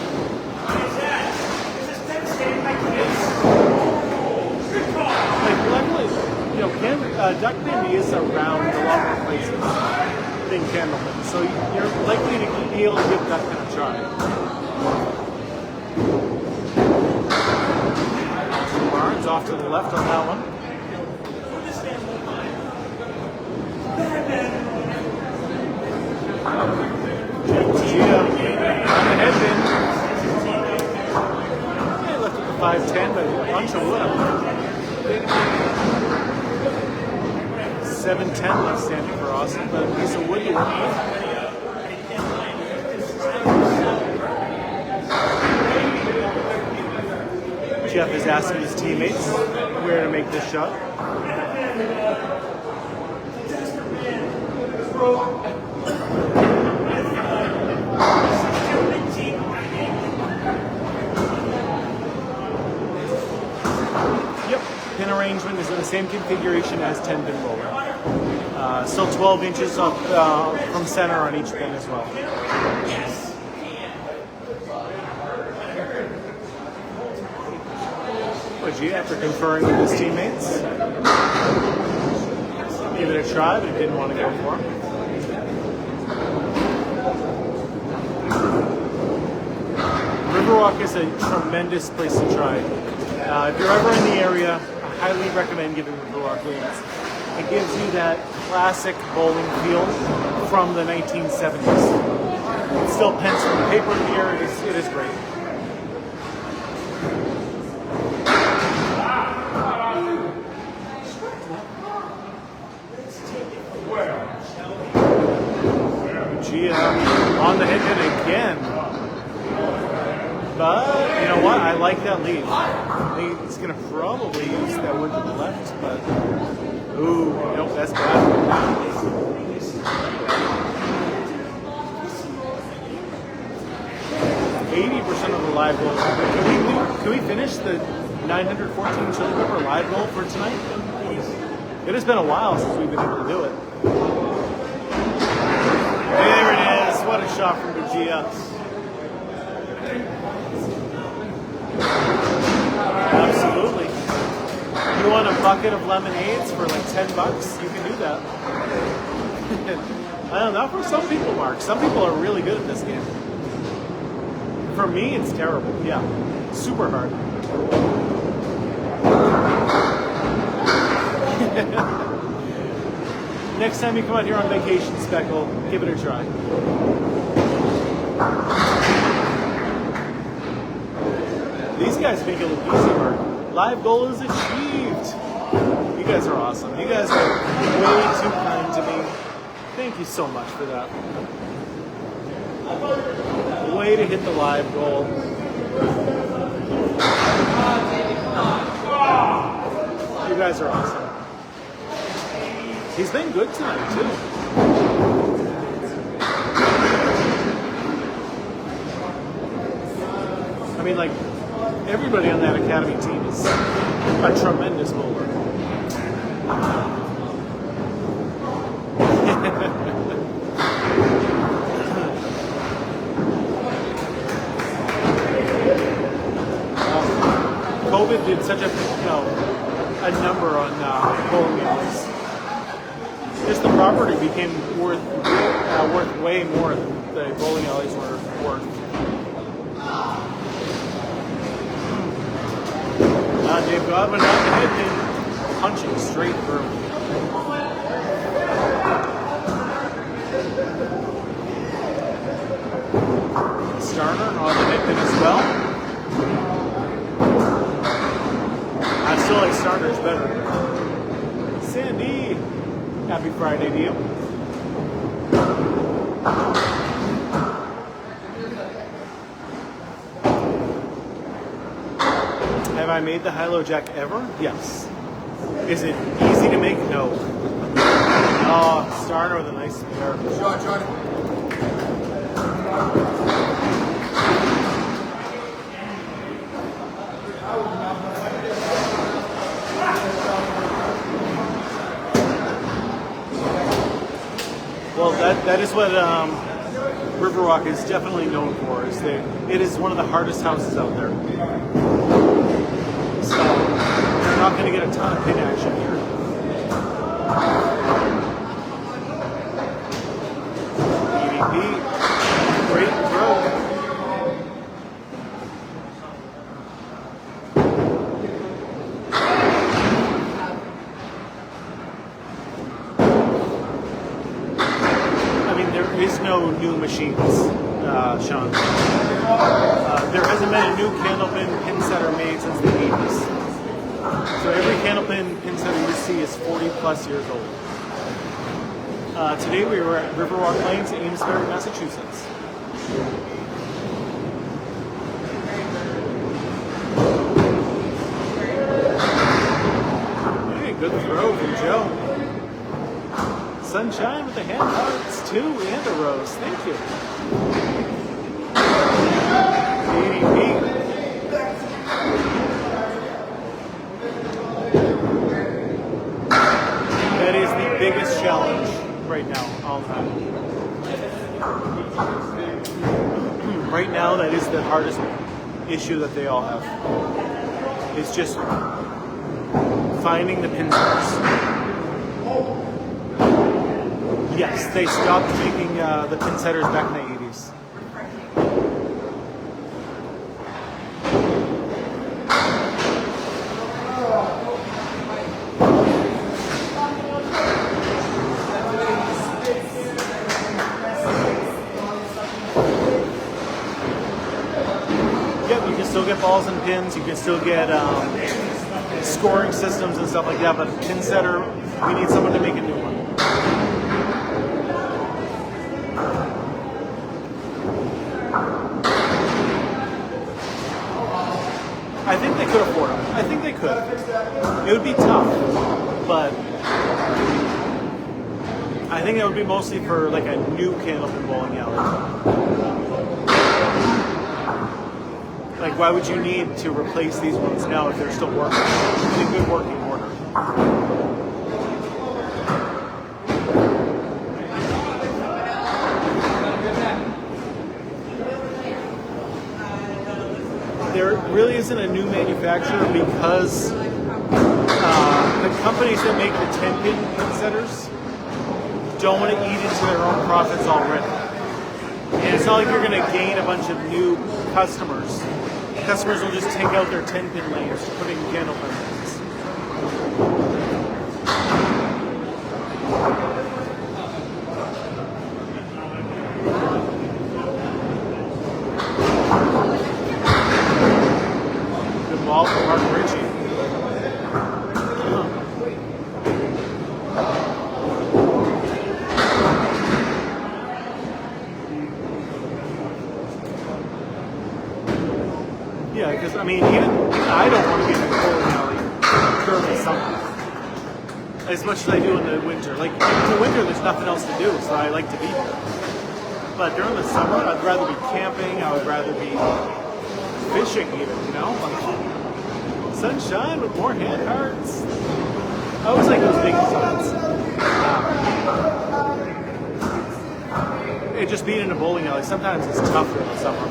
Like, luckily, you know, duck pin is around a lot more places than Candlepin, so you're likely to be able to give duck pin a try. Barnes off to the left on that one. On the head pin. Yeah, left at the 5-10, but a bunch of wood up there. 7:10 left standing for Austin, but a piece of wood to work with. Jeff is asking his teammates where to make this shot. Yep, pin arrangement is in the same configuration as 10-pin roller. Still 12 inches up from center on each pin as well. G, after conferring with his teammates, give it a try, but he didn't want to go for it. Riverwalk is a tremendous place to try. If you're ever in the area, I highly recommend giving Riverwalk wins. It gives you that classic bowling feel from the 1970s. It's still pencil and paper here. It is great. On the hit again. But, you know what? I like that lead. He's going to probably use that wood to the left, but... Ooh, nope, that's bad. 80% of the live goals. Can we finish the 914 Chili Pepper live goal for tonight? It has been a while since we've been able to do it. There it is. What a shot from Bugia. Absolutely. You want a bucket of lemonades for like $10? You can do that. I don't know, not for some people, Mark. Some people are really good at this game. For me, it's terrible. Yeah. Super hard. Next time you come out here on vacation, Speckle, give it a try. These guys make it look easy, Mark. Live goal is achieved. You guys are awesome. You guys are way too kind to me. Thank you so much for that. Way to hit the live goal. You guys are awesome. He's been good tonight, too. I mean, like, everybody on that academy team is a tremendous bowler. COVID did such a number on bowling alleys. Just the property became worth way more than the bowling alleys were worth. Dave Godwin on the hit and punching straight through. Starner on the hit pin as well. I still like Starner's better. Sandy, happy Friday to you. Have I made the high-low jack ever? Yes. Is it easy to make? No. Oh, Starner with a nice spare. Shot, Johnny. Well, that is what Riverwalk is definitely known for. It is one of the hardest houses out there. So you're not going to get a ton of pin action here. EVP, great throw. There is no new machines, Sean. There hasn't been a new candlepin pin setter made since the 80s. So every candlepin pin setter you see is 40 plus years old. Today we were at Riverwalk Lanes, Amesbury, Massachusetts. Hey, good throw from Joe. Sunshine with the hand hearts, 2 and a rose. Thank you. ADP. That is the biggest challenge right now all the time. Right now, that is the hardest issue that they all have. It's just finding the pin setters. Yes, they stopped making the pin setters back in the 80s. You can still get balls and pins. You can still get scoring systems and stuff like that. But a pin setter, we need someone to make a new one. I think they could afford them. I think they could. It would be tough, but I think it would be mostly for like a new Candlepin bowling alley. Like, why would you need to replace these ones now if they're still working in good working order? There really isn't a new manufacturer because the companies that make the 10-pin pin setters don't want to eat into their own profits already. And it's not like you're going to gain a bunch of new customers. Customers will just take out their 10-pin lanes to put in Candlepin lanes. Good ball from Mark Ritchie. Yeah, because I mean, even I don't want to be in a bowling alley during the summer as much as I do in the winter. Like in the winter, there's nothing else to do, so I like to be here. But during the summer, I'd rather be camping. I would rather be fishing, even. You know, like sunshine with more hand cards. I always like those big designs. It just being in a bowling alley sometimes it's tough during the summer.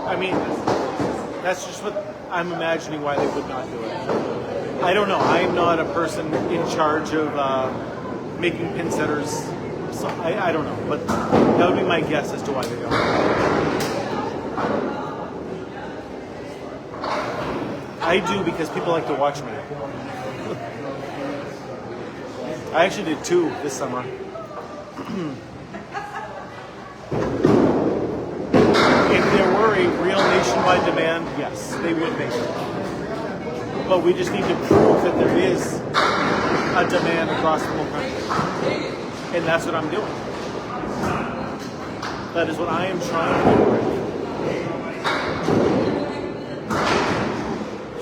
I mean, that's just what I'm imagining why they would not do it. I don't know. I'm not a person in charge of making pin setters, so I don't know. But that would be my guess as to why they don't. I do because people like to watch me. I actually did 2 this summer. If there were a real nationwide demand, yes, they would make it. But we just need to prove that there is a demand across the whole country. And that's what I'm doing. That is what I am trying to do.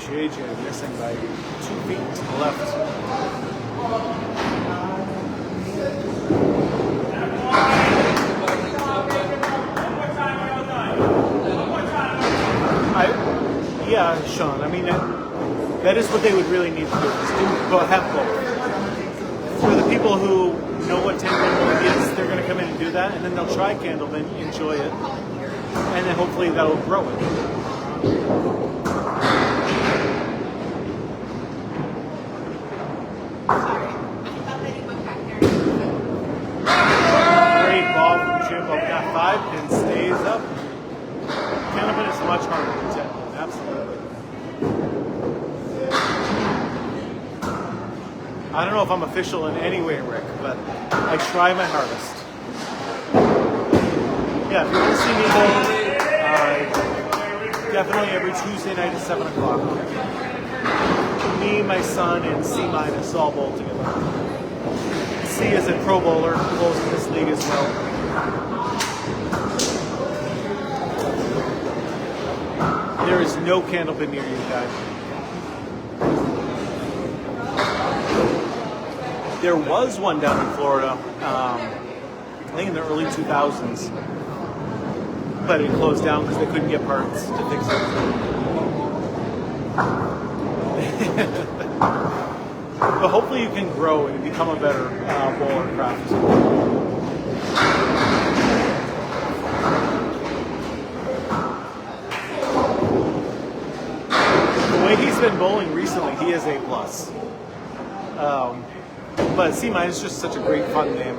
JJ missing by 2 feet to the left. Yeah, Sean, I mean, that is what they would really need to do, is have both. For the people who know what 10-pin bowling is, they're going to come in and do that, and then they'll try Candlepin, enjoy it, and then hopefully that'll grow it. Great ball from Jimbo. Got 5 and stays up. Candlepin is much harder than 10. Absolutely. I don't know if I'm official in any way, Rick, but I try my hardest. Yeah, if you want to see me bowl Definitely every Tuesday night at 7 o'clock. Me, my son, and C- all bowl together. C is a pro bowler, bowls in this league as well. There is no candlepin near you, guys. There was one down in Florida, I think in the early 2000s, but it closed down because they couldn't get parts to fix it. But hopefully you can grow and become a better bowler craft. The way he's been bowling recently, he is A+. But C- is just such a great fun name.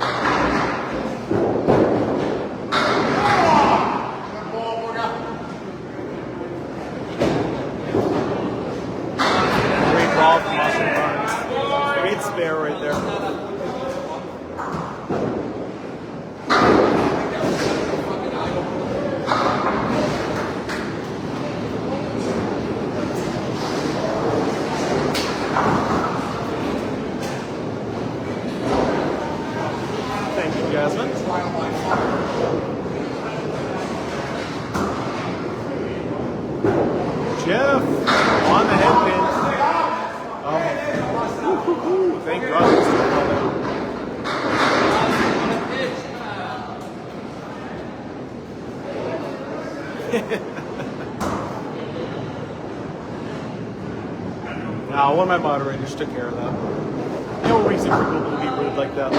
Great ball from Austin Barnes. Great spare right there. Thank you, Jasmine. Jeff on the head pin. Thank God. Nah, one of my moderators took care of that. No reason for people to be rude like that.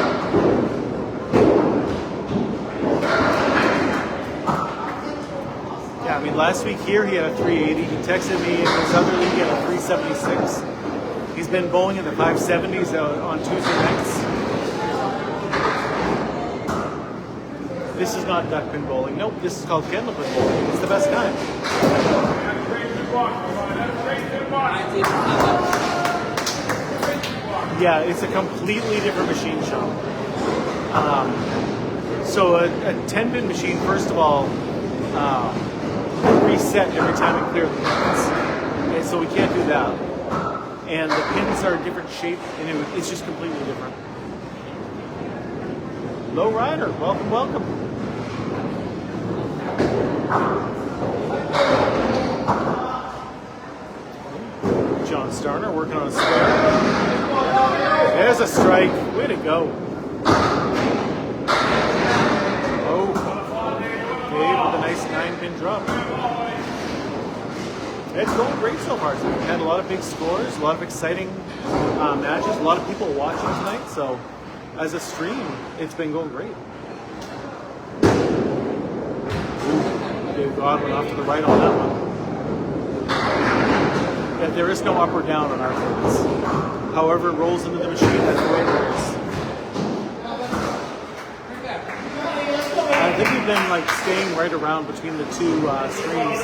Yeah, I mean, last week here he had a 380. He texted me in his other league he had a 376. He's been bowling in the 570s on Tuesday nights. This is not duckpin bowling. Nope, this is called candlepin bowling. It's the best kind. Yeah, it's a completely different machine shop. So a 10-pin machine, first of all, reset every time we clear the pins. Okay, so we can't do that. And the pins are a different shape, and it's just completely different. Low Rider, welcome, welcome. John Starner working on a square. There's a strike. Way to go. Oh, Dave with a nice 9-pin drop. It's going great so far. So we've had a lot of big scores, a lot of exciting matches, a lot of people watching tonight. So as a stream, it's been going great. Dave Godwin off to the right on that one. Yeah, there is no up or down on our things. However it rolls into the machine, that's the way it is. I think we've been like staying right around between the two streams,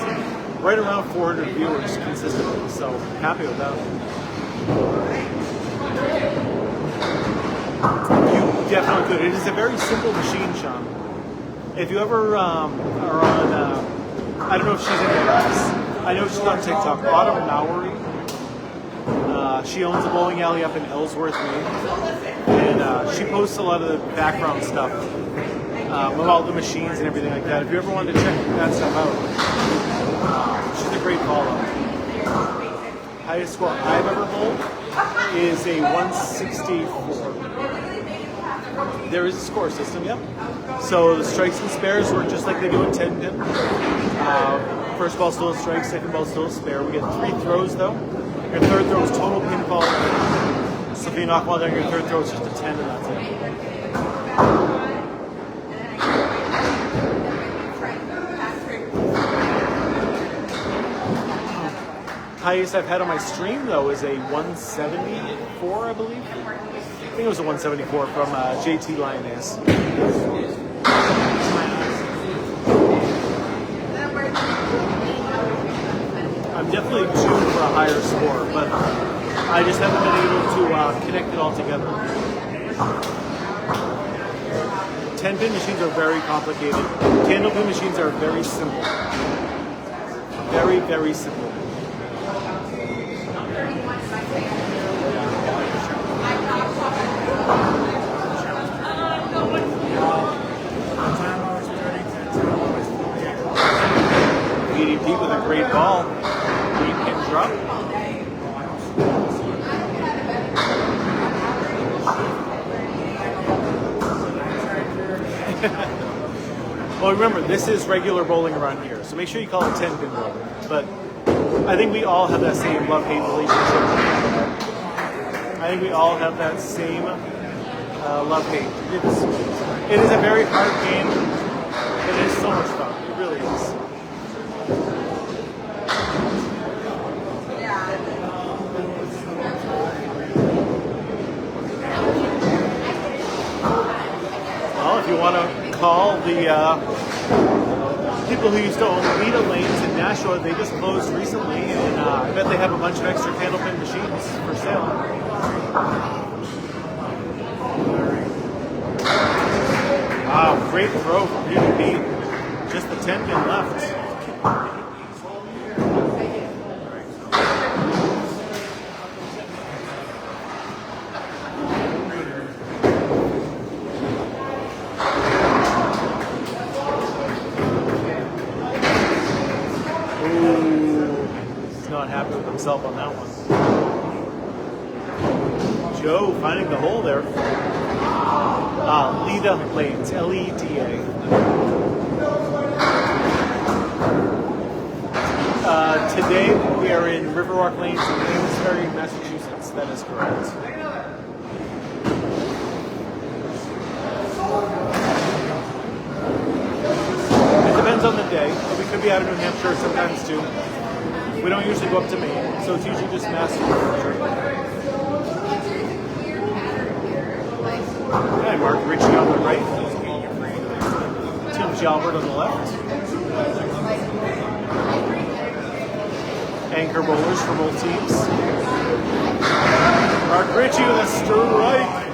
right around 400 viewers consistently, so happy with that. You definitely could. It is a very simple machine, Sean. If you ever are on, I don't know if she's in your class. I know she's on TikTok. Autumn Mowry. She owns a bowling alley up in Ellsworth, Maine, and she posts a lot of the background stuff about the machines and everything like that. If you ever wanted to check that stuff out, she's a great follow. Highest score I've ever bowled is a 164. There is a score system, yep. So the strikes and spares work just like they do in 10-pin. First ball still a strike, second ball still a spare. We get 3 throws though. Your third throw is total pinfall. So if you knock one down, your third throw is just a 10 and that's it. Highest I've had on my stream though is a 174, I believe. I think it was a 174 from JT Lioness. I'm definitely due for a higher score, but I just haven't been able to connect it all together. 10-pin machines are very complicated. Candlepin machines are very simple. very, very simple. Medium deep with a great ball. 8-pin drop. Well, remember, this is regular bowling around here, so make sure you call it 10-pin bowling. But I think we all have that same love-hate relationship. I think we all have that same love-hate. It is a very hard game. It is so much fun. It really is. Well, if you want to call the people who used to own Vita lanes in Nashua, they just closed recently, and I bet they have a bunch of extra candlepin machines for sale. Wow, great throw from Beauty Pete. Just the 10-pin left. Happy with himself on that one. Joe finding the hole there. Leda Lanes, L-E-D-A. Today we are in Riverwalk Lanes in Amesbury, Massachusetts. That is correct. It depends on the day. We could be out of New Hampshire sometimes too. We don't usually go up to Maine, so it's usually just Mass. Okay, Mark Ritchie on the right. Tim Jalbert on the left. Anchor bowlers from both teams. Mark Ritchie with a strike.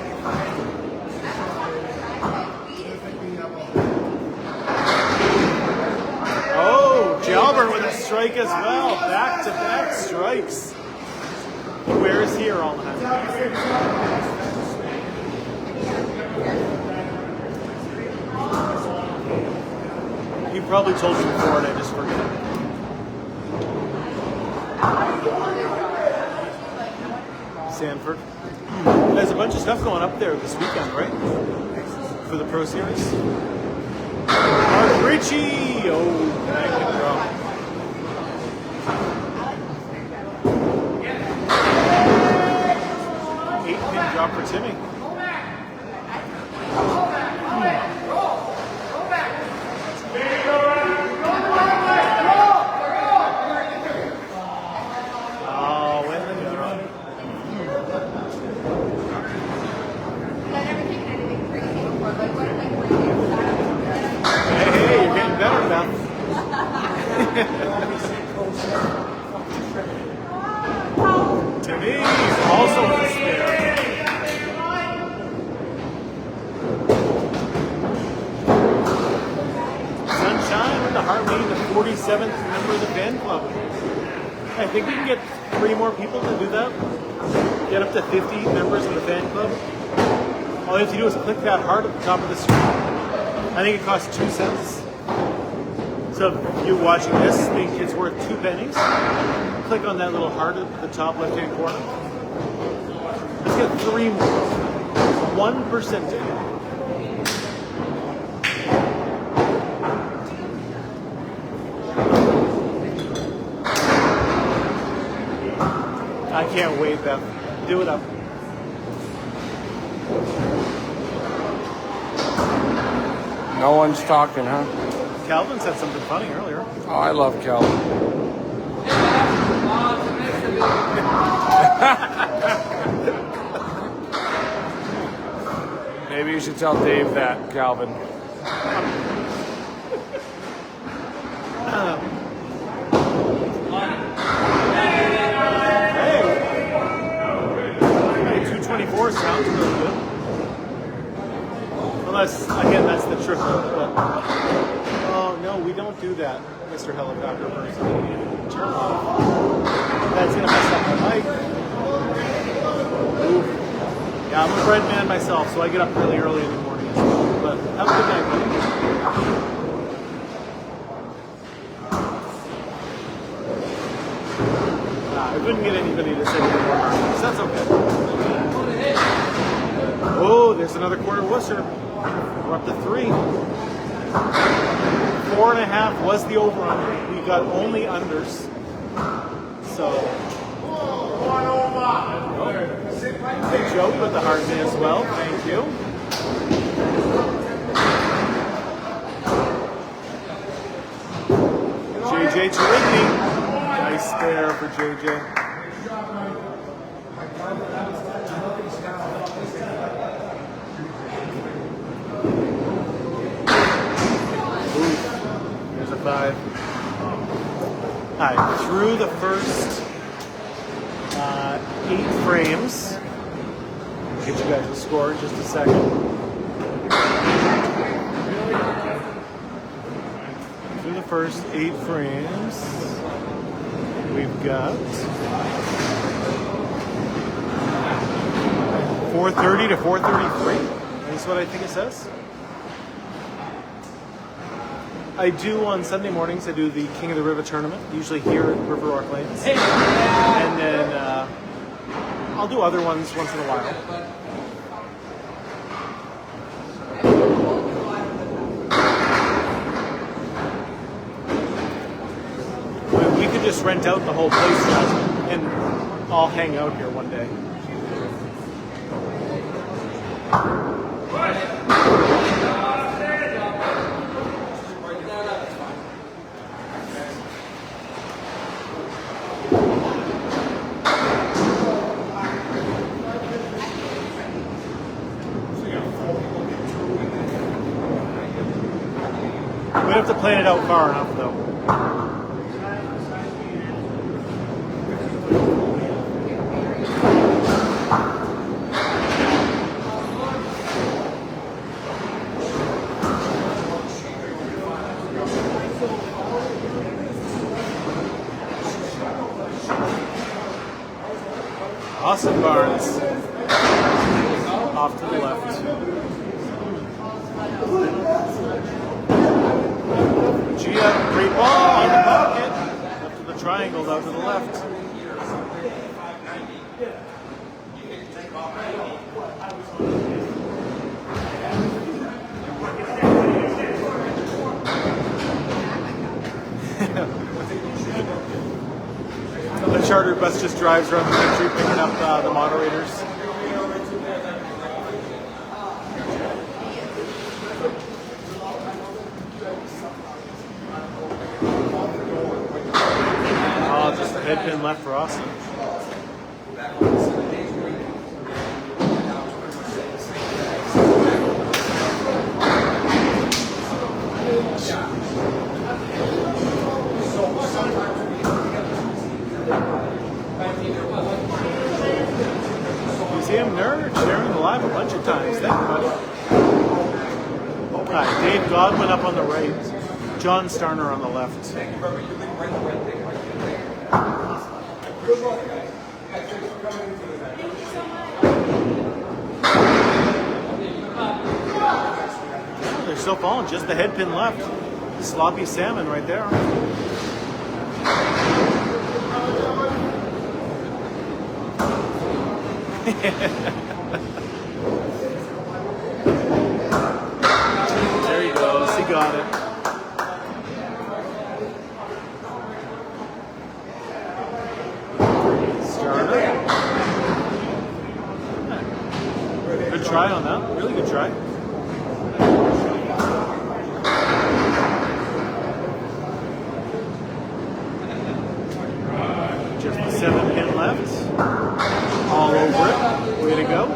Jalbert with a strike as well. Back-to-back strikes. Where is here all the time? You probably told me before and I just forget. Sanford. There's a bunch of stuff going up there this weekend, right? For the Pro Series. Mark Ritchie! Oh, magnet drop. Eight-pin drop for Timmy. Oh, went in the drop. Hey, you're getting better, Beth. Timmy's also in the spare. Sunshine with the heart leading the 47th member of the fan club. I think we can get 3 more people to do that. Get up to 50 members of the fan club. All you have to do is click that heart at the top of the screen. I think it costs 2 cents. So if you're watching this, think it's worth 2 pennies. Click on that little heart at the top left-hand corner. Let's get 3 more. 1%. I can't wait, Beth. Do it up. No one's talking, huh? Calvin said something funny earlier. Oh, I love Calvin. Maybe you should tell Dave that, Calvin. Hey, 224 sounds really good. Unless, again, that's the triple. But, oh, no, we don't do that, Mr. Helicopter person. turn off. That's gonna mess up my mic. Oof. Yeah, I'm a bread man myself, so I get up really early in the morning as well. But have a good night, buddy. I wouldn't get anybody to send me more markers. That's okay. Oh, there's another quarter whisser. We're up to 3. 4.5 was the over-under. We got only unders. So. Hey, Joey with the heart man as well. Thank you. JJ Chirigny. Nice spare for JJ. There's a 5. Alright, through the first 8 frames. I'll get you guys a score in just a second. Through the first 8 frames, we've got 430 to 433. That's what I think it says. I do on Sunday mornings. I do the King of the River tournament, usually here at Riverwalk Lanes, and then I'll do other ones once in a while. We could just rent out the whole place, Jasmine, and all hang out here one day. We have to plan it out far enough, though. Austin Barnes off to the left. Gia, great ball in the pocket. Up to the triangle, out to the left. The charter bus just drives around the country picking up the moderators. Oh, just a head pin left for Austin. Museum nerd sharing the live a bunch of times. Thank you, buddy. Alright, Dave Godwin up on the right. John Starner on the left. They're still falling, just the head pin left. Sloppy salmon right there. There he goes, he got it. Starter. Good try on that, really good try. Just the 7 pin left. All over it. Way to go.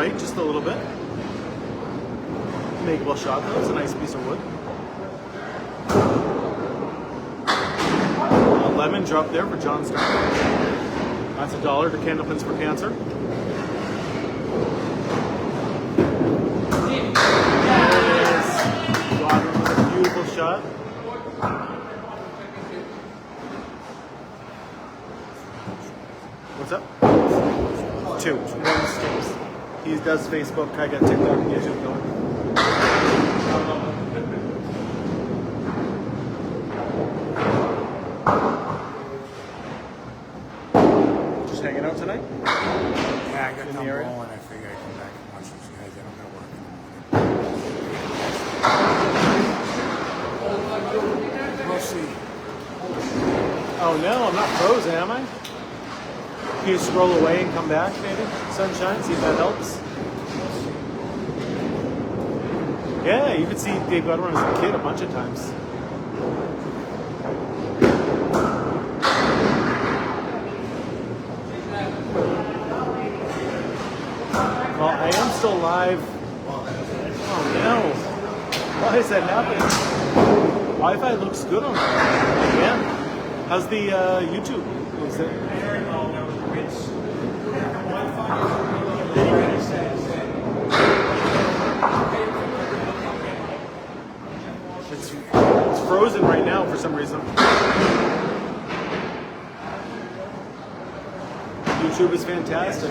light, just a little bit. Makeable shot though, it's a nice piece of wood. Lemon drop there for John Stark. That's $1 to Candlepins for Cancer. There it is. Godwin with a beautiful shot. What's up? 2. He does Facebook. I got TikTok and YouTube going. Just hanging out tonight? Yeah, I got In done the area? bowling. I figure I'd come back and watch these guys. I don't got work in the morning. We'll see. Oh no, I'm not frozen, am I? Can you scroll away and come back, maybe? Sunshine, see if that helps. Yeah, you could see Dave Godwin as a kid a bunch of times. Well, I am still live. Oh no. Why is that happening? Wi-Fi looks good on that. Yeah. How's the YouTube? Is it? It's frozen right now for some reason. YouTube is fantastic.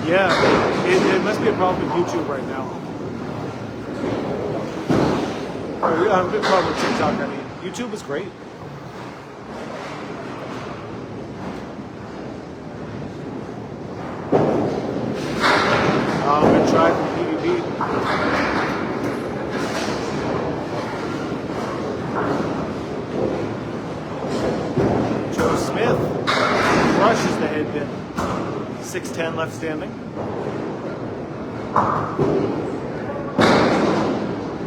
Yeah, it must be a problem with YouTube right now. Or a big problem with TikTok, I mean. YouTube is great. I'm going to try from PvP. Joe Smith crushes the head pin. 6'10" left standing.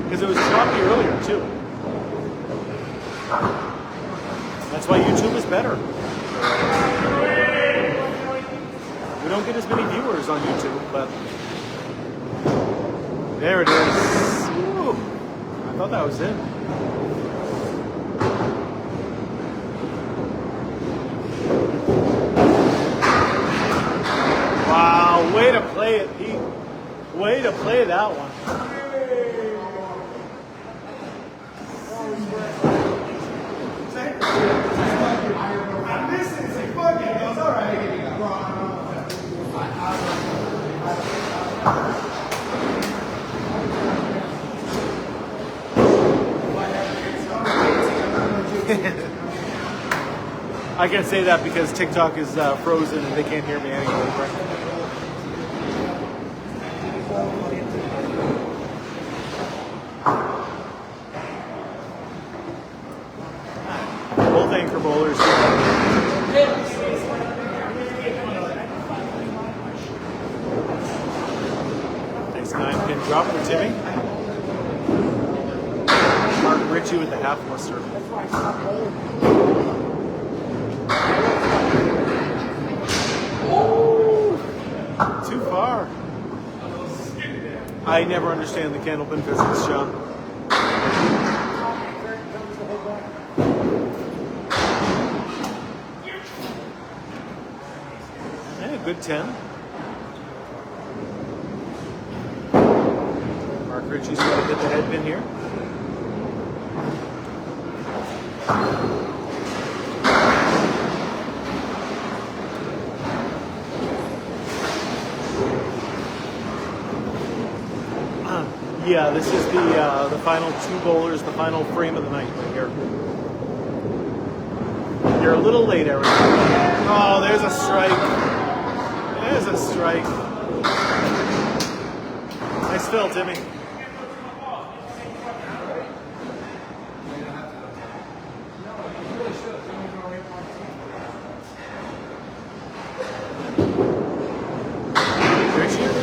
Because it was choppy earlier too. That's why YouTube is better. We don't get as many viewers on YouTube, but there it is. Ooh, I thought that was it. Wow, way to play it, Pete. Way to play that one. I'm missing. Say fuck it. It's all right. I can't say that because TikTok is frozen and they can't hear me anyway. Right? Both anchor bowlers. Nice 9-pin drop for Timmy. Mark Ritchie with the half muster. Too far. I never understand the candlepin physics, Sean. Yeah, good 10. Mark Ritchie's going to get the head pin here. Yeah, this is the final 2 bowlers, the final frame of the night right here. You're a little late, Eric. Oh, there's a strike. There's a strike. Nice fill, Timmy.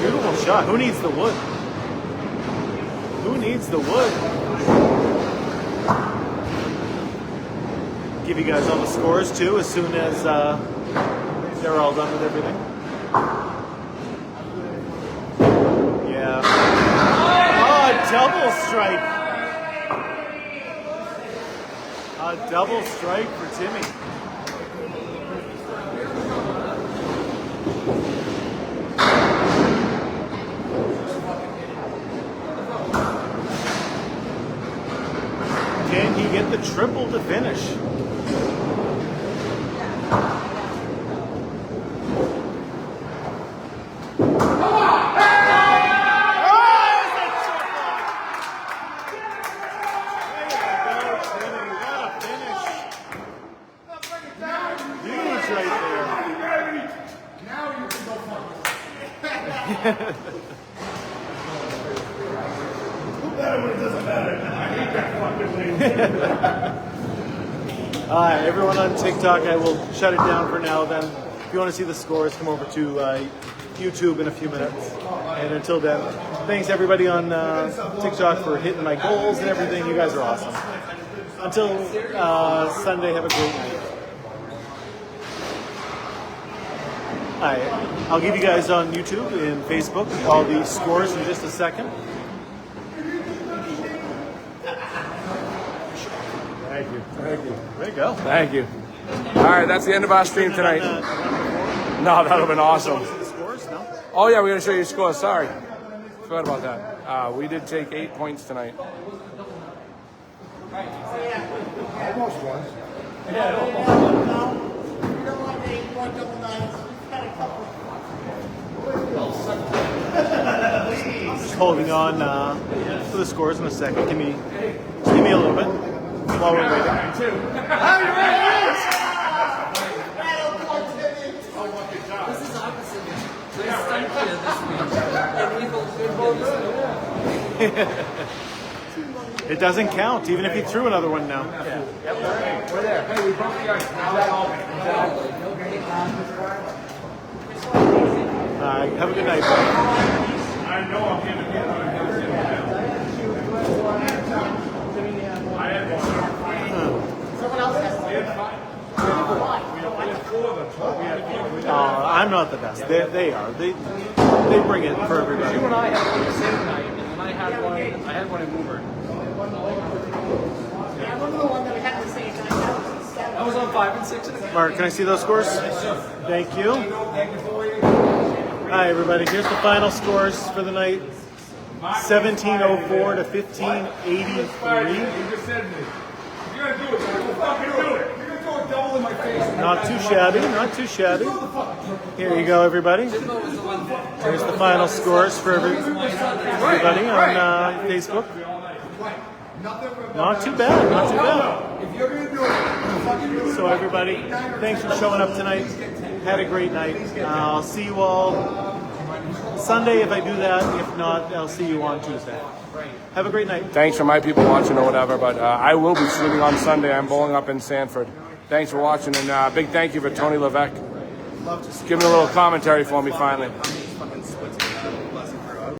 Beautiful shot. Who needs the wood? Who needs the wood? Give you guys all the scores too as soon as they're all done with everything. Yeah. Oh, a double strike. A double strike for Timmy. Can he get the triple to finish? Alright, everyone on TikTok, I will shut it down for now then. If you want to see the scores, come over to YouTube in a few minutes. And until then, thanks everybody on TikTok for hitting my goals and everything. You guys are awesome. Until Sunday, have a great night. Alright, I'll give you guys on YouTube and Facebook all the scores in just a second. Thank you. Thank you. There you go. Thank you. All right, that's the end of our stream tonight. No, that would have been awesome. The scores? No? Oh, yeah, we're going to show you the score. Sorry. Forgot about that. We did take 8 points tonight. Almost was. Just holding on for the scores in a second. Give me a little bit while we're waiting. This is opposite. They stunned you this week, and we both did this. It doesn't count, even if he threw another one now. We're there. Hey, we broke the ice. Have a good night. I know I'm getting it. I had one. Someone else has I'm not the best. They are. They bring it for everybody. You and I had one the same night, and then I had one in Woburn. I remember the one that we had the same night. I was on 5 and 6 in the Mark, can I see those scores? Thank you. Hi, everybody. Here's the final scores for the night. 1704 to 1583. You just said to me, if you're going to do it, you're going to fucking do it. You're going to throw a double in my face. Not too shabby, not too shabby. Here you go, everybody. Here's the final scores for everybody on Facebook. Not too bad, not too bad. If you're going to do it, fucking do it. So everybody, thanks for showing up tonight. Had a great night. I'll see you all Sunday if I do that. If not, I'll see you on Tuesday. Have a great night. Thanks for my people watching or whatever, but I will be streaming on Sunday. I'm bowling up in Sanford. Thanks for watching, and big thank you for Tony Levesque. Give me a little commentary for me finally.